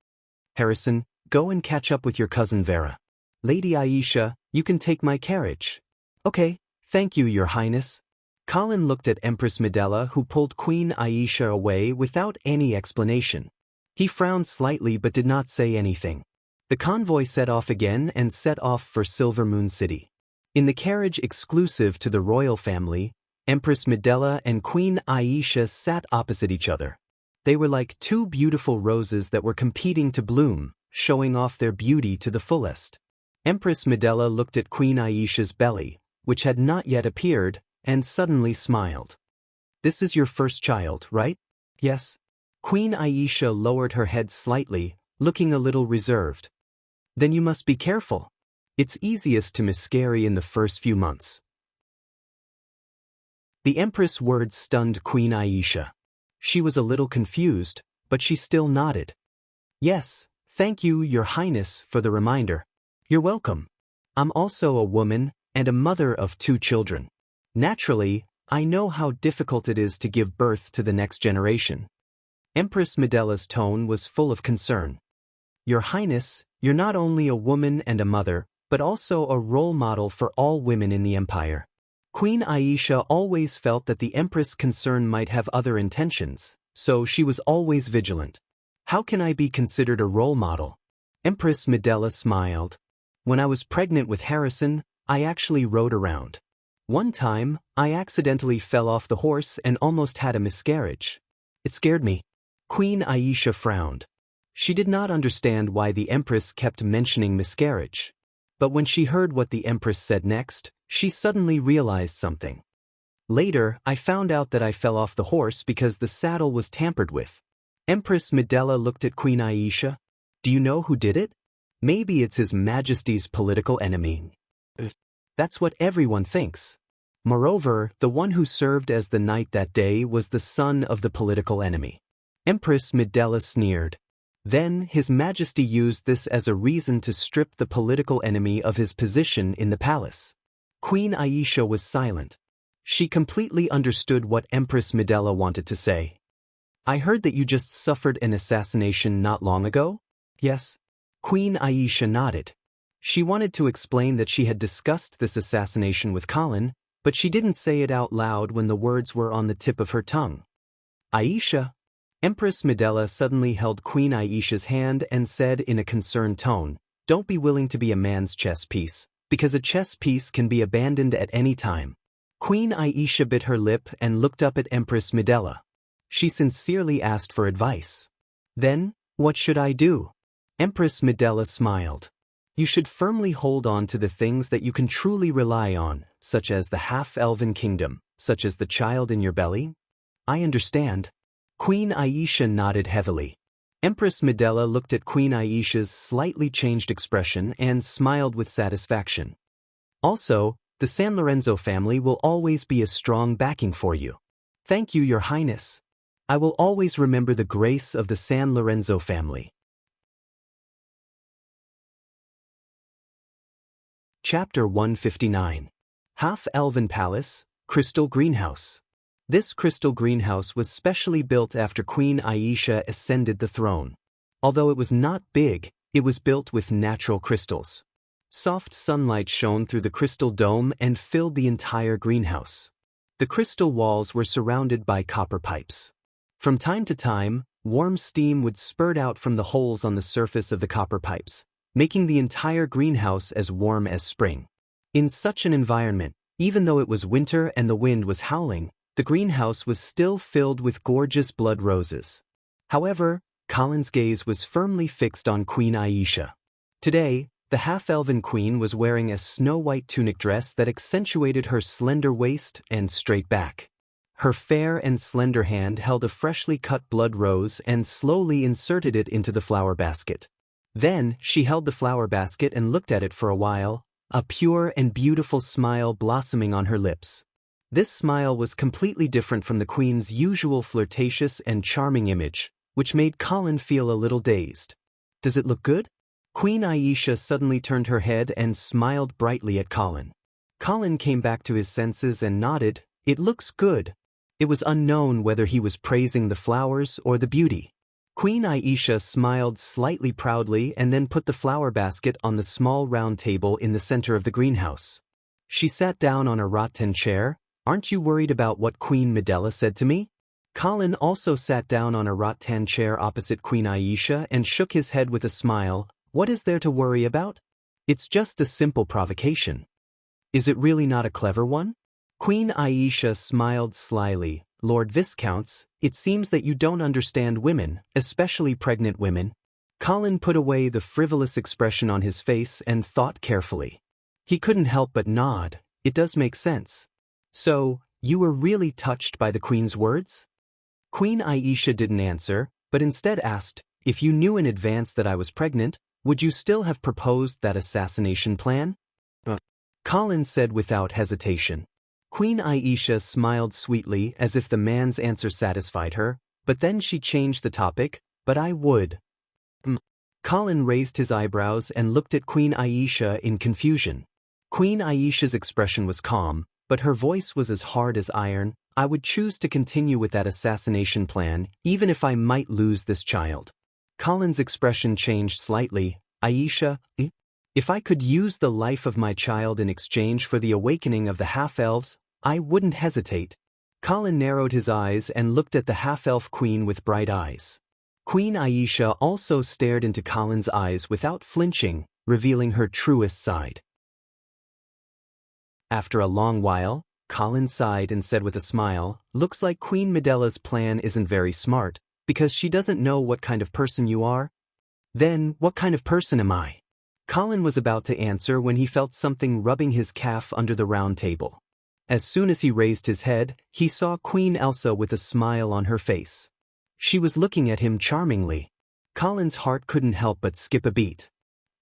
Harrison, go and catch up with your cousin Vera. Lady Aisha, you can take my carriage. Okay, thank you, Your Highness. Colin looked at Empress Medela, who pulled Queen Aisha away without any explanation. He frowned slightly but did not say anything. The convoy set off again and set off for Silver Moon City. In the carriage exclusive to the royal family, Empress Medela and Queen Aisha sat opposite each other. They were like 2 beautiful roses that were competing to bloom, showing off their beauty to the fullest. Empress Medela looked at Queen Aisha's belly, which had not yet appeared, and suddenly smiled. This is your first child, right? Yes. Queen Aisha lowered her head slightly, looking a little reserved. Then you must be careful. It's easiest to miscarry in the first few months. The Empress' words stunned Queen Aisha. She was a little confused, but she still nodded. Yes, thank you, Your Highness, for the reminder. You're welcome. I'm also a woman, and a mother of 2 children. Naturally, I know how difficult it is to give birth to the next generation. Empress Medella's tone was full of concern. Your Highness, you're not only a woman and a mother, but also a role model for all women in the empire. Queen Aisha always felt that the Empress' concern might have other intentions, so she was always vigilant. How can I be considered a role model? Empress Medella smiled. When I was pregnant with Harrison, I actually rode around. One time, I accidentally fell off the horse and almost had a miscarriage. It scared me. Queen Aisha frowned. She did not understand why the Empress kept mentioning miscarriage. But when she heard what the Empress said next, she suddenly realized something. Later, I found out that I fell off the horse because the saddle was tampered with. Empress Medella looked at Queen Aisha. Do you know who did it? Maybe it's His Majesty's political enemy. That's what everyone thinks. Moreover, the one who served as the knight that day was the son of the political enemy. Empress Medella sneered. Then, His Majesty used this as a reason to strip the political enemy of his position in the palace. Queen Aisha was silent. She completely understood what Empress Medella wanted to say. I heard that you just suffered an assassination not long ago? Yes. Queen Aisha nodded. She wanted to explain that she had discussed this assassination with Colin, but she didn't say it out loud when the words were on the tip of her tongue. Aisha. Empress Medella suddenly held Queen Aisha's hand and said in a concerned tone, Don't be willing to be a man's chess piece, because a chess piece can be abandoned at any time. Queen Aisha bit her lip and looked up at Empress Medella. She sincerely asked for advice. Then, what should I do? Empress Medella smiled. You should firmly hold on to the things that you can truly rely on, such as the half-elven kingdom, such as the child in your belly. I understand. Queen Aisha nodded heavily. Empress Medella looked at Queen Aisha's slightly changed expression and smiled with satisfaction. Also, the San Lorenzo family will always be a strong backing for you. Thank you, Your Highness. I will always remember the grace of the San Lorenzo family. Chapter 159. Half-Elven Palace, Crystal Greenhouse. This crystal greenhouse was specially built after Queen Aisha ascended the throne. Although it was not big, it was built with natural crystals. Soft sunlight shone through the crystal dome and filled the entire greenhouse. The crystal walls were surrounded by copper pipes. From time to time, warm steam would spurt out from the holes on the surface of the copper pipes, making the entire greenhouse as warm as spring. In such an environment, even though it was winter and the wind was howling, the greenhouse was still filled with gorgeous blood roses. However, Colin's gaze was firmly fixed on Queen Aisha. Today, the half-elven queen was wearing a snow-white tunic dress that accentuated her slender waist and straight back. Her fair and slender hand held a freshly cut blood rose and slowly inserted it into the flower basket. Then, she held the flower basket and looked at it for a while, a pure and beautiful smile blossoming on her lips. This smile was completely different from the queen's usual flirtatious and charming image, which made Colin feel a little dazed. Does it look good? Queen Aisha suddenly turned her head and smiled brightly at Colin. Colin came back to his senses and nodded. It looks good. It was unknown whether he was praising the flowers or the beauty. Queen Aisha smiled slightly proudly and then put the flower basket on the small round table in the center of the greenhouse. She sat down on a rattan chair. Aren't you worried about what Queen Medella said to me? Colin also sat down on a rattan chair opposite Queen Aisha and shook his head with a smile. What is there to worry about? It's just a simple provocation. Is it really not a clever one? Queen Aisha smiled slyly. Lord Viscounts, it seems that you don't understand women, especially pregnant women. Colin put away the frivolous expression on his face and thought carefully. He couldn't help but nod. It does make sense. So, you were really touched by the Queen's words? Queen Aisha didn't answer, but instead asked, if you knew in advance that I was pregnant, would you still have proposed that assassination plan? Colin said without hesitation. Queen Aisha smiled sweetly as if the man's answer satisfied her, but then she changed the topic, but I would. Colin raised his eyebrows and looked at Queen Aisha in confusion. Queen Aisha's expression was calm, but her voice was as hard as iron. I would choose to continue with that assassination plan, even if I might lose this child. Colin's expression changed slightly. Aisha, if I could use the life of my child in exchange for the awakening of the half-elves, I wouldn't hesitate. Colin narrowed his eyes and looked at the half-elf queen with bright eyes. Queen Aisha also stared into Colin's eyes without flinching, revealing her truest side. After a long while, Colin sighed and said with a smile, "Looks like Queen Medella's plan isn't very smart, because she doesn't know what kind of person you are." "Then, what kind of person am I?" Colin was about to answer when he felt something rubbing his calf under the round table. As soon as he raised his head, he saw Queen Elsa with a smile on her face. She was looking at him charmingly. Colin's heart couldn't help but skip a beat.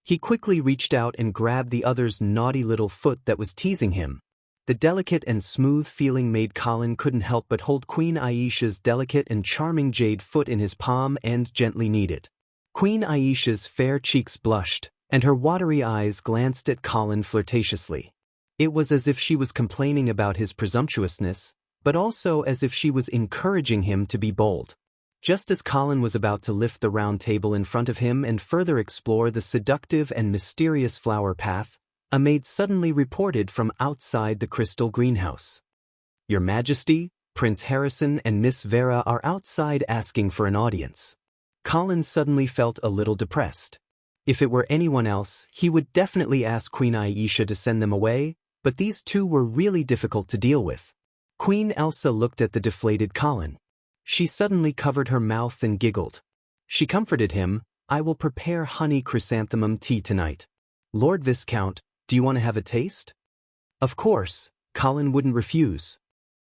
He quickly reached out and grabbed the other's naughty little foot that was teasing him. The delicate and smooth feeling made Colin couldn't help but hold Queen Aisha's delicate and charming jade foot in his palm and gently knead it. Queen Aisha's fair cheeks blushed, and her watery eyes glanced at Colin flirtatiously. It was as if she was complaining about his presumptuousness, but also as if she was encouraging him to be bold. Just as Colin was about to lift the round table in front of him and further explore the seductive and mysterious flower path, a maid suddenly reported from outside the crystal greenhouse. "Your Majesty, Prince Harrison and Miss Vera are outside asking for an audience." Colin suddenly felt a little depressed. If it were anyone else, he would definitely ask Queen Aisha to send them away, but these two were really difficult to deal with. Queen Elsa looked at the deflated Colin. She suddenly covered her mouth and giggled. She comforted him. "I will prepare honey chrysanthemum tea tonight. Lord Viscount, do you want to have a taste?" Of course, Colin wouldn't refuse.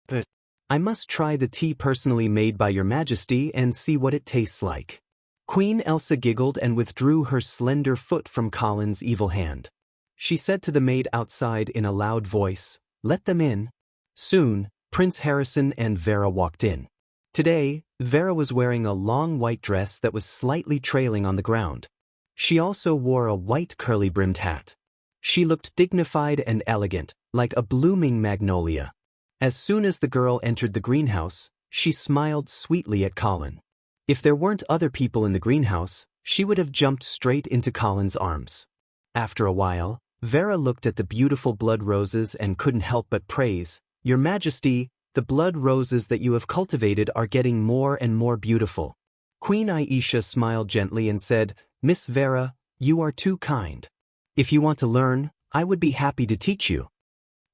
"But I must try the tea personally made by your Majesty and see what it tastes like." Queen Elsa giggled and withdrew her slender foot from Colin's evil hand. She said to the maid outside in a loud voice, "Let them in." Soon, Prince Harrison and Vera walked in. Today, Vera was wearing a long white dress that was slightly trailing on the ground. She also wore a white curly-brimmed hat. She looked dignified and elegant, like a blooming magnolia. As soon as the girl entered the greenhouse, she smiled sweetly at Colin. If there weren't other people in the greenhouse, she would have jumped straight into Colin's arms. After a while, Vera looked at the beautiful blood roses and couldn't help but praise, "Your Majesty, the blood roses that you have cultivated are getting more and more beautiful." Queen Aisha smiled gently and said, "Miss Vera, you are too kind. If you want to learn, I would be happy to teach you."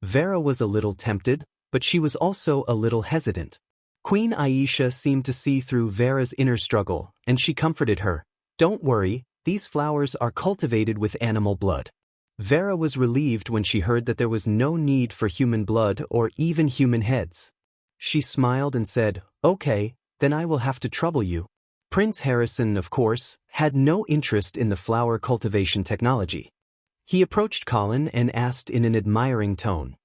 Vera was a little tempted, but she was also a little hesitant. Queen Aisha seemed to see through Vera's inner struggle, and she comforted her. "Don't worry, these flowers are cultivated with animal blood." Vera was relieved when she heard that there was no need for human blood or even human heads. She smiled and said, "Okay, then I will have to trouble you." Prince Harrison, of course, had no interest in the flower cultivation technology. He approached Colin and asked in an admiring tone,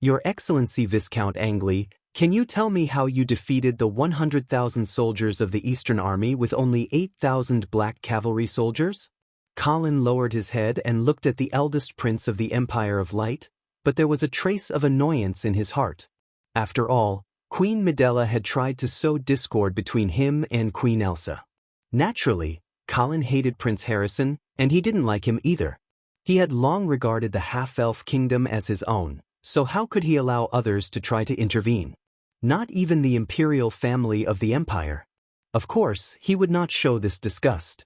"Your Excellency Viscount Angley, can you tell me how you defeated the 100,000 soldiers of the Eastern Army with only 8,000 black cavalry soldiers?" Colin lowered his head and looked at the eldest prince of the Empire of Light, but there was a trace of annoyance in his heart. After all, Queen Medella had tried to sow discord between him and Queen Elsa. Naturally, Colin hated Prince Harrison, and he didn't like him either. He had long regarded the half-elf kingdom as his own, so how could he allow others to try to intervene? Not even the imperial family of the empire. Of course, he would not show this disgust.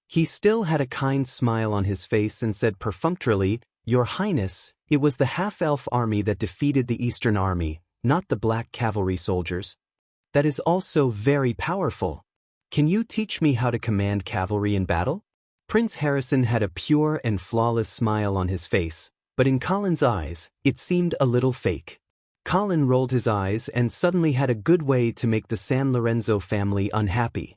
He still had a kind smile on his face and said perfunctorily, "Your Highness, it was the half-elf army that defeated the Eastern Army, not the black cavalry soldiers. That is also very powerful. Can you teach me how to command cavalry in battle?" Prince Harrison had a pure and flawless smile on his face, but in Colin's eyes, it seemed a little fake. Colin rolled his eyes and suddenly had a good way to make the San Lorenzo family unhappy.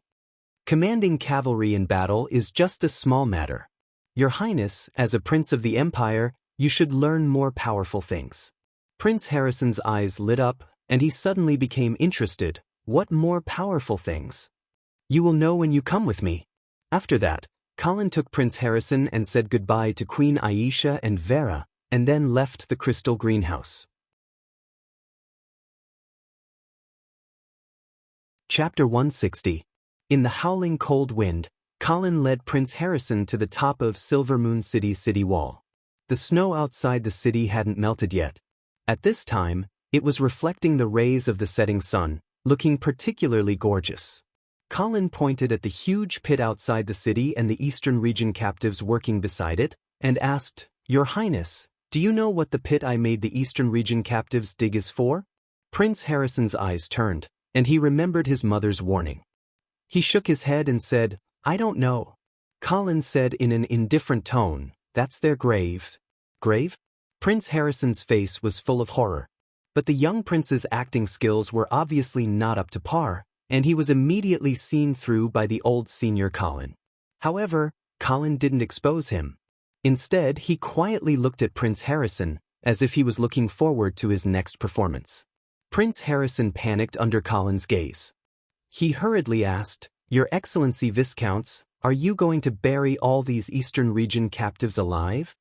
Commanding cavalry in battle is just a small matter. Your Highness, as a prince of the Empire, you should learn more powerful things. Prince Harrison's eyes lit up, and he suddenly became interested. "What more powerful things?" "You will know when you come with me." After that, Colin took Prince Harrison and said goodbye to Queen Aisha and Vera, and then left the crystal greenhouse. Chapter 160. In the howling cold wind, Colin led Prince Harrison to the top of Silver Moon City's city wall. The snow outside the city hadn't melted yet. At this time, it was reflecting the rays of the setting sun, looking particularly gorgeous. Colin pointed at the huge pit outside the city and the Eastern Region captives working beside it, and asked, "Your Highness, do you know what the pit I made the Eastern Region captives dig is for?" Prince Harrison's eyes turned, and he remembered his mother's warning. He shook his head and said, "I don't know." Colin said in an indifferent tone, "That's their grave." Grave? Prince Harrison's face was full of horror. But the young prince's acting skills were obviously not up to par, and he was immediately seen through by the old senior Colin. However, Colin didn't expose him. Instead, he quietly looked at Prince Harrison, as if he was looking forward to his next performance. Prince Harrison panicked under Colin's gaze. He hurriedly asked, "Your Excellency Viscounts, are you going to bury all these Eastern Region captives alive?"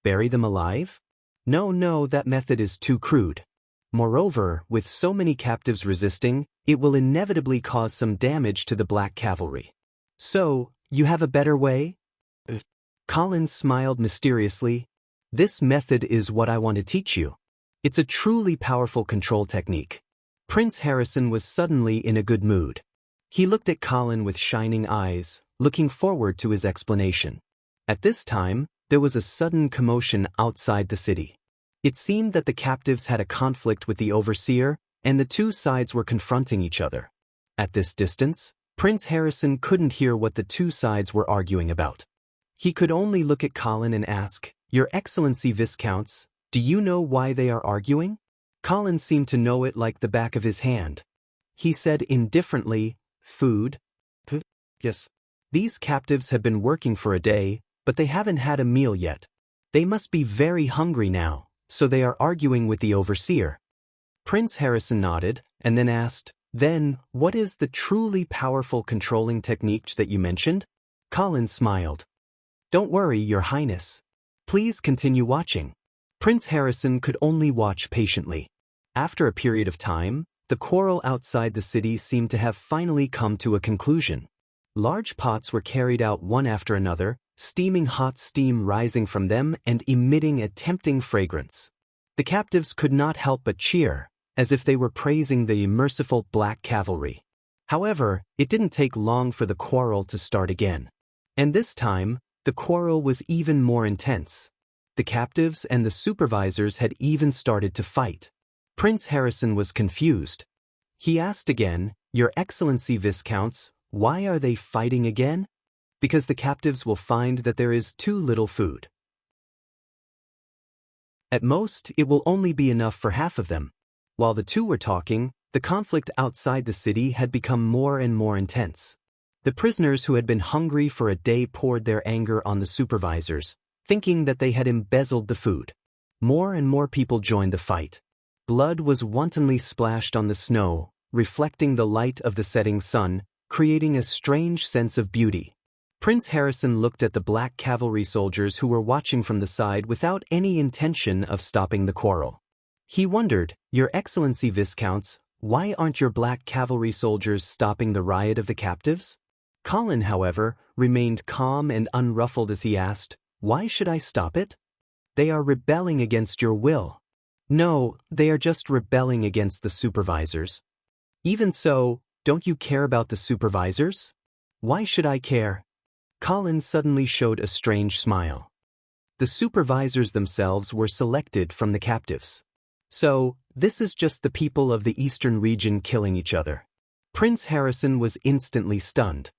Bury them alive? No, that method is too crude. Moreover, with so many captives resisting, it will inevitably cause some damage to the Black Cavalry. So, you have a better way? Colin smiled mysteriously. "This method is what I want to teach you. It's a truly powerful control technique." Prince Harrison was suddenly in a good mood. He looked at Colin with shining eyes, looking forward to his explanation. At this time, there was a sudden commotion outside the city. It seemed that the captives had a conflict with the overseer, and the two sides were confronting each other. At this distance, Prince Harrison couldn't hear what the two sides were arguing about. He could only look at Colin and ask, "Your Excellency Viscounts, do you know why they are arguing?" Colin seemed to know it like the back of his hand. He said indifferently, "Food." "Yes." "These captives have been working for a day, but they haven't had a meal yet. They must be very hungry now, so they are arguing with the overseer." Prince Harrison nodded, and then asked, "Then, what is the truly powerful controlling technique that you mentioned?" Colin smiled. "Don't worry, Your Highness. Please continue watching." Prince Harrison could only watch patiently. After a period of time, the quarrel outside the city seemed to have finally come to a conclusion. Large pots were carried out one after another, steaming hot steam rising from them and emitting a tempting fragrance. The captives could not help but cheer, as if they were praising the merciful Black Cavalry. However, it didn't take long for the quarrel to start again. And this time, the quarrel was even more intense. The captives and the supervisors had even started to fight. Prince Harrison was confused. He asked again, "Your Excellency Viscounts, why are they fighting again?" "Because the captives will find that there is too little food. At most, it will only be enough for half of them." While the two were talking, the conflict outside the city had become more and more intense. The prisoners who had been hungry for a day poured their anger on the supervisors, thinking that they had embezzled the food. More and more people joined the fight. Blood was wantonly splashed on the snow, reflecting the light of the setting sun, creating a strange sense of beauty. Prince Harrison looked at the Black Cavalry soldiers who were watching from the side without any intention of stopping the quarrel. He wondered, "Your Excellency Viscounts, why aren't your Black Cavalry soldiers stopping the riot of the captives?" Colin, however, remained calm and unruffled as he asked, "Why should I stop it?" "They are rebelling against your will." "No, they are just rebelling against the supervisors." "Even so, don't you care about the supervisors?" "Why should I care?" Colin suddenly showed a strange smile. The supervisors themselves were selected from the captives. So, this is just the people of the Eastern Region killing each other. Prince Harrison was instantly stunned.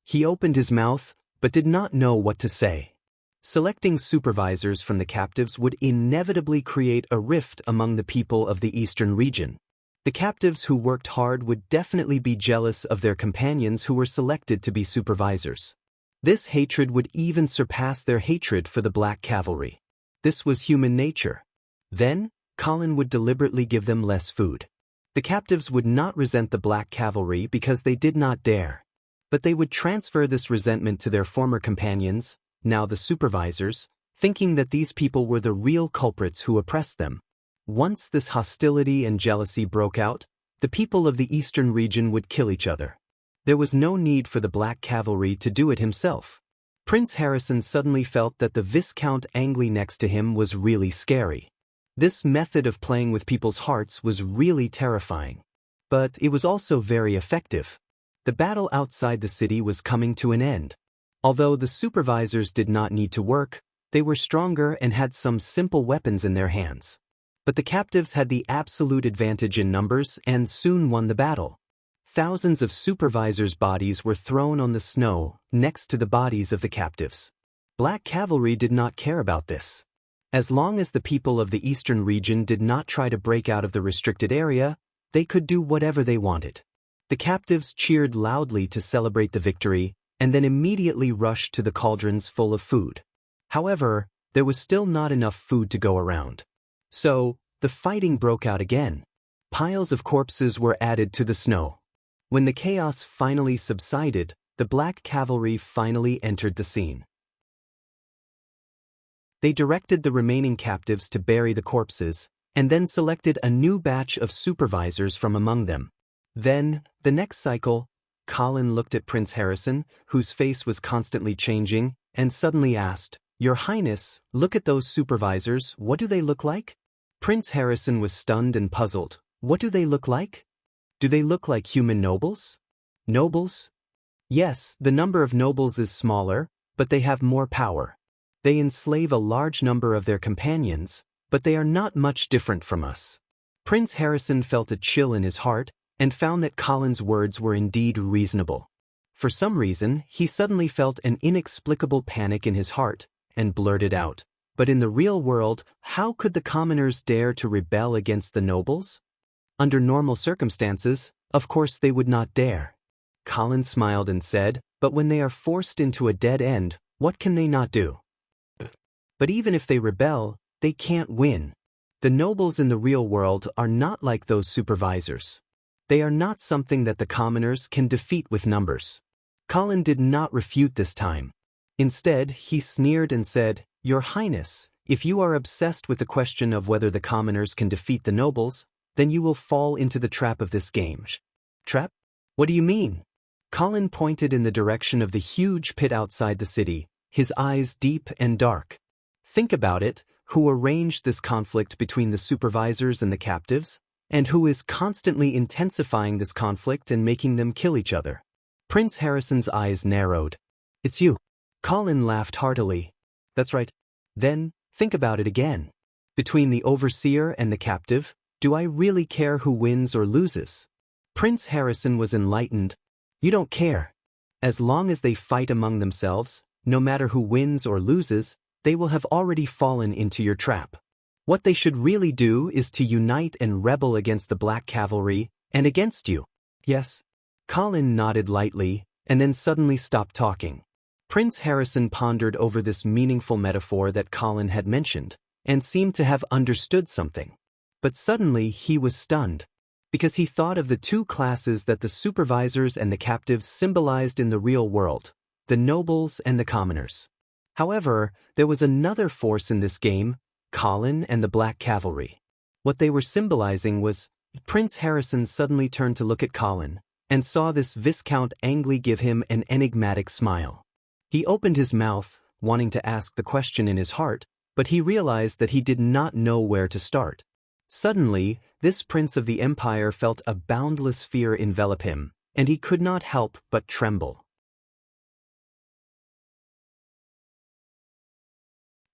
He opened his mouth, but did not know what to say. Selecting supervisors from the captives would inevitably create a rift among the people of the Eastern Region. The captives who worked hard would definitely be jealous of their companions who were selected to be supervisors. This hatred would even surpass their hatred for the Black Cavalry. This was human nature. Then, Colin would deliberately give them less food. The captives would not resent the Black Cavalry because they did not dare. But they would transfer this resentment to their former companions, now the supervisors, thinking that these people were the real culprits who oppressed them. Once this hostility and jealousy broke out, the people of the eastern region would kill each other. There was no need for the Black Cavalry to do it himself. Prince Harrison suddenly felt that the Viscount Angley next to him was really scary. This method of playing with people's hearts was really terrifying. But it was also very effective. The battle outside the city was coming to an end. Although the supervisors did not need to work, they were stronger and had some simple weapons in their hands. But the captives had the absolute advantage in numbers and soon won the battle. Thousands of supervisors' bodies were thrown on the snow next to the bodies of the captives. Black Cavalry did not care about this. As long as the people of the eastern region did not try to break out of the restricted area, they could do whatever they wanted. The captives cheered loudly to celebrate the victory and then immediately rushed to the cauldrons full of food. However, there was still not enough food to go around. So, the fighting broke out again. Piles of corpses were added to the snow. When the chaos finally subsided, the Black Cavalry finally entered the scene. They directed the remaining captives to bury the corpses, and then selected a new batch of supervisors from among them. Then, the next cycle, Colin looked at Prince Harrison, whose face was constantly changing, and suddenly asked, "Your Highness, look at those supervisors, what do they look like?" Prince Harrison was stunned and puzzled. What do they look like? Do they look like human nobles? Nobles? Yes, the number of nobles is smaller, but they have more power. They enslave a large number of their companions, but they are not much different from us. Prince Harrison felt a chill in his heart and found that Colin's words were indeed reasonable. For some reason, he suddenly felt an inexplicable panic in his heart and blurted out, "But in the real world, how could the commoners dare to rebel against the nobles? Under normal circumstances, of course they would not dare." Colin smiled and said, "But when they are forced into a dead end, what can they not do? But even if they rebel, they can't win. The nobles in the real world are not like those supervisors. They are not something that the commoners can defeat with numbers." Colin did not refute this time. Instead, he sneered and said, "Your Highness, if you are obsessed with the question of whether the commoners can defeat the nobles, then you will fall into the trap of this game." Trap? What do you mean? Colin pointed in the direction of the huge pit outside the city, his eyes deep and dark. Think about it, who arranged this conflict between the supervisors and the captives, and who is constantly intensifying this conflict and making them kill each other? Prince Harrison's eyes narrowed. "It's you." Colin laughed heartily. "That's right. Then, think about it again. Between the overseer and the captive, do I really care who wins or loses?" Prince Harrison was enlightened. "You don't care. As long as they fight among themselves, no matter who wins or loses, they will have already fallen into your trap. What they should really do is to unite and rebel against the Black Cavalry and against you." "Yes." Colin nodded lightly, and then suddenly stopped talking. Prince Harrison pondered over this meaningful metaphor that Colin had mentioned, and seemed to have understood something. But suddenly he was stunned, because he thought of the two classes that the supervisors and the captives symbolized in the real world, the nobles and the commoners. However, there was another force in this game, Colin and the Black Cavalry. What they were symbolizing was, Prince Harrison suddenly turned to look at Colin, and saw this Viscount Angley give him an enigmatic smile. He opened his mouth, wanting to ask the question in his heart, but he realized that he did not know where to start. Suddenly, this prince of the empire felt a boundless fear envelop him, and he could not help but tremble.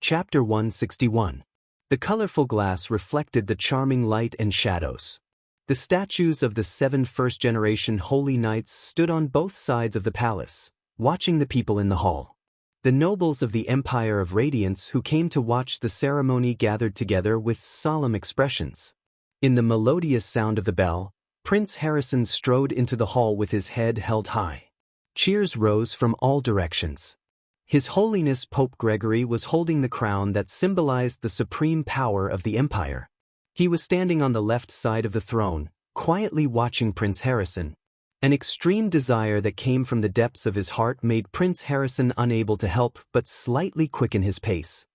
Chapter 161. The colorful glass reflected the charming light and shadows. The statues of the 7 first-generation holy knights stood on both sides of the palace, watching the people in the hall. The nobles of the Empire of Radiance who came to watch the ceremony gathered together with solemn expressions. In the melodious sound of the bell, Prince Harrison strode into the hall with his head held high. Cheers rose from all directions. His Holiness Pope Gregory was holding the crown that symbolized the supreme power of the empire. He was standing on the left side of the throne, quietly watching Prince Harrison. An extreme desire that came from the depths of his heart made Prince Harrison unable to help but slightly quicken his pace.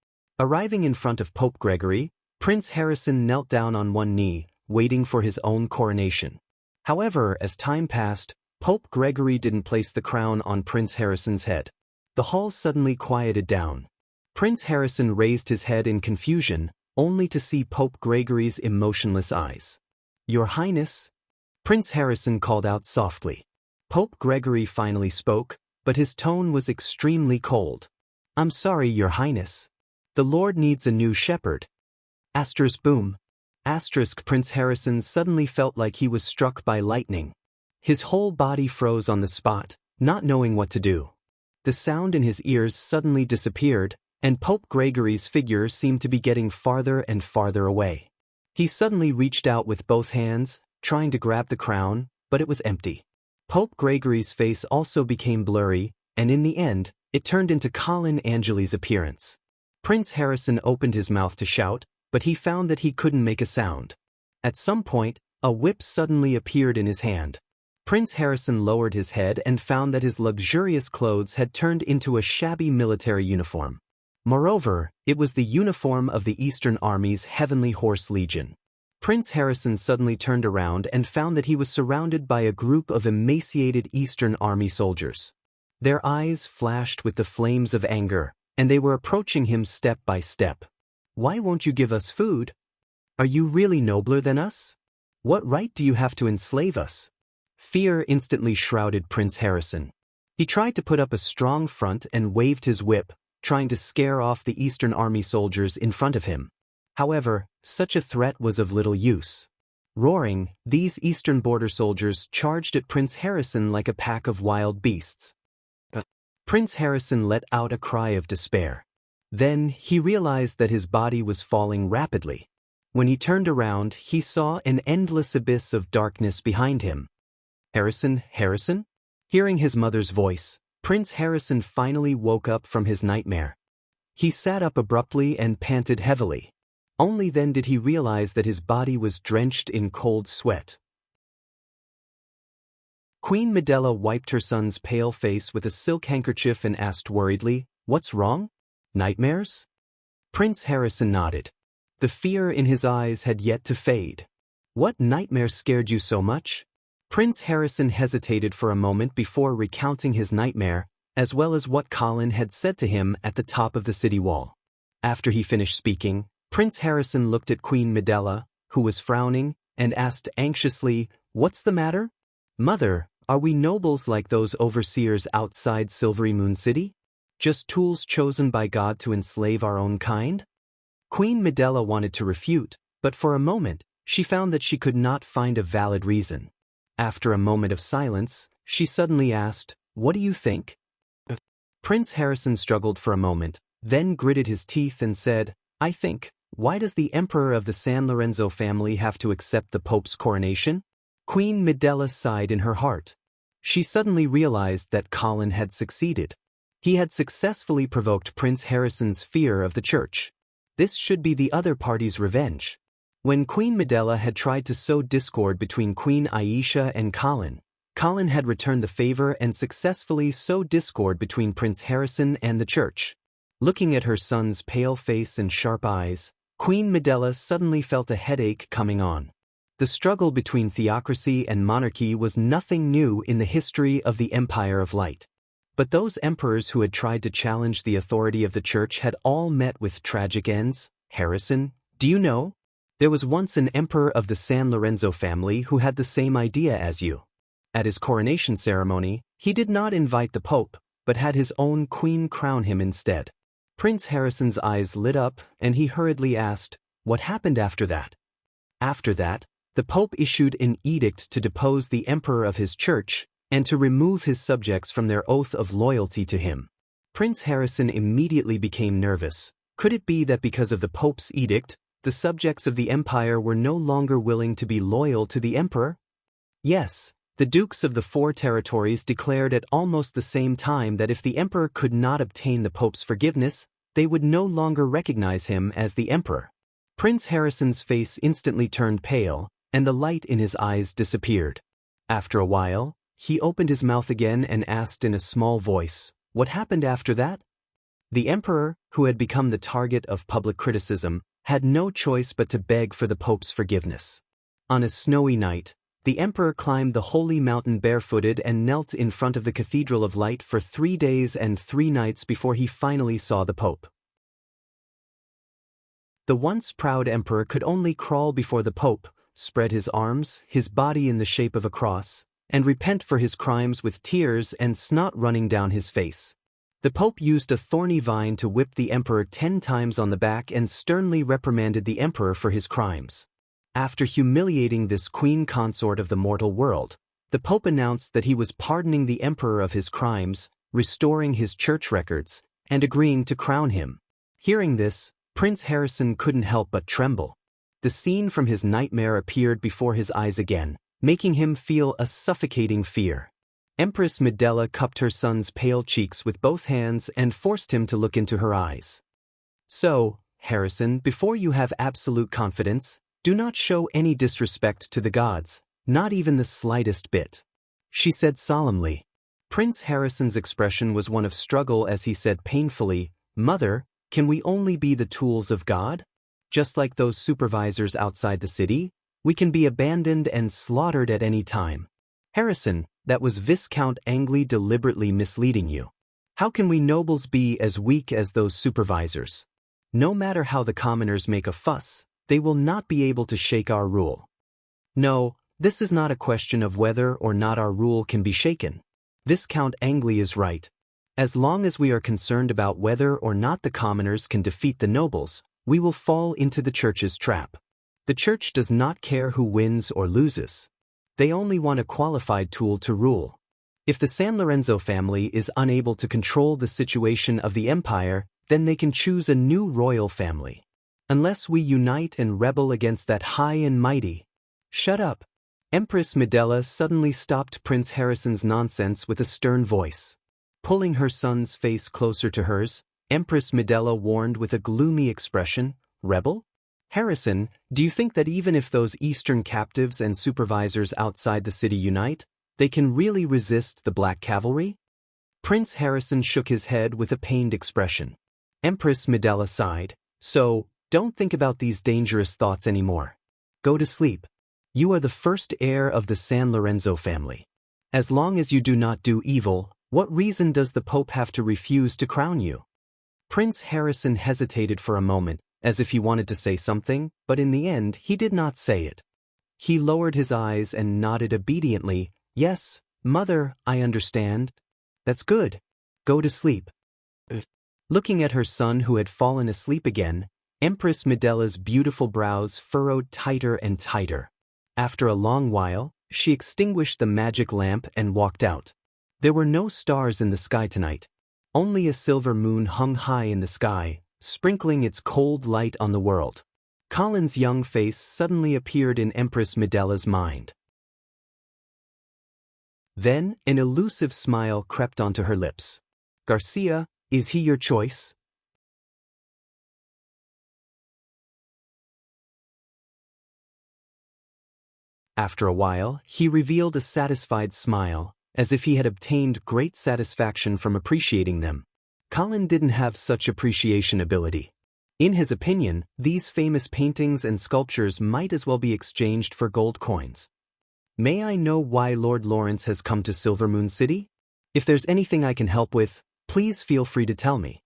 Arriving in front of Pope Gregory, Prince Harrison knelt down on one knee, waiting for his own coronation. However, as time passed, Pope Gregory didn't place the crown on Prince Harrison's head. The hall suddenly quieted down. Prince Harrison raised his head in confusion, only to see Pope Gregory's emotionless eyes. "Your Highness?" Prince Harrison called out softly. Pope Gregory finally spoke, but his tone was extremely cold. "I'm sorry, Your Highness. The Lord needs a new shepherd." Boom. Prince Harrison suddenly felt like he was struck by lightning. His whole body froze on the spot, not knowing what to do. The sound in his ears suddenly disappeared, and Pope Gregory's figure seemed to be getting farther and farther away. He suddenly reached out with both hands, trying to grab the crown, but it was empty. Pope Gregory's face also became blurry, and in the end, it turned into Colin Angeli's appearance. Prince Harrison opened his mouth to shout, but he found that he couldn't make a sound. At some point, a whip suddenly appeared in his hand. Prince Harrison lowered his head and found that his luxurious clothes had turned into a shabby military uniform. Moreover, it was the uniform of the Eastern Army's Heavenly Horse Legion. Prince Harrison suddenly turned around and found that he was surrounded by a group of emaciated Eastern Army soldiers. Their eyes flashed with the flames of anger, and they were approaching him step by step. "Why won't you give us food? Are you really nobler than us? What right do you have to enslave us?" Fear instantly shrouded Prince Harrison. He tried to put up a strong front and waved his whip, trying to scare off the Eastern Army soldiers in front of him. However, such a threat was of little use. Roaring, these Eastern border soldiers charged at Prince Harrison like a pack of wild beasts. Prince Harrison let out a cry of despair. Then, he realized that his body was falling rapidly. When he turned around, he saw an endless abyss of darkness behind him. Harrison? Hearing his mother's voice, Prince Harrison finally woke up from his nightmare. He sat up abruptly and panted heavily. Only then did he realize that his body was drenched in cold sweat. Queen Medela wiped her son's pale face with a silk handkerchief and asked worriedly, "What's wrong? Nightmares?" Prince Harrison nodded. The fear in his eyes had yet to fade. "What nightmare scared you so much?" Prince Harrison hesitated for a moment before recounting his nightmare, as well as what Colin had said to him at the top of the city wall. After he finished speaking, Prince Harrison looked at Queen Medela, who was frowning, and asked anxiously, "What's the matter? Mother, are we nobles like those overseers outside Silvery Moon City? Just tools chosen by God to enslave our own kind?" Queen Medela wanted to refute, but for a moment, she found that she could not find a valid reason. After a moment of silence, she suddenly asked, "What do you think?" Prince Harrison struggled for a moment, then gritted his teeth and said, "I think, why does the Emperor of the San Lorenzo family have to accept the Pope's coronation?" Queen Medela sighed in her heart. She suddenly realized that Colin had succeeded. He had successfully provoked Prince Harrison's fear of the church. This should be the other party's revenge. When Queen Medela had tried to sow discord between Queen Aisha and Colin, Colin had returned the favor and successfully sowed discord between Prince Harrison and the church. Looking at her son's pale face and sharp eyes, Queen Medela suddenly felt a headache coming on. The struggle between theocracy and monarchy was nothing new in the history of the Empire of Light. But those emperors who had tried to challenge the authority of the church had all met with tragic ends. "Harrison, do you know? There was once an emperor of the San Lorenzo family who had the same idea as you. At his coronation ceremony, he did not invite the Pope, but had his own queen crown him instead." Prince Harrison's eyes lit up, and he hurriedly asked, "What happened after that?" "After that, the Pope issued an edict to depose the emperor of his church and to remove his subjects from their oath of loyalty to him." Prince Harrison immediately became nervous. Could it be that because of the Pope's edict, the subjects of the empire were no longer willing to be loyal to the emperor? Yes, the dukes of the four territories declared at almost the same time that if the emperor could not obtain the Pope's forgiveness, they would no longer recognize him as the emperor. Prince Harrison's face instantly turned pale, and the light in his eyes disappeared. After a while, He opened his mouth again and asked in a small voice, "What happened after that?" The emperor, who had become the target of public criticism, had no choice but to beg for the Pope's forgiveness. On a snowy night, the emperor climbed the holy mountain barefooted and knelt in front of the Cathedral of Light for 3 days and 3 nights before he finally saw the Pope. The once proud emperor could only crawl before the Pope, spread his arms, his body in the shape of a cross, and repent for his crimes with tears and snot running down his face. The Pope used a thorny vine to whip the emperor 10 times on the back and sternly reprimanded the emperor for his crimes. After humiliating this queen consort of the mortal world, the Pope announced that he was pardoning the emperor of his crimes, restoring his church records, and agreeing to crown him. Hearing this, Prince Harrison couldn't help but tremble. The scene from his nightmare appeared before his eyes again, making him feel a suffocating fear. Empress Medela cupped her son's pale cheeks with both hands and forced him to look into her eyes. "So, Harrison, before you have absolute confidence, do not show any disrespect to the gods, not even the slightest bit," she said solemnly. Prince Harrison's expression was one of struggle as he said painfully, "Mother, can we only be the tools of God? Just like those supervisors outside the city, we can be abandoned and slaughtered at any time. Harrison, that was Viscount Angley deliberately misleading you. How can we nobles be as weak as those supervisors? No matter how the commoners make a fuss, they will not be able to shake our rule. No, this is not a question of whether or not our rule can be shaken. Viscount Angley is right. As long as we are concerned about whether or not the commoners can defeat the nobles, we will fall into the church's trap. The church does not care who wins or loses. They only want a qualified tool to rule. If the San Lorenzo family is unable to control the situation of the empire, then they can choose a new royal family. Unless we unite and rebel against that high and mighty." "Shut up." Empress Medela suddenly stopped Prince Harrison's nonsense with a stern voice. Pulling her son's face closer to hers, Empress Medela warned with a gloomy expression, "Rebel? Harrison, do you think that even if those Eastern captives and supervisors outside the city unite, they can really resist the Black Cavalry?" Prince Harrison shook his head with a pained expression. Empress Medela sighed, "So, don't think about these dangerous thoughts anymore. Go to sleep. You are the first heir of the San Lorenzo family. As long as you do not do evil, what reason does the Pope have to refuse to crown you?" Prince Harrison hesitated for a moment, as if he wanted to say something, but in the end he did not say it. He lowered his eyes and nodded obediently, "Yes, Mother, I understand." "That's good. Go to sleep." Looking at her son who had fallen asleep again, Empress Medela's beautiful brows furrowed tighter and tighter. After a long while, she extinguished the magic lamp and walked out. There were no stars in the sky tonight. Only a silver moon hung high in the sky, sprinkling its cold light on the world. Colin's young face suddenly appeared in Empress Medela's mind. Then, an elusive smile crept onto her lips. "Garcia, is he your choice?" After a while, he revealed a satisfied smile, as if he had obtained great satisfaction from appreciating them. Colin didn't have such appreciation ability. In his opinion, these famous paintings and sculptures might as well be exchanged for gold coins. "May I know why Lord Lawrence has come to Silvermoon City? If there's anything I can help with, please feel free to tell me."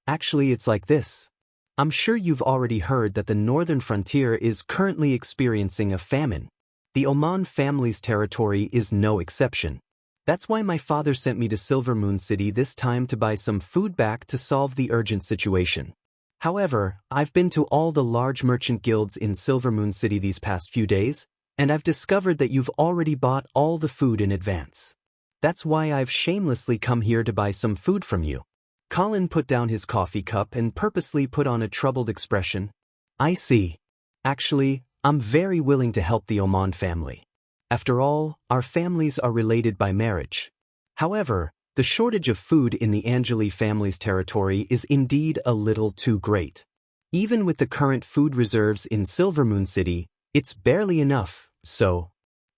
"Actually, it's like this. I'm sure you've already heard that the northern frontier is currently experiencing a famine. The Oman family's territory is no exception. That's why my father sent me to Silvermoon City this time to buy some food back to solve the urgent situation. However, I've been to all the large merchant guilds in Silvermoon City these past few days, and I've discovered that you've already bought all the food in advance. That's why I've shamelessly come here to buy some food from you." Colin put down his coffee cup and purposely put on a troubled expression. "I see. Actually, I'm very willing to help the Oman family. After all, our families are related by marriage. However, the shortage of food in the Angeli family's territory is indeed a little too great. Even with the current food reserves in Silvermoon City, it's barely enough, so..."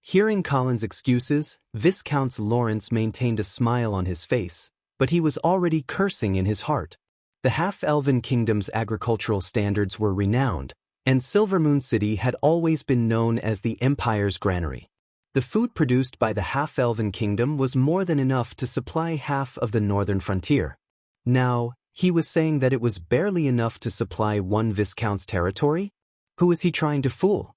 Hearing Colin's excuses, Viscount Lawrence maintained a smile on his face, but he was already cursing in his heart. The half-elven kingdom's agricultural standards were renowned, and Silvermoon City had always been known as the Empire's granary. The food produced by the half-elven kingdom was more than enough to supply half of the northern frontier. Now, he was saying that it was barely enough to supply one Viscount's territory? Who was he trying to fool?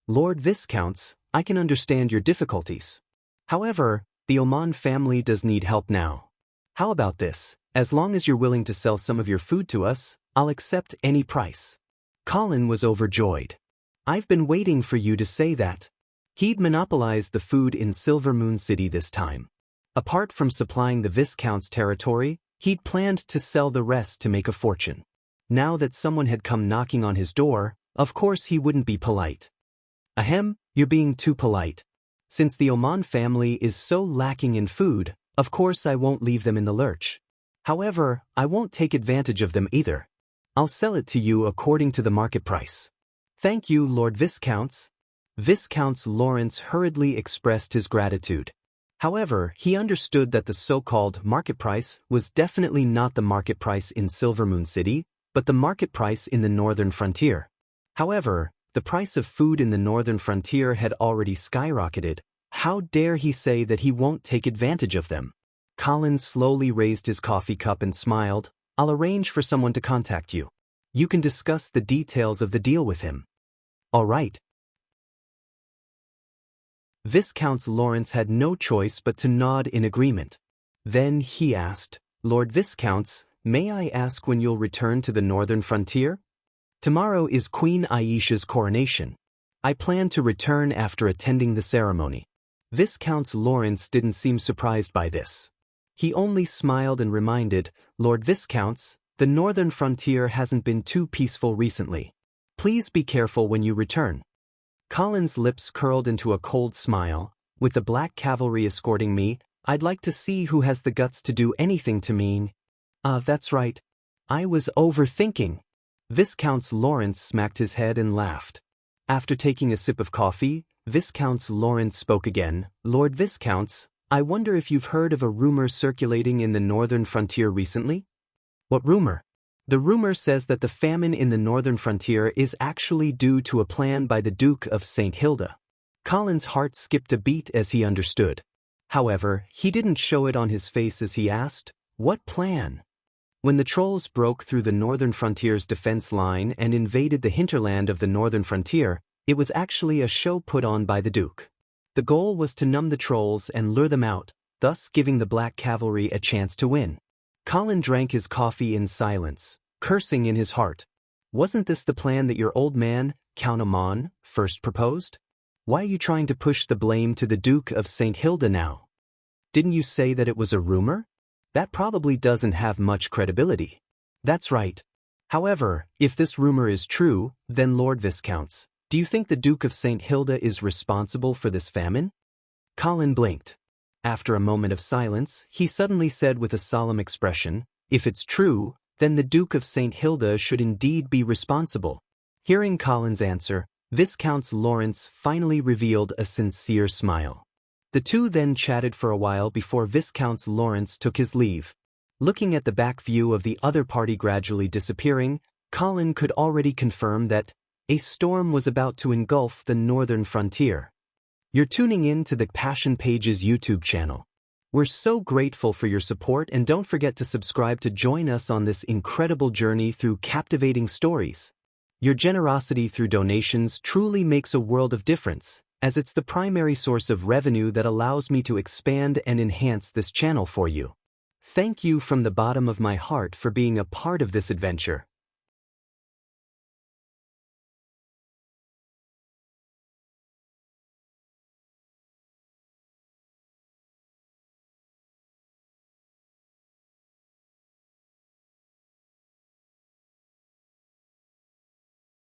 Lord Viscounts, I can understand your difficulties. However, the Oman family does need help now. How about this? As long as you're willing to sell some of your food to us, I'll accept any price. Colin was overjoyed. I've been waiting for you to say that. He'd monopolized the food in Silvermoon City this time. Apart from supplying the Viscount's territory, he'd planned to sell the rest to make a fortune. Now that someone had come knocking on his door, of course he wouldn't be polite. Ahem, you're being too polite. Since the Oman family is so lacking in food, of course I won't leave them in the lurch. However, I won't take advantage of them either. I'll sell it to you according to the market price. Thank you, Lord Viscounts. Viscount Lawrence hurriedly expressed his gratitude. However, he understood that the so-called market price was definitely not the market price in Silvermoon City, but the market price in the northern frontier. However, the price of food in the northern frontier had already skyrocketed. How dare he say that he won't take advantage of them? Colin slowly raised his coffee cup and smiled. I'll arrange for someone to contact you. You can discuss the details of the deal with him. All right. Viscount Lawrence had no choice but to nod in agreement. Then he asked, Lord Viscounts, may I ask when you'll return to the northern frontier? Tomorrow is Queen Aisha's coronation. I plan to return after attending the ceremony. Viscount Lawrence didn't seem surprised by this. He only smiled and reminded, Lord Viscounts, the northern frontier hasn't been too peaceful recently. Please be careful when you return. Colin's lips curled into a cold smile. With the black cavalry escorting me, I'd like to see who has the guts to do anything to me. That's right. I was overthinking. Viscount Lawrence smacked his head and laughed. After taking a sip of coffee, Viscount Lawrence spoke again. Lord Viscounts, I wonder if you've heard of a rumor circulating in the northern frontier recently? What rumor? The rumor says that the famine in the northern frontier is actually due to a plan by the Duke of St. Hilda. Colin's heart skipped a beat as he understood. However, he didn't show it on his face as he asked, what plan? When the trolls broke through the northern frontier's defense line and invaded the hinterland of the northern frontier, it was actually a show put on by the Duke. The goal was to numb the trolls and lure them out, thus giving the Black Cavalry a chance to win. Colin drank his coffee in silence, cursing in his heart. Wasn't this the plan that your old man, Count Amon, first proposed? Why are you trying to push the blame to the Duke of St. Hilda now? Didn't you say that it was a rumor? That probably doesn't have much credibility. That's right. However, if this rumor is true, then Lord Viscounts, do you think the Duke of St. Hilda is responsible for this famine? Colin blinked. After a moment of silence, he suddenly said with a solemn expression, if it's true, then the Duke of St. Hilda should indeed be responsible. Hearing Colin's answer, Viscount Lawrence finally revealed a sincere smile. The two then chatted for a while before Viscount Lawrence took his leave. Looking at the back view of the other party gradually disappearing, Colin could already confirm that a storm was about to engulf the northern frontier. You're tuning in to the Passion Pages YouTube channel. We're so grateful for your support, and don't forget to subscribe to join us on this incredible journey through captivating stories. Your generosity through donations truly makes a world of difference, as it's the primary source of revenue that allows me to expand and enhance this channel for you. Thank you from the bottom of my heart for being a part of this adventure.